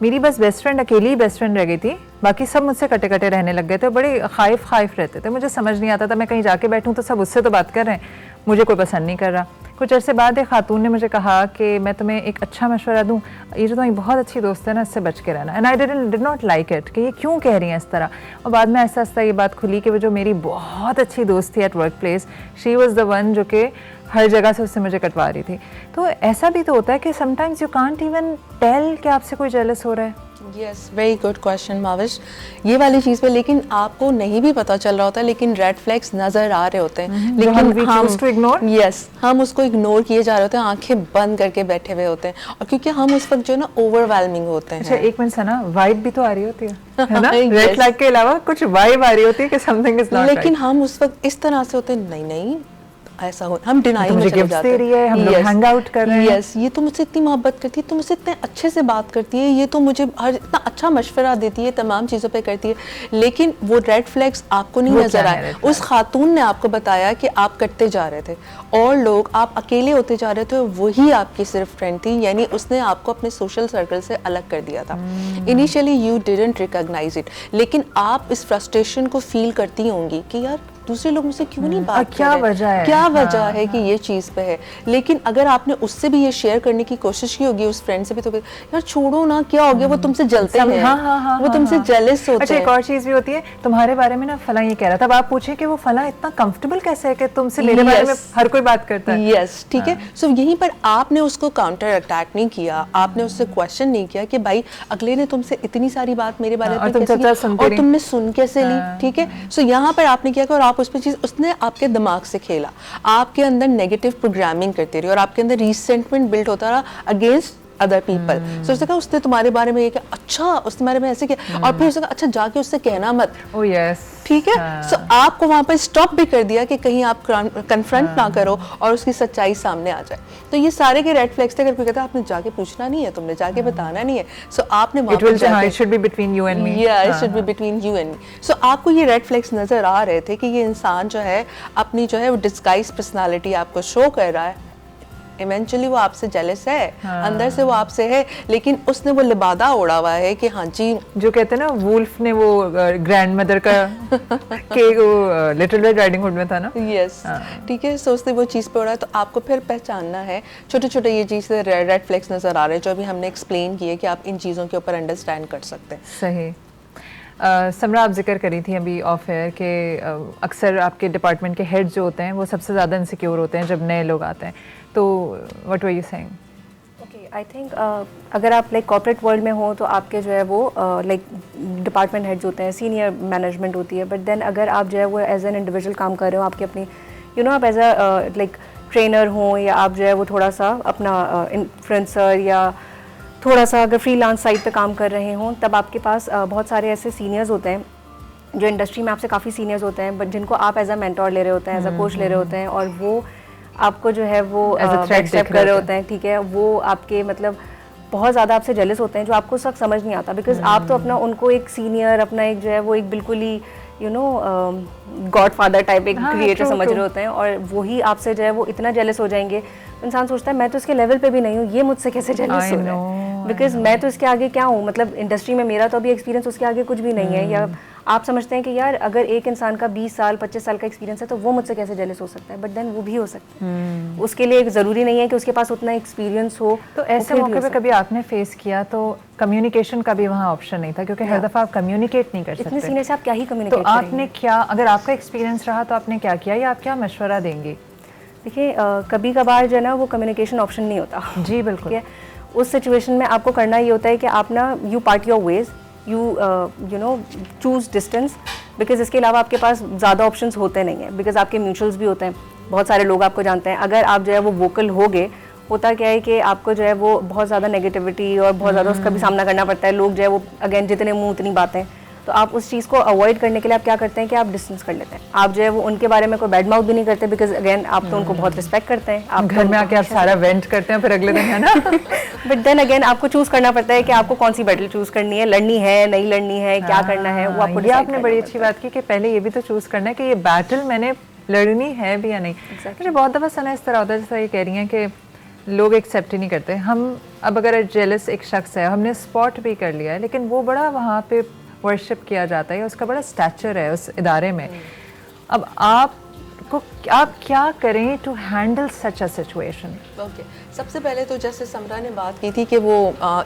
मेरी बस बेस्ट फ्रेंड, अकेली ही बेस्ट फ्रेंड रह गई थी, बाकी सब मुझसे कटे कटे रहने लग गए थे, बड़े खाइफ रहते थे। मुझे समझ नहीं आता था, मैं कहीं जाके बैठूं तो सब उससे तो बात कर रहे हैं, मुझे कोई पसंद नहीं कर रहा। कुछ अरसे बाद एक खातून ने मुझे कहा कि मैं तुम्हें एक अच्छा मशवरा दूं, ये जो तुम्हारी बहुत अच्छी दोस्त है ना, इससे बच के रहना। And I did not like it कि ये क्यों कह रही हैं इस तरह। और बाद में आहिस्ता आहिस्ता ये बात खुली कि वो जो मेरी बहुत अच्छी दोस्त थी at work place, she was the one जो कि हर जगह से उससे मुझे कटवा रही थी। तो ऐसा भी तो होता है कि sometimes you can't even tell कि आपसे कोई जेलस हो रहा है। Yes, very good question Mavish, ये वाली चीज़ पे लेकिन आपको नहीं भी पता चल रहा होता, लेकिन रेड फ्लैग्स नज़र आ रहे होते हैं, लेकिन हम उसको इग्नोर किए जा रहे होते हैं, आंखें बंद करके बैठे हुए होते हैं, और क्योंकि हम उस वक्त जो है ना ओवरवेलमिंग होते हैं। अच्छा, एक मिनट सना, वाइब भी तो आ रही होती है ना? रेड फ्लैग के अलावा कुछ वाइब आ रही होती है कि समथिंग इज नॉट राइट, लेकिन हम उस वक्त इस तरह से होते हैं, नहीं ऐसा हो, हम डिनाइल में चले जाते हैं, हम लोग हैंग आउट कर रहे हैं। यस, ये तो मुझसे इतनी मोहब्बत करती है, तो मुझसे इतने अच्छे से बात करती है, ये तो मुझे हर इतना अच्छा मशवरा देती है, तमाम चीज़ों पे करती है, लेकिन वो रेड फ्लैग्स आपको नहीं नजर आए। उस खातून ने आपको बताया कि आप कटते जा रहे थे और लोग, आप अकेले होते जा रहे थे, वही आपकी सिर्फ फ्रेंड थी, यानी उसने आपको अपने सोशल सर्कल से अलग कर दिया था। Initially you didn't recognise it, लेकिन आप इस फ्रस्ट्रेशन को फील करती होंगी कि यार दूसरे लोग मुझसे क्यों नहीं बात कर रहे, क्या वजह है कि ये चीज़ पे है। लेकिन अगर आपने उससे भी ये शेयर करने की कोशिश की होगी, उस फ्रेंड से भी, तो यार छोड़ो ना, क्या हो गया, वो तुमसे जलते हैं, वो तुमसे जेलस होते हैं। अच्छा, एक और चीज़ भी होती है, तुम्हारे बारे में ना फला ये कह रहा था, अब आप पूछे कि वो फला इतना कंफर्टेबल कैसे है कि तुमसे मेरे बारे में हर कोई बात करता है। यस, ठीक है। सो यहीं पर आपने उसको काउंटर अटैक नहीं किया, आपने उससे क्वेश्चन नहीं किया कि भाई अगले ने तुमसे इतनी सारी बात मेरे बारे में और तुमने सुन कैसे ली, ठीक है। सो यहाँ पर आपने क्या किया, और आप उस पर चीज़, उसने आपके दिमाग से खेला, आपके अंदर नेगेटिव प्रोग्रामिंग करती रही और आपके अंदर रिसेंटमेंट बिल्ड होता रहा अगेंस्ट अदर पीपल। सो उसने कहा, उसने तुम्हारे बारे में ये क्या, अच्छा उसने तुम्हारे में ऐसे किया, और फिर उसने कहा अच्छा जाके उससे कहना मत। ओह यस, ठीक है। सो आपको वहाँ पर स्टॉप भी कर दिया कि कहीं आप कन्फ्रंट ना करो और उसकी सच्चाई सामने आ जाए। तो ये सारे के रेड फ्लैग्स थे। अगर कोई कहता है आपने जाके पूछना नहीं है, तुमने जाके बताना नहीं है, सो आपने वहाँ पर जाके, it should be between you and me, yeah, it should be between you and me। सो आपको ये रेड फ्लैग्स नजर आ रहे थे कि ये इंसान जो है अपनी जो है वो डिस्गाइज पर्सनालिटी आपको शो कर रहा है, इवेंचुअली वो आपसे जेलस है, अंदर से वो आपसे है, लेकिन उसने वो लिबादा ओढ़ा हुआ है कि हाँ जी, जो कहते हैं ना, वुल्फ ने वो ग्रैंड मदर का के वो लिटिल रेड राइडिंग हुड में था ना। यस, ठीक है। सो उसने वो चीज़ पे ओढ़ा है, तो आपको फिर पहचानना है, छोटे छोटे ये चीज़ें रेड फ्लैग्स नज़र आ रहे हैं जो अभी हमने एक्सप्लेन किए कि आप इन चीज़ों के ऊपर अंडरस्टैंड कर सकते हैं। सही। समरा, आप जिक्र करी थी अभी ऑफ एयर के अक्सर आपके डिपार्टमेंट के हेड जो होते हैं वो सबसे ज़्यादा इनसिक्योर होते हैं जब नए लोग आते हैं, तो what were you saying? Okay, I think अगर आप लाइक कॉर्पोरेट वर्ल्ड में हो तो आपके जो है वो लाइक डिपार्टमेंट हेड्स होते हैं, सीनियर मैनेजमेंट होती है, बट देन अगर आप जो है वो एज एन इंडिविजुअल काम कर रहे हो, आपकी अपनी आप एज अ लाइक ट्रेनर हो, या आप जो है वो थोड़ा सा अपना इन्फ्लुएंसर या थोड़ा सा अगर फ्रीलांस साइट पे काम कर रहे हों, तब आपके पास बहुत सारे ऐसे सीनियर्स होते हैं जो इंडस्ट्री में आपसे काफ़ी सीनियर्स होते हैं, बट जिनको आप एज अ मेंटोर ले रहे होते हैं, एज अ कोच ले रहे होते हैं, और वो आपको जो है वो एक्सेप्ट कर रहे होते हैं, ठीक है। वो आपके मतलब बहुत ज़्यादा आपसे जेलस होते हैं, जो आपको उस वक्त समझ नहीं आता, बिकॉज आप तो अपना उनको एक सीनियर, अपना एक जो है वो एक बिल्कुल ही गॉड फादर टाइप एक क्रिएटर समझ रहे होते हैं, और वही आपसे जो है वो इतना जेलस हो जाएंगे, इंसान सोचता है मैं तो इसके लेवल पे भी नहीं हूँ, ये मुझसे कैसे जेलस हो रहा है। बिकॉज मैं तो इसके आगे क्या हूँ, मतलब इंडस्ट्री में मेरा तो अभी एक्सपीरियंस उसके आगे कुछ भी नहीं है। या आप समझते हैं कि यार अगर एक इंसान का 20 साल 25 साल का एक्सपीरियंस है तो वो मुझसे कैसे जेलस हो सकता है, बट देन वो भी हो सकता है। उसके लिए ज़रूरी नहीं है कि उसके पास उतना एक्सपीरियंस हो। तो ऐसे मौके पे कभी आपने फेस किया तो कम्युनिकेशन का भी वहाँ ऑप्शन नहीं था, क्योंकि हर दफ़ा आप कम्युनिकेट नहीं कर सकते। इतने सीनियर से आप क्या ही तो कम्युनिकेट आपने क्या, अगर आपका एक्सपीरियंस रहा तो आपने क्या किया या आप क्या मशवरा देंगे? देखिए कभी कभार जो है ना वो कम्युनिकेशन ऑप्शन नहीं होता। जी बिल्कुल। ठीक है, उस सिचुएशन में आपको करना ये होता है कि आप ना you part your ways, you know choose distance, because इसके अलावा आपके पास ज़्यादा ऑप्शंस होते नहीं हैं, बिकॉज आपके म्यूचुअल्स भी होते हैं, बहुत सारे लोग आपको जानते हैं। अगर आप जो है वो वोकल हो गए, होता क्या है कि आपको जो है वो बहुत ज़्यादा नेगेटिविटी और बहुत ज़्यादा उसका भी सामना करना पड़ता है। लोग जो है वो अगेन जितने मुंह उतनी बातें, तो आप उस चीज़ को अवॉइड करने के लिए आप क्या करते हैं कि आप डिस्टेंस कर लेते हैं। आप जो है वो उनके बारे में कोई बैड माउथ भी नहीं करते, बिकॉज अगेन आप तो उनको बहुत रिस्पेक्ट करते हैं। आप घर में आके आप सारा वेंट करते हैं फिर अगले दिन, है ना? बट देन अगेन आपको चूज़ करना पड़ता है कि आपको कौन सी बैटल चूज़ करनी है, लड़नी है नहीं लड़नी है, क्या करना है, वो आपको ये आपने बड़ी अच्छी बात की कि पहले ये भी तो चूज़ करना है कि ये बैटल मैंने लड़नी है भी या नहीं। मुझे बहुत दफ़ा सुना इस तरह होता है, जैसा ये कह रही हैं कि लोग एक्सेप्ट ही नहीं करते। हम अब अगर जेलस एक शख्स है, हमने स्पॉट भी कर लिया है, लेकिन वो बड़ा वहाँ पे वर्शिप किया जाता है, उसका बड़ा स्टैचर है उस इदारे में। अब आप क्या करें to handle such a situation? Okay, सबसे पहले तो जैसे समरा ने बात की थी कि वो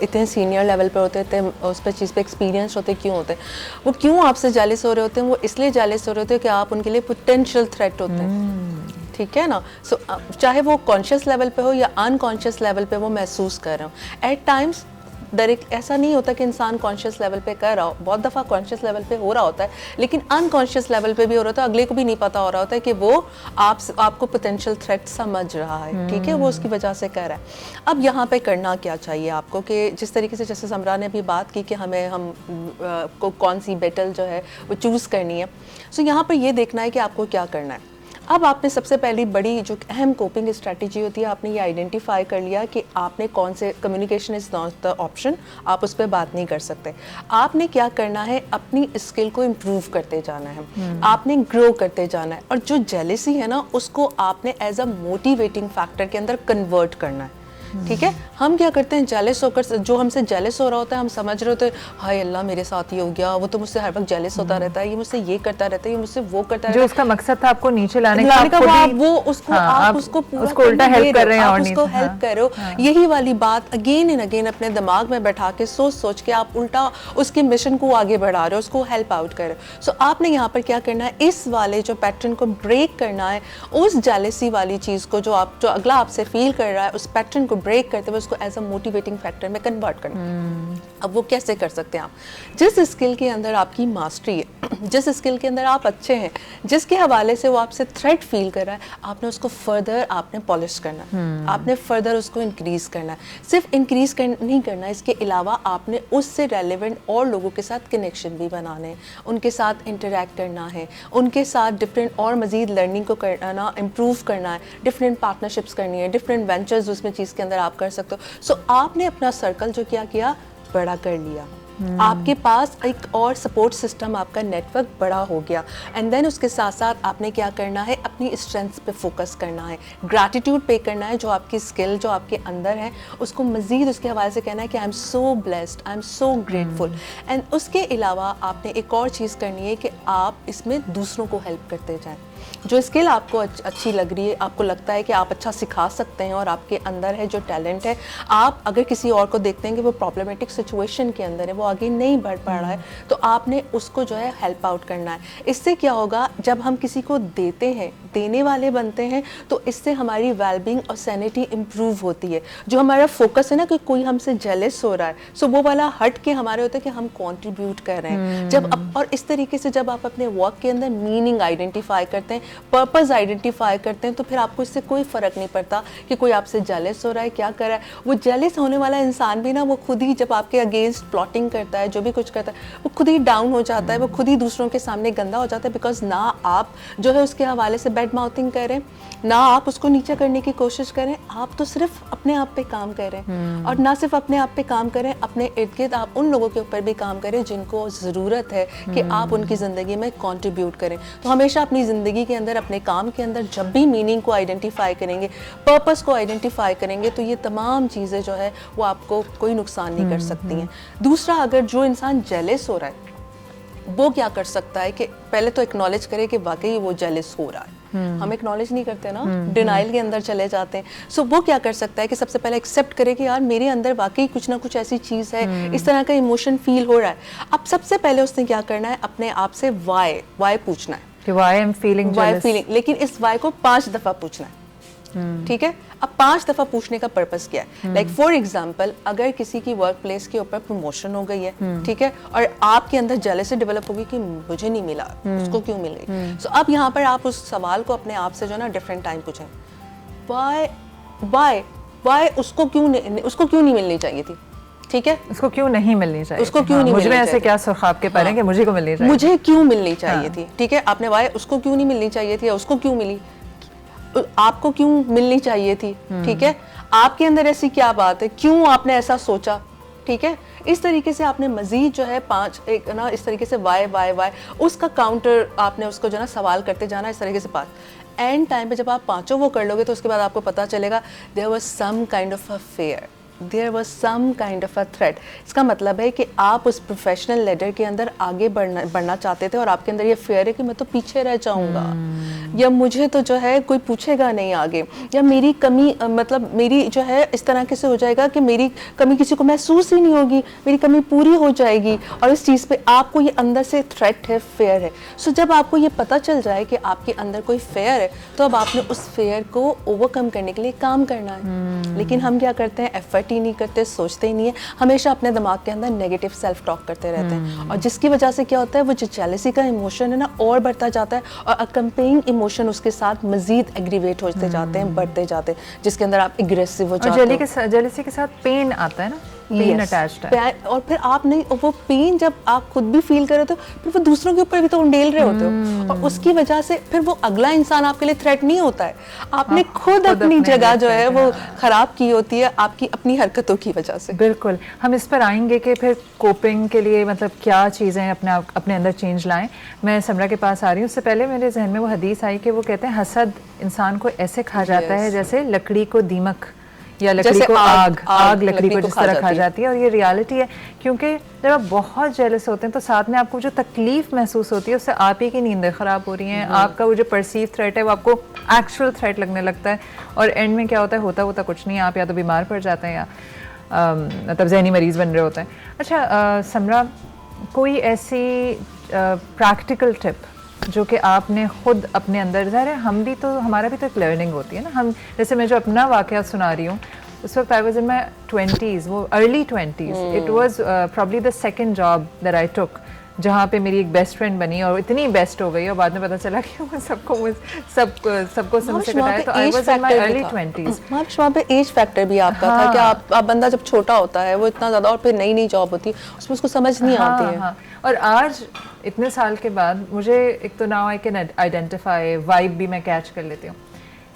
इतने सीनियर लेवल पे होते थे, उस पर चीज़ पे एक्सपीरियंस होते, क्यों होते हैं वो, क्यों आपसे जेलस हो रहे होते हैं? वो इसलिए जेलस हो रहे होते हैं कि आप उनके लिए पोटेंशियल थ्रेट होते हैं। ठीक है ना? सो चाहे वो कॉन्शियस लेवल पे हो या अनकॉन्शियस लेवल पे वो महसूस कर रहे हो। एट टाइम्स डायरेक्ट ऐसा नहीं होता कि इंसान कॉन्शियस लेवल पे कर रहा हो, बहुत दफ़ा कॉन्शियस लेवल पे हो रहा होता है, लेकिन अनकॉन्शियस लेवल पे भी हो रहा होता है, अगले को भी नहीं पता हो रहा होता है कि वो आपको पोटेंशियल थ्रेट समझ रहा है। ठीक है, वो उसकी वजह से कर रहा है। अब यहाँ पे करना क्या चाहिए आपको कि जिस तरीके से जैसे समरा ने अभी बात की कि को कौन सी बैटल जो है वो चूज़ करनी है। सो यहाँ पर ये देखना है कि आपको क्या करना है। अब आपने सबसे पहली बड़ी जो अहम कोपिंग स्ट्रैटेजी होती है, आपने ये आइडेंटिफाई कर लिया कि आपने कौन से communication is not the option, आप उस पर बात नहीं कर सकते। आपने क्या करना है, अपनी स्किल को इम्प्रूव करते जाना है, आपने ग्रो करते जाना है, और जो जेलेसी है ना उसको आपने एज अ मोटिवेटिंग फैक्टर के अंदर कन्वर्ट करना है। ठीक है, हम क्या करते हैं, जेलस होकर जो हमसे जेलस हो रहा होता है, हम समझ रहे होते हैं हाय अल्लाह मेरे साथ ही हो गया, वो तो मुझसे हर वक्त जेलस होता रहता है, ये मुझसे ये करता रहता है, ये मुझसे वो करता रहता है। जो उसका मकसद था आपको नीचे लाने का, आप उसको उल्टा हेल्प कर रहे हैं और उसको हेल्प करो। यही वाली बात अगेन एंड अगेन अपने दिमाग में बैठा के सोच के आप उल्टा उसके मिशन को आगे बढ़ा रहे हो, उसको हेल्प आउट कर रहे हो। सो आपने यहाँ पर क्या करना है, इस वाले जो पैटर्न को ब्रेक करना है, उस जेलसी वाली चीज़ को जो अगला आपसे फील कर रहा है, उस पैटर्न को ब्रेक करते हुए उसको एज अ मोटिवेटिंग फैक्टर में कन्वर्ट करना। अब वो कैसे कर सकते हैं आप, जिस स्किल के अंदर आपकी मास्टरी है, जिस स्किल के अंदर आप अच्छे हैं, जिसके हवाले से वो आपसे थ्रेट फील कर रहा है, आपने उसको फर्दर आपने पॉलिश करना है, आपने फर्दर उसको इंक्रीज करना है। सिर्फ इंक्रीज नहीं करना, इसके अलावा आपने उससे रेलेवेंट और लोगों के साथ कनेक्शन भी बनाने हैं, उनके साथ इंटरेक्ट करना है, उनके साथ डिफरेंट और मजीद लर्निंग को करना, इम्प्रूव करना है, डिफरेंट पार्टनरशिप्स करनी है, डिफरेंट वेंचर्स उसमें चीज़ के अंदर आप कर सकते हो। सो आपने अपना सर्कल जो किया बड़ा कर लिया, आपके पास एक और सपोर्ट सिस्टम, आपका नेटवर्क बड़ा हो गया। एंड देन उसके साथ साथ आपने क्या करना है, अपनी स्ट्रेंथ्स पे फोकस करना है, ग्रैटिट्यूड पे करना है, जो आपकी स्किल जो आपके अंदर है उसको मज़ीद उसके हवाले से कहना है कि I am so blessed, I am so grateful. And उसके अलावा आपने एक और चीज़ करनी है कि आप इसमें दूसरों को हेल्प करते जाएँ। जो स्किल आपको अच्छी लग रही है, आपको लगता है कि आप अच्छा सिखा सकते हैं और आपके अंदर है जो टैलेंट है, आप अगर किसी और को देखते हैं कि वो प्रॉब्लमेटिक सिचुएशन के अंदर है, वो आगे नहीं बढ़ पा रहा है, तो आपने उसको जो है हेल्प आउट करना है। इससे क्या होगा, जब हम किसी को देते हैं, देने वाले बनते हैं, तो इससे हमारी वेलबींग और सैनिटी इम्प्रूव होती है। जो हमारा फोकस है ना कि कोई हमसे जेलस हो रहा है, सो वो वाला हट के हमारे होता है कि हम कॉन्ट्रीब्यूट कर रहे हैं। और इस तरीके से जब आप अपने वर्क के अंदर मीनिंग आइडेंटिफाई करते हैं, पर्पस आइडेंटिफाई करते हैं, तो फिर आपको इससे कोई फ़र्क नहीं पड़ता कि कोई आपसे जेलस हो रहा है, क्या कर रहा है। वो जेलस होने वाला इंसान भी ना, वो खुद ही जब आपके अगेंस्ट प्लॉटिंग करता है, जो भी कुछ करता है, वो खुद ही डाउन हो जाता है, वो खुद ही दूसरों के सामने गंदा हो जाता है, बिकॉज ना आप जो है उसके हवाले से बैड माउथिंग करें, ना आप उसको नीचे करने की कोशिश करें, आप तो सिर्फ अपने आप पे काम करें। और ना सिर्फ अपने आप पे काम करें, अपने इर्द गिर्द आप उन लोगों के ऊपर भी काम करें जिनको ज़रूरत है कि आप उनकी ज़िंदगी में कंट्रीब्यूट करें। तो हमेशा अपनी ज़िंदगी के अंदर, अपने काम के अंदर जब भी मीनिंग को आइडेंटिफाई करेंगे, पर्पस को आइडेंटिफाई करेंगे, तो ये तमाम चीज़ें जो है वो आपको कोई नुकसान नहीं कर सकती हैं। दूसरा, अगर जो इंसान जेलस हो रहा है वो क्या कर सकता है कि पहले तो एक्नॉलेज करे कि वाकई वो जेलस हो रहा है। हम एक्नॉलेज नहीं करते ना, डिनाइल के अंदर चले जाते हैं। सो वो क्या कर सकता है कि सबसे पहले एक्सेप्ट करे कि यार मेरे अंदर वाकई कुछ ना कुछ ऐसी चीज़ है, इस तरह का इमोशन फील हो रहा है। अब सबसे पहले उसने क्या करना है, अपने आप से वाई पूछना है कि why I'm feeling jealous? लेकिन इस वाई को 5 दफ़ा पूछना है। ठीक है, अब 5 दफ़ा पूछने का पर्पस क्या है? लाइक फॉर एग्जाम्पल, अगर किसी की वर्क प्लेस के ऊपर प्रमोशन हो गई है, ठीक है, और आपके अंदर जेलसी डेवलप होगी कि मुझे नहीं मिला, उसको क्यों मिल गई। सो अब यहाँ पर आप उस सवाल को अपने आप से जो है ना डिफरेंट टाइम पूछें, वाई उसको क्यों नहीं मिलनी चाहिए थी। ठीक है, उसको क्यों नहीं मिलनी चाहिए, उसको क्यों नहीं मुझे मिलनी ऐसे चाहिए? क्या सुखाब के पर हैं कि मुझे को मिलनी चाहिए, मुझे क्यों मिलनी चाहिए थी। ठीक है, आपने वाई उसको क्यों नहीं मिलनी चाहिए थी या उसको क्यों मिली, आपको क्यों मिलनी चाहिए थी। ठीक है, आपके अंदर ऐसी क्या बात है, क्यों आपने ऐसा सोचा। ठीक है, इस तरीके से आपने मजीद जो है 5 एक ना इस तरीके से वाई उसका काउंटर आपने उसको जो है ना सवाल करते जाना इस तरीके से 5। एंड टाइम पे जब आप 5 वो कर लोगे तो उसके बाद आपको पता चलेगा there was some kind of a fear, there was some kind of a threat. इसका मतलब है कि आप उस प्रोफेशनल लेडर के अंदर आगे बढ़ना चाहते थे और आपके अंदर ये फेयर है कि मैं तो पीछे रह जाऊंगा, या मुझे तो जो है कोई पूछेगा नहीं आगे, या मेरी कमी मतलब मेरी जो है इस तरह से हो जाएगा कि मेरी कमी किसी को महसूस ही नहीं होगी, मेरी कमी पूरी हो जाएगी। और इस चीज़ पे आपको ये अंदर से थ्रेट है, फेयर है। सो जब आपको ये पता चल जाए कि आपके अंदर कोई फेयर है तो अब आपने उस फेयर को ओवरकम करने के लिए काम करना है। लेकिन हम क्या करते हैं, एफर्ट ही नहीं करते, सोचते ही नहीं है, हमेशा अपने दिमाग के अंदर नेगेटिव सेल्फ टॉक करते रहते हैं। और जिसकी वजह से क्या होता है, वो जो जेलसी का इमोशन है ना और बढ़ता जाता है और अकम्पेइंग इमोशन उसके साथ मजीद एग्रीवेट होते जाते हैं, बढ़ते जाते हैं, जिसके अंदर आप एग्रेसिव हो जाते हो। जेलसी के साथ पेन आता है ना, पेन अटैच्ड है। और फिर आप नहीं, वो पेन जब आप खुद भी फील कर रहे होते हो फिर वो दूसरों के ऊपर भी तो उंडेल रहे होते हो, और उसकी वजह से फिर वो अगला इंसान आपके लिए थ्रेट नहीं होता है, आपने खुद अपनी जगह जो है वो खराब की होती है आपकी अपनी हरकतों की वजह से। बिल्कुल, हम इस पर आएंगे कि फिर कोपिंग के लिए मतलब क्या चीज़ें अपने अंदर चेंज लाएं। मैं समरा के पास आ रही हूँ, उससे पहले मेरे जहन में वो हदीस आई कि वो कहते हैं हसद इंसान को ऐसे खा जाता है जैसे लकड़ी को दीमक या लकड़ी को आग लकड़ी को जिस तरह खा जाती है। और ये रियलिटी है, क्योंकि जब आप बहुत जेलस होते हैं तो साथ में आपको जो तकलीफ महसूस होती है उससे आप ही की नींदें ख़राब हो रही हैं, आपका वो जो परसीव थ्रेट है वो आपको एक्चुअल थ्रेट लगने लगता है। और एंड में क्या होता है कुछ नहीं, आप या तो बीमार पड़ जाते हैं या मतलब जहनी मरीज़ बन रहे होते हैं। अच्छा समरा, कोई ऐसी प्रैक्टिकल टिप जो कि आपने खुद अपने अंदर, ज़ाहिर है हम भी तो, हमारा भी तो एक लर्निंग होती है ना, हम जैसे मैं जो अपना वाक़या सुना रही हूँ, उस वक्त I was in my 20s, वो early 20s, it was probably the second job that I took, जहाँ पे मेरी एक बेस्ट फ्रेंड बनी और इतनी बेस्ट हो गई और बाद में पता चला कि वो सबको सबसे कटाया। तो I was in my early 20s। वहाँ पे एज फैक्टर भी आपका था कि आप बंदा जब छोटा होता है वो इतना ज़्यादा, और फिर नई जॉब होती है उसमें उसको समझ नहीं आती है। हाँ। और आज इतने साल के बाद मुझे एक तो now I can identify, vibe भी मैं कैच कर लेती हूँ,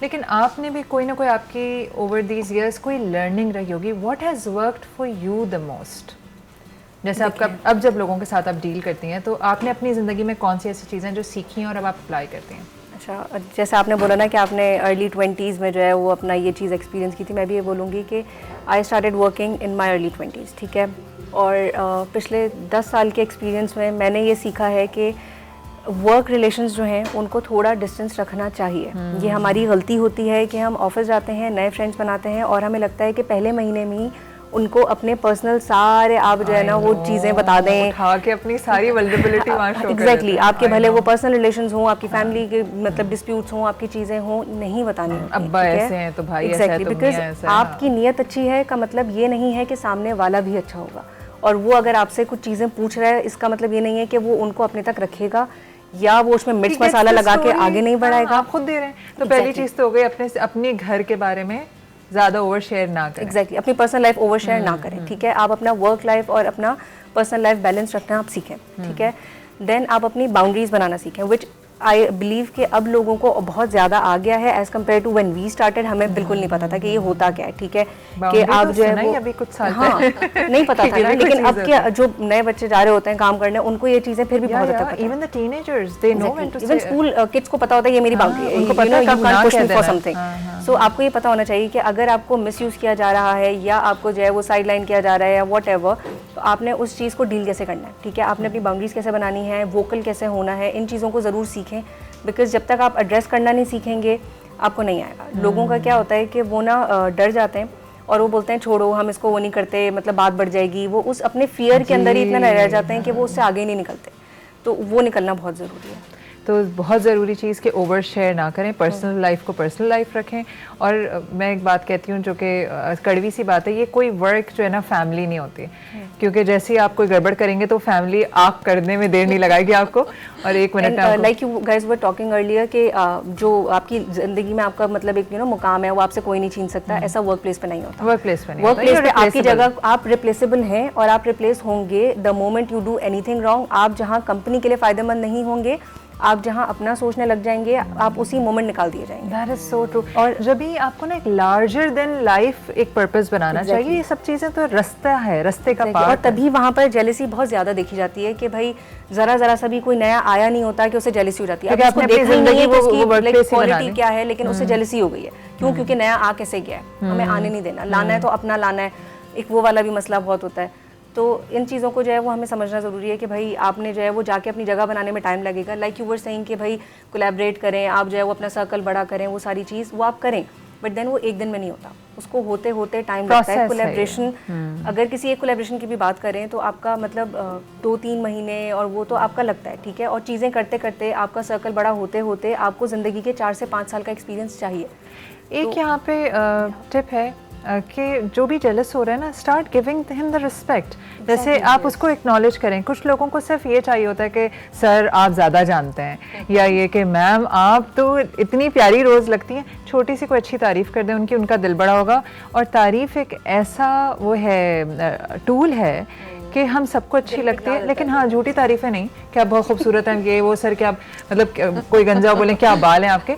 लेकिन आपने भी कोई ना कोई आपकी ओवर दीज ईयर्स कोई लर्निंग रही होगी। What has worked for you the most? जैसे आपका अब जब लोगों के साथ आप डील करती हैं तो आपने अपनी ज़िंदगी में कौन सी ऐसी चीज़ें जो सीखी हैं और अब आप अप्लाई करती हैं? अच्छा, जैसे आपने बोला ना कि आपने अर्ली 20s में जो है वो अपना ये चीज़ एक्सपीरियंस की थी, मैं भी ये बोलूँगी कि I started working in my early 20s, ठीक है। और पिछले 10 साल के एक्सपीरियंस में मैंने ये सीखा है कि वर्क रिलेशंस जो हैं उनको थोड़ा डिस्टेंस रखना चाहिए। ये हमारी गलती होती है कि हम ऑफिस जाते हैं, नए फ्रेंड्स बनाते हैं और हमें लगता है कि पहले महीने में ही उनको अपने पर्सनल सारे आप जो है ना वो चीज़ें बता दें, उठा के अपनी सारी वल्नरेबिलिटी वहाँ शो कर एग्जैक्टली आपके भले वो पर्सनल रिलेशंस हों, आपकी फैमिली के मतलब डिस्प्यूट्स हों, आपकी चीज़ें हों, नहीं बतानी। अब्बा ऐसे हैं तो भाई ऐसा है, तो बिकॉज आपकी नीयत अच्छी है का मतलब ये नहीं है कि सामने वाला भी अच्छा होगा। और वो अगर आपसे कुछ चीज़ें पूछ रहा है इसका मतलब ये नहीं है कि वो उनको अपने तक रखेगा या वो उसमें मिर्च मसाला लगा के आगे नहीं बढ़ाएगा। आप खुद दे रहे हैं तो पहली चीज़ तो हो गई अपने घर के बारे में ज़्यादा ओवर शेयर ना करें। एग्जैक्टली अपनी पर्सनल लाइफ ओवर शेयर ना करें, ठीक है। आप अपना वर्क लाइफ और अपना पर्सनल लाइफ बैलेंस रखना आप सीखें, ठीक है। देन आप अपनी बाउंड्रीज बनाना सीखें, विच आई बिलीव कि अब लोगों को बहुत ज़्यादा आ गया है as compare to when we started. हमें बिल्कुल नहीं पता था कि ये होता क्या है, ठीक है, कि आप जो है वो अभी कुछ साल हाँ नहीं पता था ना, लेकिन अब क्या जो नए बच्चे जा रहे होते हैं काम करने, उनको ये चीज़ें फिर भी बहुत अच्छा पता है। Even the teenagers they know when to even school kids को पता होता है ये मेरी बाउंड्री है, उनको पता है you कब ना can't push कह me for देना। something। सो आपको ये पता होना चाहिए कि अगर आपको मिसयूज़ किया जा रहा है या आपको जो है वो साइड लाइन किया जा रहा है या वॉट एवर, तो आपने उस चीज़ को डील कैसे करना है, ठीक है, आपने अपनी बाउंड्रीज कैसे बनानी है, वोकल कैसे होना है, इन चीज़ों को ज़रूर सीखें। बिकॉज जब तक आप एड्रेस करना नहीं सीखेंगे आपको नहीं आएगा। लोगों का क्या होता है कि वो ना डर जाते हैं और वो बोलते हैं छोड़ो हम इसको वो नहीं करते, मतलब बात बढ़ जाएगी, वो उस अपने फियर के अंदर ही इतना रह जाते हैं कि वो उससे आगे नहीं निकलते। तो वो निकलना बहुत ज़रूरी है। तो बहुत ज़रूरी चीज़ कि ओवर शेयर ना करें, पर्सनल लाइफ को पर्सनल लाइफ रखें। और मैं एक बात कहती हूँ जो कि कड़वी सी बात है, ये कोई वर्क जो है ना फैमिली नहीं होती, क्योंकि जैसे ही आप कोई गड़बड़ करेंगे तो फैमिली आग करने में देर नहीं लगाएगी आपको। और 1 मिनट में like you guys were talking earlier कि जो आपकी ज़िंदगी में आपका मतलब एक मुकाम है वो आपसे कोई नहीं छीन सकता, ऐसा वर्क प्लेस पे नहीं होता। वर्क प्लेस पे नहीं वर्क प्लेस पे आपकी जगह आप रिप्लेसेबल हैं और आप रिप्लेस होंगे the moment you do anything wrong. आप जहाँ कंपनी के लिए फ़ायदेमंद नहीं होंगे, आप जहाँ अपना सोचने लग जाएंगे, आप उसी मोमेंट निकाल दिए जाएंगे। That is so true. और जब भी आपको ना एक लार्जर देन लाइफ एक पर्पस बनाना चाहिए, ये सब चीज़ें तो रास्ता है, रास्ते का पार्ट। और तभी वहाँ पर जेलसी बहुत ज़्यादा देखी जाती है कि भाई ज़रा सा भी कोई नया आया नहीं होता कि उसे जेलसी हो जाती है। क्योंकि आपने अपनी ज़िंदगी वो वर्कप्लेस ही क्वालिटी क्या है, लेकिन उसे जेलसी हो गई है। क्यों? क्योंकि नया आ कैसे गया है, हमें आने नहीं देना, लाना है तो अपना लाना है। एक वो वाला भी मसला बहुत होता है। तो इन चीज़ों को जो है वो हमें समझना ज़रूरी है कि भाई आपने जो है वो जाके अपनी जगह बनाने में टाइम लगेगा। लाइक यू वर सेइंग कि भाई कोलैबोरेट करें, आप जो है वो अपना सर्कल बड़ा करें, वो सारी चीज़ वो आप करें, बट देन वो एक दिन में नहीं होता, उसको होते होते टाइम लगता है। कोलैबोरेशन, अगर किसी एक कोलैबोरेशन की भी बात करें तो आपका मतलब 2-3 महीने और वो तो आपका लगता है, ठीक है। और चीज़ें करते करते आपका सर्कल बड़ा होते होते आपको ज़िंदगी के 4 से 5 साल का एक्सपीरियंस चाहिए। एक यहाँ पे टिप है कि जो भी जेलस हो रहा है ना, start giving him the respect. जैसे आप उसको एक्नॉलेज करें। कुछ लोगों को सिर्फ ये चाहिए होता है कि सर आप ज़्यादा जानते हैं, या ये कि मैम आप तो इतनी प्यारी रोज़ लगती हैं। छोटी सी कोई अच्छी तारीफ़ कर दें उनकी, उनका दिल बड़ा होगा। और तारीफ़ एक ऐसा वो है, टूल है कि हम सबको अच्छी लगती है, लेकिन हाँ झूठी तारीफ़ें नहीं कि आप बहुत खूबसूरत हैं, ये वो सर, क्या आप मतलब कोई गंजा बोलें, क्या बाल हैं आपके।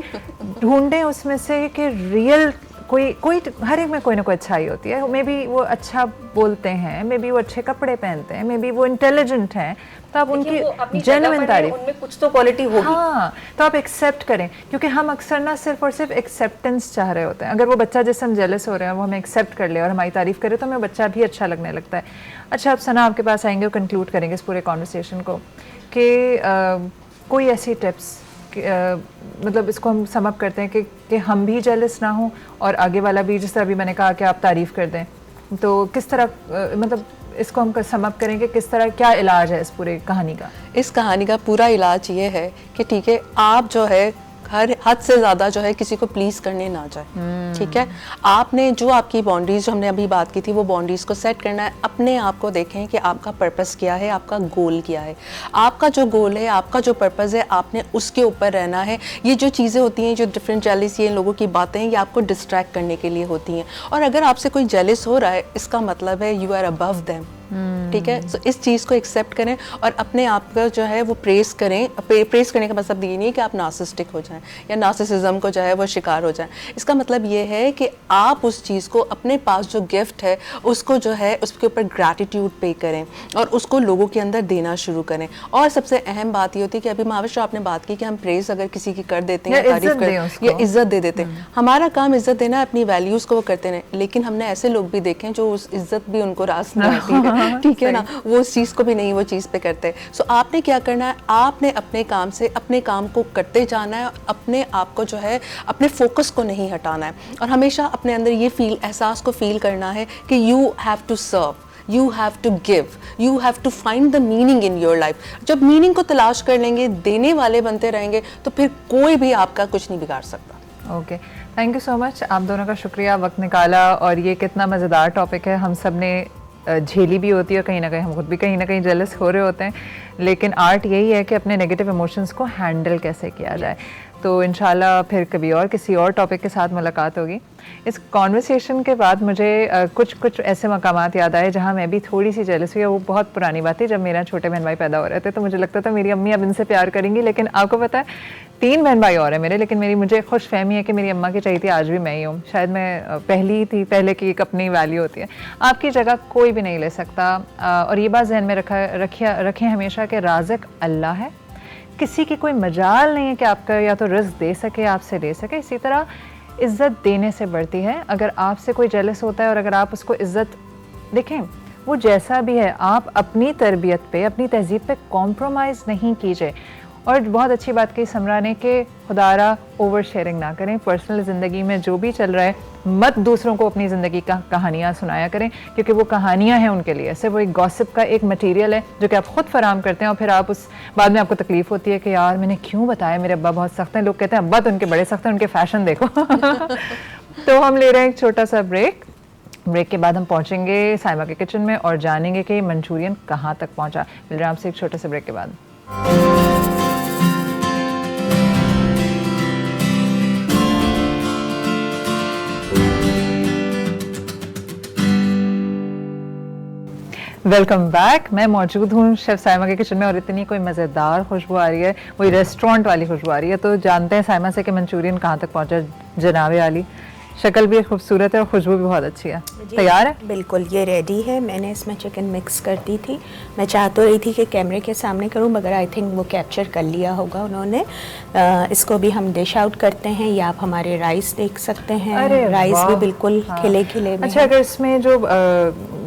ढूंढें उसमें से कि रियल कोई हर एक में कोई ना कोई अच्छाई होती है। मे बी वो अच्छा बोलते हैं, मे बी वो अच्छे कपड़े पहनते हैं, मे बी वो इंटेलिजेंट हैं, तो आप उनकी जेन्युइन तारीफ, उनमें कुछ तो क्वालिटी होगी। हाँ, तो आप एक्सेप्ट करें, क्योंकि हम अक्सर ना सिर्फ और सिर्फ एक्सेप्टेंस चाह रहे होते हैं। अगर वो बच्चा जिससे हम जेलस हो रहे हैं वो हमें एक्सेप्ट कर ले और हमारी तारीफ करे, तो हमें बच्चा भी अच्छा लगने लगता है। अच्छा, अब सना आपके पास आएंगे और कंक्लूड करेंगे इस पूरे कॉन्वर्सेशन को कि कोई ऐसी टिप्स, मतलब इसको हम सम अप करते हैं कि हम भी जेलस ना हों और आगे वाला भी, जिस तरह भी मैंने कहा कि आप तारीफ़ कर दें, तो किस तरह मतलब इसको हम सम अप करें कि किस तरह, क्या इलाज है इस पूरे कहानी का? इस कहानी का पूरा इलाज ये है कि ठीक है, आप जो है हर हद से ज़्यादा जो है किसी को प्लीज़ करने ना जाए, ठीक है। आपने जो आपकी बाउंड्रीज जो हमने अभी बात की थी, वो बाउंड्रीज को सेट करना है। अपने आप को देखें कि आपका पर्पस क्या है, आपका गोल क्या है। आपका जो गोल है, आपका जो पर्पस है, आपने उसके ऊपर रहना है। ये जो चीज़ें होती हैं, जो डिफरेंट जेलिस, ये लोगों की बातें हैं, ये आपको डिस्ट्रैक्ट करने के लिए होती हैं। और अगर आपसे कोई जेलिस हो रहा है, इसका मतलब है यू आर अबव देम, ठीक है। सो इस चीज़ को एक्सेप्ट करें और अपने आप का जो है वो प्रेस करें। प्रेस करने का मतलब ये नहीं कि आप नार्सिसिस्टिक हो जाएं या नार्सिसिज्म को जो है वो शिकार हो जाएं। इसका मतलब ये है कि आप उस चीज़ को, अपने पास जो गिफ्ट है उसको जो है उसके ऊपर ग्रैटिट्यूड पे करें और उसको लोगों के अंदर देना शुरू करें। और सबसे अहम बात ये होती है कि अभी महाविश आपने बात की कि हम प्रेस अगर किसी की कर देते हैं, तारीफ कर या इज्जत दे देते हैं, हमारा काम इज्जत देना, अपनी वैल्यूज़ को वो करते हैं। लेकिन हमने ऐसे लोग भी देखे हैं जो उस इज्जत भी उनको रास नहीं आती है, ठीक है ना, वो उस चीज़ को भी नहीं वो चीज़ पे करते। सो आपने क्या करना है, आपने अपने काम से अपने काम को करते जाना है, अपने आप को जो है अपने फोकस को नहीं हटाना है और हमेशा अपने अंदर ये एहसास को फील करना है कि you have to serve, you have to give, you have to find the meaning in your life. जब मीनिंग को तलाश कर लेंगे, देने वाले बनते रहेंगे, तो फिर कोई भी आपका कुछ नहीं बिगाड़ सकता। Okay, thank you so much, आप दोनों का शुक्रिया, वक्त निकाला। और ये कितना मज़ेदार टॉपिक है, हम सब ने झेली भी होती है, कहीं ना कहीं हम खुद भी कहीं ना कहीं जेलस हो रहे होते हैं। लेकिन आर्ट यही है कि अपने नेगेटिव इमोशंस को हैंडल कैसे किया जाए। तो इंशाल्लाह फिर कभी और किसी और टॉपिक के साथ मुलाकात होगी। इस कॉन्वर्सेशन के बाद मुझे कुछ ऐसे मकामात याद आए जहाँ मैं भी थोड़ी सी जेलस हुई। वो बहुत पुरानी बात थी, जब मेरा छोटे बहन भाई पैदा हो रहे थे तो मुझे लगता था मेरी अम्मी अब इनसे प्यार करेंगी, लेकिन आपको पता है 3 बहन भाई और हैं मेरे, लेकिन मुझे खुश फहमी है कि मेरी अम्मा की चाहिए थी आज भी मैं ही हूँ। शायद मैं पहली थी, पहले की एक अपनी वैल्यू होती है, आपकी जगह कोई भी नहीं ले सकता। और ये बात जहन में रखें हमेशा कि राज़िक अल्लाह है, किसी की कोई मजाल नहीं है कि आपका या तो रिज़्क दे सके आपसे ले सके। इसी तरह इज़्ज़त देने से बढ़ती है। अगर आपसे कोई जेलस होता है और अगर आप उसको इज़्ज़त देखें, वो जैसा भी है, आप अपनी तरबियत पे, अपनी तहजीब पे कॉम्प्रोमाइज़ नहीं कीजिए। और बहुत अच्छी बात कही समरा ने कि खुदारा ओवर शेयरिंग ना करें। पर्सनल ज़िंदगी में जो भी चल रहा है मत दूसरों को अपनी ज़िंदगी का कहानियाँ सुनाया करें, क्योंकि वो कहानियाँ हैं उनके लिए, सिर्फ वो एक गॉसिप का एक मटेरियल है जो कि आप ख़ुद फराम करते हैं और फिर आप उस बाद में आपको तकलीफ़ होती है कि यार मैंने क्यों बताया, मेरे अब्बा बहुत सख्त हैं। लोग कहते हैं अब्बा तो उनके बड़े सख्त हैं, उनके फ़ैशन देखो। तो हम ले रहे हैं एक छोटा सा ब्रेक के बाद हम पहुँचेंगे साइमा के किचन में और जानेंगे कि मंचूरियन कहाँ तक पहुँचा। मिल रहा है आपसे एक छोटे से ब्रेक के बाद। Welcome back. मैं मौजूद हूँ शेफ़ साइमा के किचन में और इतनी कोई मज़ेदार खुशबू आ रही है, वही रेस्टोरेंट वाली खुशबू आ रही है। तो जानते हैं साइमा से कि मंचूरियन कहाँ तक पहुँचा। जनाब आली, शक्ल भी खूबसूरत है और खुशबू भी बहुत अच्छी है। तैयार है? बिल्कुल, ये रेडी है। मैंने इसमें चिकन मिक्स कर दी थी। मैं चाह तो रही थी कि कैमरे के सामने करूं, मगर आई थिंक वो कैप्चर कर लिया होगा उन्होंने। इसको भी हम डिश आउट करते हैं, या आप हमारे राइस देख सकते हैं। राइस भी बिल्कुल खिले खिले में। अच्छा, अगर इसमें जो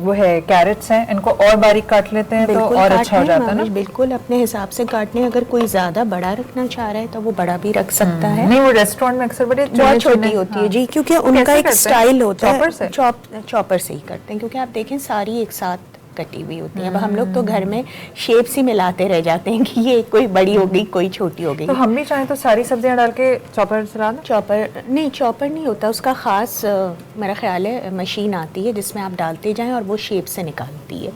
वो है कैरेट्स हैं, इनको और बारीक काट लेते हैं तो और अच्छा हो जाता है ना? बिल्कुल अपने हिसाब से काटने। अगर कोई ज़्यादा बड़ा रखना चाह रहा है तो वो बड़ा भी रख सकता है। नहीं, वो रेस्टोरेंट में अक्सर बड़ी बहुत छोटी होती है जी, क्योंकि उनका एक स्टाइल होता है। चॉपर से? चॉपर से ही करते हैं, क्योंकि आप देखें सारी एक साथ कटी हुई होती है। अब हम लोग तो घर में शेप्स ही मिलाते रह जाते हैं कि ये कोई बड़ी हो गई, कोई छोटी हो गई। तो हम भी चाहें तो सारी सब्जियां डाल के चॉपर चला दें? चॉपर नहीं होता, उसका ख़ास मेरा ख्याल है मशीन आती है जिसमें आप डालते जाएं और वो शेप से निकालती है।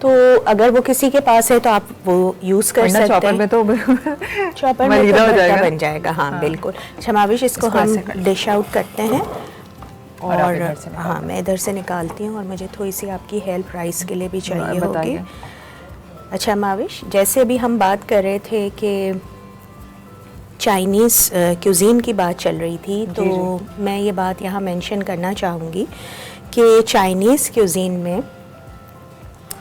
तो अगर वो किसी के पास है तो आप वो यूज़ कर सकते हैं। चॉपर में तो भरता बन जाएगा। हाँ बिल्कुल। क्षमाविश, इसको हम डिश आउट करते हैं और हाँ मैं इधर से निकालती हूँ और मुझे थोड़ी सी आपकी हेल्प राइस के लिए भी चाहिए होगी। अच्छा माविश, जैसे अभी हम बात कर रहे थे कि चाइनीज़ क्यूज़ीन की बात चल रही थी, तो मैं ये बात यहाँ मेंशन करना चाहूँगी कि चाइनीज़ क्यूज़ीन में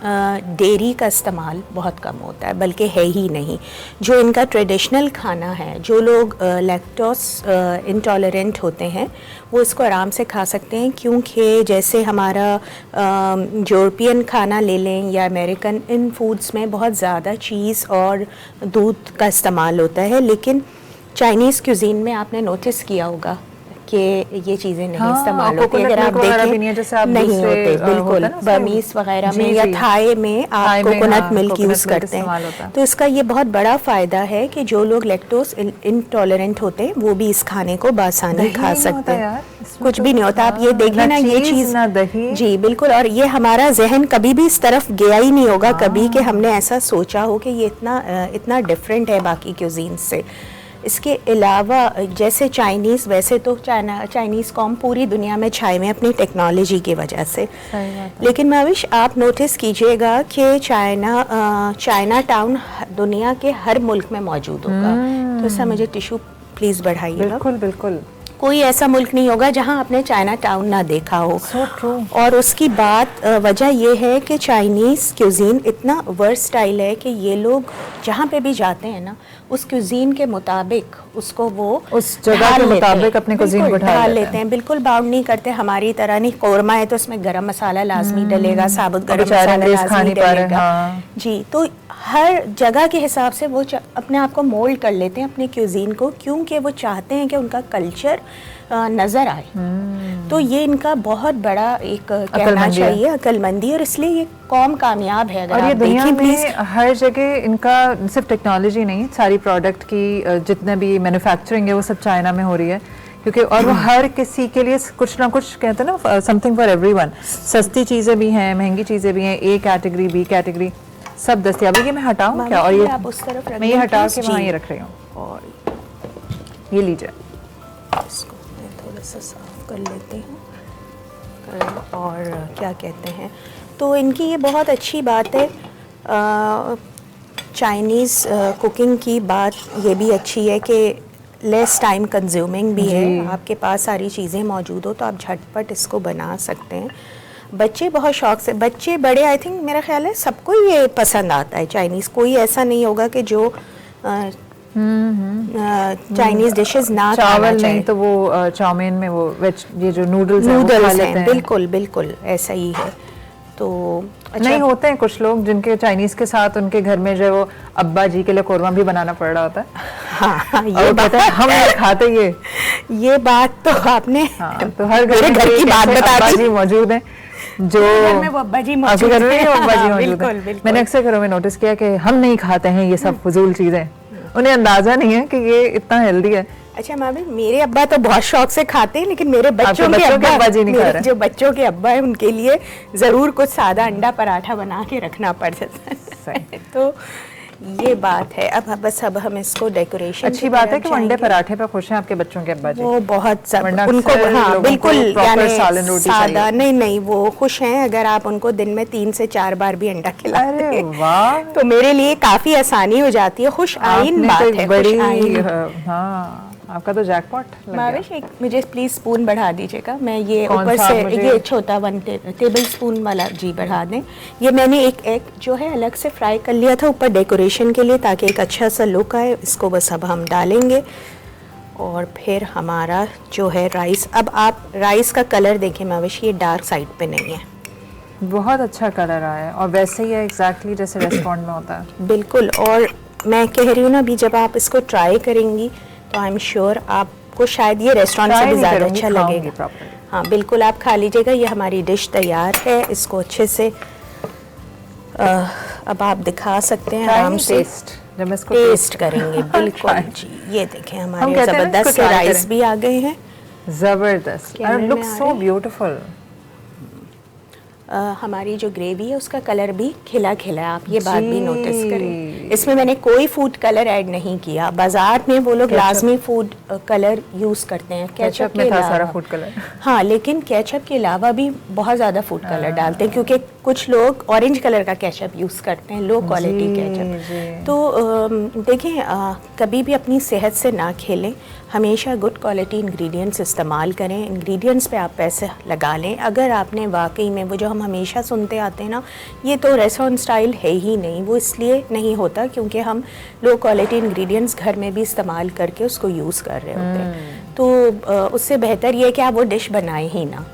डेयरी का इस्तेमाल बहुत कम होता है, बल्कि है ही नहीं। जो इनका ट्रेडिशनल खाना है, जो लोग लैक्टोस इंटॉलरेंट होते हैं वो इसको आराम से खा सकते हैं, क्योंकि जैसे हमारा यूरोपियन खाना ले लें या अमेरिकन, इन फूड्स में बहुत ज़्यादा चीज़ और दूध का इस्तेमाल होता है। लेकिन चाइनीज़ क्यूज़ीन में आपने नोटिस किया होगा कि ये चीज़ें नहीं इस्तेमाल होती। अगर आप देखें नहीं होते, बिल्कुल बर्मीज़ वगैरह में या थाई में आप कोकोनट मिल्क यूज़ करते हैं। तो इसका ये बहुत बड़ा फ़ायदा है कि जो लोग लैक्टोस इंटॉलरेंट होते हैं वो भी इस खाने को बासानी खा सकते हैं। कुछ भी नहीं होता। आप ये देखिए ना, ये चीज़ जी बिल्कुल। और ये हमारा जहन कभी भी इस तरफ गया ही नहीं होगा कभी कि हमने ऐसा सोचा हो कि ये इतना डिफरेंट है बाकी क्यूज़ीन से। इसके अलावा जैसे चाइनीज़, वैसे तो चाइनीज़ कॉम पूरी दुनिया में छाए में अपनी टेक्नोलॉजी की वजह से, लेकिन माविश आप नोटिस कीजिएगा कि चाइना टाउन दुनिया के हर मुल्क में मौजूद होगा। तो इससे मुझे टिशू प्लीज़ बढ़ाइएगा। बिल्कुल बिल्कुल। कोई ऐसा मुल्क नहीं होगा जहां आपने चाइना टाउन ना देखा हो। So true. और उसकी बात वजह यह है कि चाइनीज़ क्यूज़ीन इतना वर्सटाइल है कि ये लोग जहाँ पे भी जाते हैं ना, उस क्यूज़ीन के मुताबिक उसको वो उस जगह के मुताबिक अपने क्यूज़ीन को ढाल लेते हैं। बिल्कुल बाउंड नहीं करते हमारी तरह। नहीं, कौरमा है तो उसमें गरम मसाला लाजमी डलेगा, साबुत गरम मसाला लाजमी डलेगा। जी, तो हर जगह के हिसाब से वो अपने आप को मोल्ड कर लेते हैं अपने क्यूज़ीन को, क्योंकि वो चाहते हैं कि उनका कल्चर नज़र आए। तो ये इनका बहुत बड़ा एक कहना चाहिए अक्लमंदी, और इसलिए ये कौम कामयाब है। अगर और ये दुनिया में हर जगह इनका सिर्फ टेक्नोलॉजी नहीं, सारी प्रोडक्ट की जितने भी मैन्युफैक्चरिंग है वो सब चाइना में हो रही है, क्योंकि और वो हर किसी के लिए कुछ ना कुछ कहते हैं ना, समथिंग फॉर एवरीवन। सस्ती चीज़ें भी हैं, महंगी चीज़ें भी हैं, ए कैटेगरी बी कैटेगरी सब दस्तियाब है। ये मैं हटाऊँ क्या? और ये आप उस तरफ मैं ये हटा के वहाँ ये रख रही हूँ। और ये लीजिए। इसको मैं थोड़ा सा साफ कर लेती हूँ। और क्या कहते हैं, तो इनकी ये बहुत अच्छी बात है। चाइनीज़ कुकिंग की बात ये भी अच्छी है कि लेस टाइम कंज्यूमिंग भी है। आपके पास सारी चीज़ें मौजूद हो तो आप झटपट इसको बना सकते हैं। बच्चे बहुत शौक से, बच्चे बड़े, आई थिंक मेरा ख्याल है सबको ये पसंद आता है चाइनीज़। कोई ऐसा नहीं होगा कि जो चाइनीज़ डिशेस ना खाना चावल चाहे। नहीं तो वो चाउमीन में वो वेज, ये जो नूडल्स हैं वो खा नूडल्स लेते हैं, हैं। बिल्कुल बिल्कुल ऐसा ही है। तो अच्छा, नहीं, होते हैं कुछ लोग जिनके चाइनीज के साथ उनके घर में जो है वो अब्बा जी के लिए कौरमा भी बनाना पड़ रहा होता है। हाँ, और वो कहते हैं हम नहीं खाते ये बात तो आपने हाँ, तो हर मेरे में घर की एक बात ऐसे बता अब्बा दी। जी मौजूद हैं जो घर में वो अब्बा जी आपके मौजूद घर में भी हैं। अब्बा जी हाँ, मौजूद बिल्कुल, हैं। बिल्कुल। मैंने अक्सर घरों में नोटिस किया कि हम नहीं खाते हैं ये सब फजूल चीजें, उन्हें अंदाजा नहीं है कि ये इतना हेल्दी है। अच्छा मामी, मेरे अब्बा तो बहुत शौक से खाते हैं, लेकिन मेरे बच्चों के अब्बा जी नहीं खा मेरे रहे। जो बच्चों के अब्बा है उनके लिए ज़रूर कुछ सादा अंडा पराठा बना के रखना पड़ जाता है। तो ये बात है। अब हम इसको डेकोरेशन अच्छी बात है कि वो अंडे पराठे पे खुश हैं आपके बच्चों के अब्बा जी। वो बहुत वरना उनको अक्सर हाँ लोगों को बिल्कुल, proper यानी सालन रोटी सादा चाहिए। नहीं, वो खुश हैं अगर आप उनको दिन में 3 से 4 बार भी अंडा खिलाते अरे हैं। वाह, तो मेरे लिए काफी आसानी हो जाती है। खुश आइन आपने बात तो है, एक बड़ी खुश आइन। हाँ, आपका तो जैकपॉट लग गया। माविश, एक मुझे प्लीज स्पून बढ़ा दीजिएगा। मैं ये कौन ऊपर सा से मुझे? ये छोटा 1 टेबल स्पून वाला जी बढ़ा दें। ये मैंने एक एग जो है अलग से फ्राई कर लिया था ऊपर डेकोरेशन के लिए, ताकि एक अच्छा सा लुक आए। इसको बस अब हम डालेंगे और फिर हमारा जो है राइस। अब आप राइस का कलर देखें माविश, ये डार्क साइड पे नहीं है, बहुत अच्छा कलर आया है और वैसे ही है एग्जैक्टली जैसे रेस्टोरेंट में होता है। बिल्कुल। और मैं कह रही हूँ ना, अभी जब आप इसको ट्राई करेंगी तो आई एम श्योर आपको शायद ये रेस्टोरेंट से भी ज़्यादा अच्छा लगेगा। प्रॉपर्ली। हाँ बिल्कुल, आप खा लीजिएगा। ये हमारी डिश तैयार है। इसको अच्छे से अब आप दिखा सकते हैं आराम से। टेस्ट जब मैं इसको टेस्ट करेंगे बिल्कुल जी। ये देखें हमारे कहते हैं ना ज़बरदस्त इसको से try राइस करें। भी आ गए हैं। जबरदस्त, कैमरे में लुक आ सो रहे हैं। ब्यूटीफुल। हमारी जो ग्रेवी है उसका कलर भी खिला खिला है, आप ये बात भी जी। नोटिस करें। इसमें मैंने कोई फूड कलर ऐड नहीं किया। बाजार में वो लोग लाजमी फूड कलर यूज़ करते हैं केचप के में था सारा अलावा। Food colour. हाँ, लेकिन केचप के अलावा भी बहुत ज़्यादा फूड कलर डालते हैं, क्योंकि कुछ लोग ऑरेंज कलर का केचप यूज़ करते हैं, लो क्वालिटी जी, केचप। जी। तो देखें, कभी भी अपनी सेहत से ना खेलें। हमेशा गुड क्वालिटी इंग्रेडिएंट्स इस्तेमाल करें। इंग्रेडिएंट्स पे आप पैसे लगा लें। अगर आपने वाकई में वो जो हम हमेशा सुनते आते हैं ना, ये तो रेस्टोरेंट स्टाइल है ही नहीं, वो इसलिए नहीं होता क्योंकि हम लो क्वालिटी इंग्रेडिएंट्स घर में भी इस्तेमाल करके उसको यूज़ कर रहे होते हैं। तो उससे बेहतर ये है कि आप वो डिश बनाएं ही ना,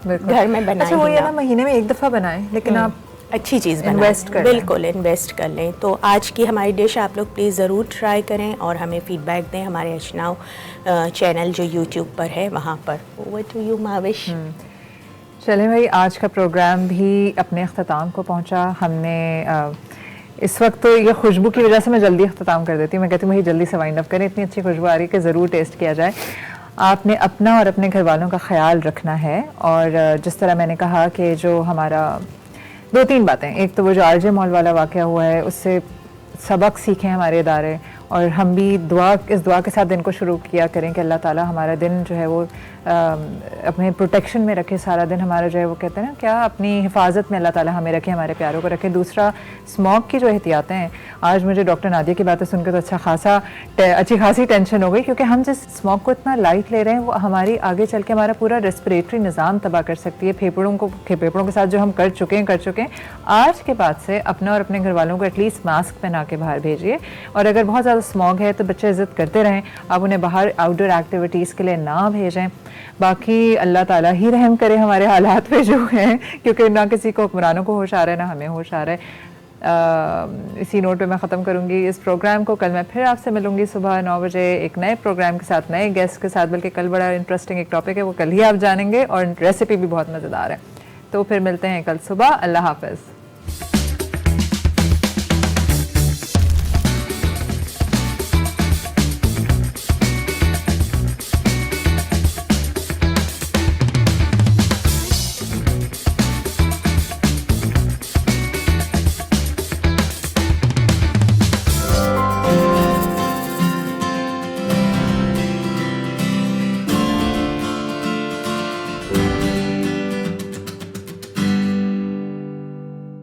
घर में बनाएं अच्छा, वो ही ये ना। ना महीने में एक दफ़ा बनाएं, लेकिन आप अच्छी चीज़ बनाएं। इन्वेस्ट कर लें। बिल्कुल इन्वेस्ट कर लें। तो आज की हमारी डिश आप लोग प्लीज़ ज़रूर ट्राई करें और हमें फीडबैक दें। हमारे अशनाव चैनल जो यूट्यूब पर है वहाँ पर। Over to you Mavish. चलें भाई, आज का प्रोग्राम भी अपने अख्ताम को पहुंचा। हमने इस वक्त तो ये खुशबू की वजह से मैं जल्दी अख्ताम कर देती हूँ। मैं कहती हूँ भाई जल्दी से वाइंड अप करें, इतनी अच्छी खुशबू आ रही है कि ज़रूर टेस्ट किया जाए। आपने अपना और अपने घर वालों का ख्याल रखना है। और जिस तरह मैंने कहा कि जो हमारा 2-3 बातें, एक तो वो जो आरजे मॉल वाला वाक़या हुआ है उससे सबक सीखें हमारे इदारे, और हम भी इस दुआ के साथ दिन को शुरू किया करें कि अल्लाह ताला हमारा दिन जो है वो अपने प्रोटेक्शन में रखे। सारा दिन हमारा जो है वो कहते हैं ना क्या, अपनी हिफाजत में अल्लाह ताला हमें रखे, हमारे प्यारों को रखे। दूसरा, स्मोक की जो एहतियातें हैं, आज मुझे डॉक्टर नादिया की बातें सुनकर तो अच्छी खासी टेंशन हो गई, क्योंकि हम जिस स्मोक को इतना लाइट ले रहे हैं वो हमारी आगे चल के हमारा पूरा रेस्पिरेटरी निज़ाम तबाह कर सकती है। फेफड़ों के साथ जो हम कर चुके हैं आज के बाद से अपना और अपने घर वालों को एटलीस्ट मास्क पहना के बाहर भेजिए। और अगर बहुत ज़्यादा स्मॉग है तो बच्चे इज़्ज़त करते रहें, आप उन्हें बाहर आउटडोर एक्टिविटीज़ के लिए ना भेजें। बाकी अल्लाह ताला ही रहम करे हमारे हालात पे जो हैं, क्योंकि ना किसी को हुक्मरानों को होश आ रहा है ना हमें होश आ रहा है। इसी नोट पे मैं ख़त्म करूँगी इस प्रोग्राम को। कल मैं फिर आपसे मिलूँगी सुबह 9 बजे एक नए प्रोग्राम के साथ, नए गेस्ट के साथ। बल्कि कल बड़ा इंटरेस्टिंग एक टॉपिक है, वो कल ही आप जानेंगे और रेसिपी भी बहुत मज़ेदार है। तो फिर मिलते हैं कल सुबह। अल्लाह हाफ़िज़।